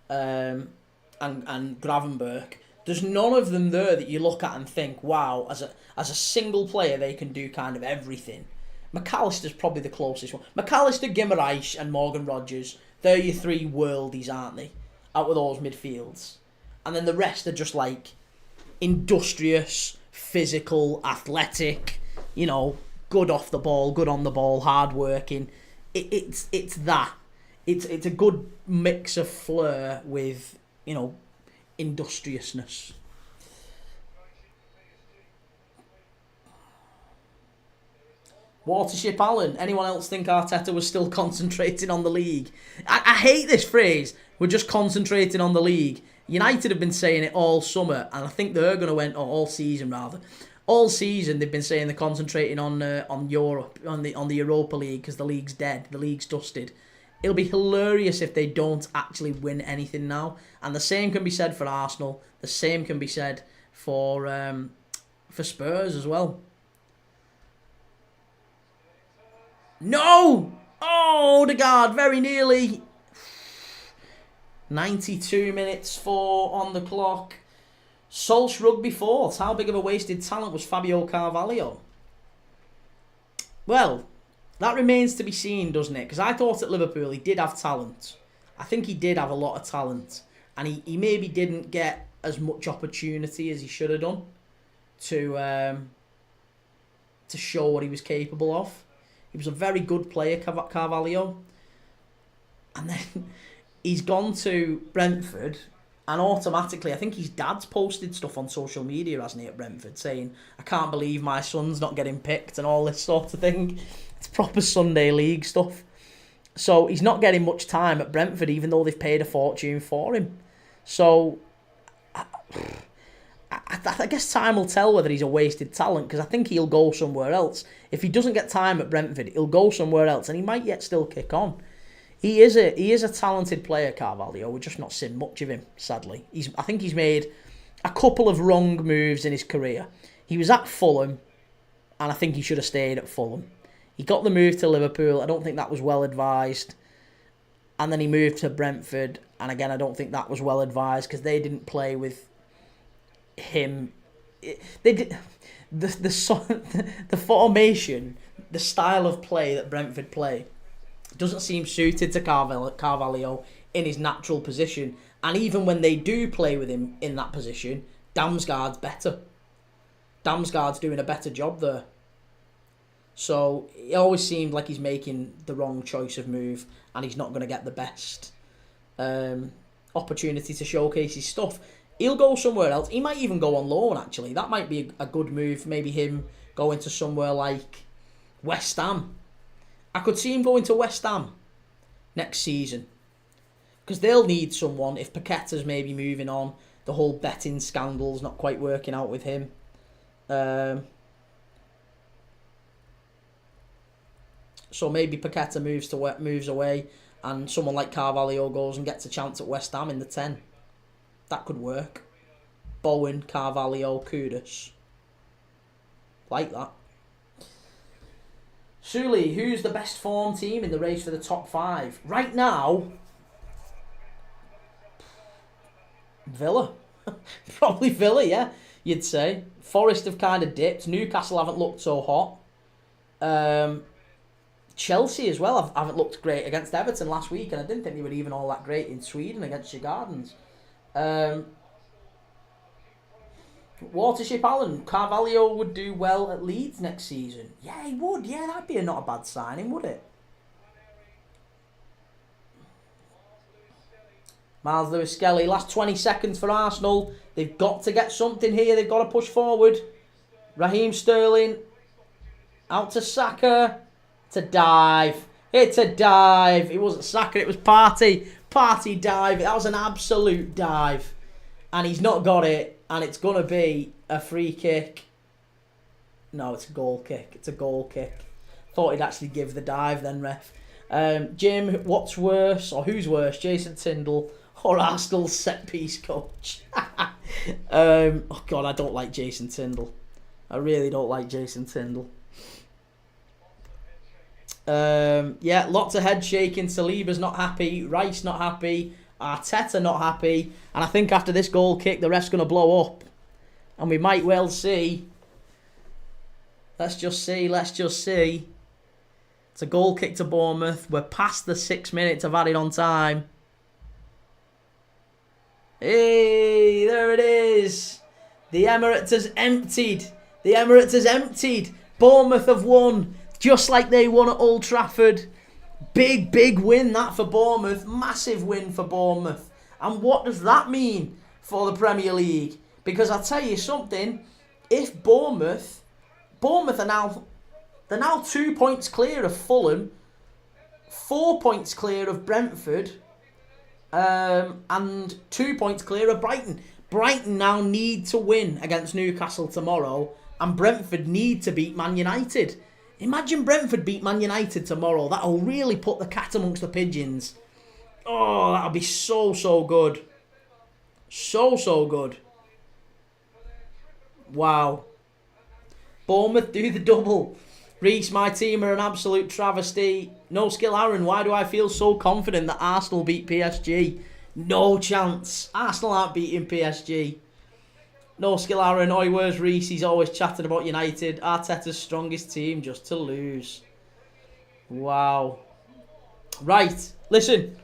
and Gravenberch. There's none of them there that you look at and think, wow, as a single player they can do kind of everything. McAllister's probably the closest one. McAllister, Guimaraes and Morgan Rodgers, they're your three worldies, aren't they? Out of those midfields. And then the rest are just like industrious, physical, athletic, good off the ball, good on the ball, hard working. It's that. It's a good mix of flair with, industriousness. Watership Allen. Anyone else think Arteta was still concentrating on the league? I hate this phrase. We're just concentrating on the league. United have been saying it all summer, and I think they're going to win, or all season rather. All season they've been saying they're concentrating on Europe, on the Europa League, because the league's dead, the league's dusted. It'll be hilarious if they don't actually win anything now. And the same can be said for Arsenal. The same can be said for Spurs as well. No! Oh, Odegaard, very nearly. 92 minutes 4 on the clock. Solskjaer rugby fourth. How big of a wasted talent was Fabio Carvalho? Well, that remains to be seen, doesn't it? Because I thought at Liverpool he did have talent. I think he did have a lot of talent. And he maybe didn't get as much opportunity as he should have done to show what he was capable of. He was a very good player, Carvalho. And then he's gone to Brentford, and automatically, I think his dad's posted stuff on social media, hasn't he, at Brentford, saying, I can't believe my son's not getting picked, and all this sort of thing. It's proper Sunday League stuff. So he's not getting much time at Brentford, even though they've paid a fortune for him. So I guess time will tell whether he's a wasted talent, because I think he'll go somewhere else. If he doesn't get time at Brentford, he'll go somewhere else, and he might yet still kick on. He is a talented player, Carvalho. We're just not seeing much of him, sadly. I think he's made a couple of wrong moves in his career. He was at Fulham, and I think he should have stayed at Fulham. He got the move to Liverpool. I don't think that was well advised. And then he moved to Brentford, and again, I don't think that was well advised, because they didn't play with him. They did the formation, the style of play that Brentford play doesn't seem suited to Carvalho in his natural position. And even when they do play with him in that position, Damsgaard's better. Damsgaard's doing a better job there. So it always seemed like he's making the wrong choice of move, and he's not going to get the best opportunity to showcase his stuff. He'll go somewhere else. He might even go on loan, actually. That might be a good move. Maybe him going to somewhere like West Ham. I could see him going to West Ham next season, because they'll need someone if Paqueta's maybe moving on. The whole betting scandal's not quite working out with him. So maybe Paqueta moves away, and someone like Carvalho goes and gets a chance at West Ham in the 10. That could work. Bowen, Carvalho, Kudus. Like that. Sully, who's the best form team in the race for the top 5? Right now, Villa. Probably Villa, yeah, you'd say. Forest have kind of dipped. Newcastle haven't looked so hot. Chelsea as well haven't looked great against Everton last week, and I didn't think they were even all that great in Sweden against your Gardens. Watership Allen, Carvalho would do well at Leeds next season. Yeah, he would. Yeah, that'd be not a bad signing, would it? Miles Lewis-Skelly, last 20 seconds for Arsenal. They've got to get something here. They've got to push forward. Raheem Sterling out to Saka. It's a dive. It's a dive. It wasn't Saka, it was Partey. Partey dive. That was an absolute dive. And he's not got it. And it's going to be a free kick. No, it's a goal kick. It's a goal kick. Thought he'd actually give the dive then, ref. Jim, what's worse, or who's worse, Jason Tindall or Arsenal's set-piece coach? Oh, God, I don't like Jason Tindall. I really don't like Jason Tindall. Yeah, lots of head shaking. Saliba's not happy. Rice not happy. Arteta not happy. And I think after this goal kick, the ref's going to blow up. And we might well see. Let's just see. It's a goal kick to Bournemouth. We're past the 6 minutes of added on time. Hey, there it is. The Emirates has emptied. The Emirates has emptied. Bournemouth have won, just like they won at Old Trafford. Big, big win that for Bournemouth. Massive win for Bournemouth. And what does that mean for the Premier League? Because I'll tell you something. If Bournemouth are now, they're now 2 points clear of Fulham, 4 points clear of Brentford, and 2 points clear of Brighton. Brighton now need to win against Newcastle tomorrow, and Brentford need to beat Man United. Imagine Brentford beat Man United tomorrow. That'll really put the cat amongst the pigeons. Oh, that'll be so, so good. So, so good. Wow. Bournemouth do the double. Reece, my team are an absolute travesty. No skill, Aaron. Why do I feel so confident that Arsenal beat PSG? No chance. Arsenal aren't beating PSG. No skill, Aaron. Oi, where's Reece? He's always chatting about United. Arteta's strongest team just to lose. Wow. Right. Listen.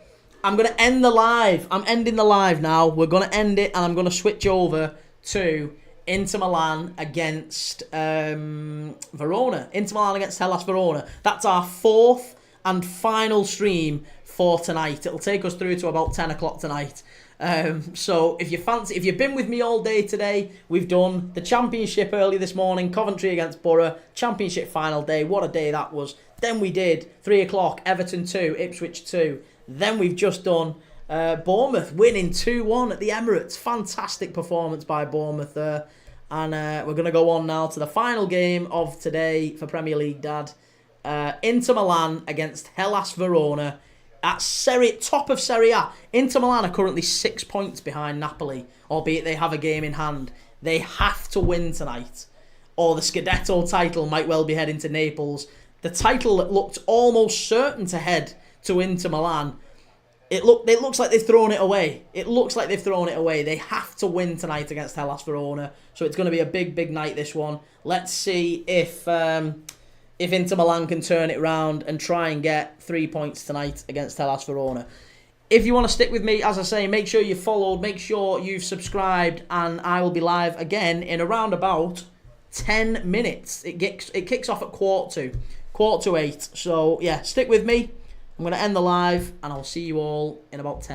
I'm going to end the live. I'm ending the live now. We're going to end it and I'm going to switch over to Inter Milan against Verona. Inter Milan against Hellas Verona. That's our fourth and final stream for tonight. It'll take us through to about 10 o'clock tonight. So if you've been with me all day today, we've done the Championship early this morning, Coventry against Borough, Championship final day. What a day that was. Then we did 3 o'clock, Everton 2, Ipswich 2. Then we've just done Bournemouth winning 2-1 at the Emirates. Fantastic performance by Bournemouth there. And we're going to go on now to the final game of today for Premier League, Dad. Inter Milan against Hellas Verona at top of Serie A. Inter Milan are currently 6 points behind Napoli, albeit they have a game in hand. They have to win tonight, or the Scudetto title might well be heading to Naples. The title that looked almost certain to head to Inter Milan, it looks like they've thrown it away. It looks like they've thrown it away. They have to win tonight against Hellas Verona, so it's going to be a big, big night, this one. Let's see if Inter Milan can turn it round and try and get 3 points tonight against Hellas Verona. If you want to stick with me, as I say, make sure you followed, make sure you've subscribed, and I will be live again in around about 10 minutes. It kicks off at quarter to 8. So, yeah, stick with me. I'm going to end the live, and I'll see you all in about 10 minutes.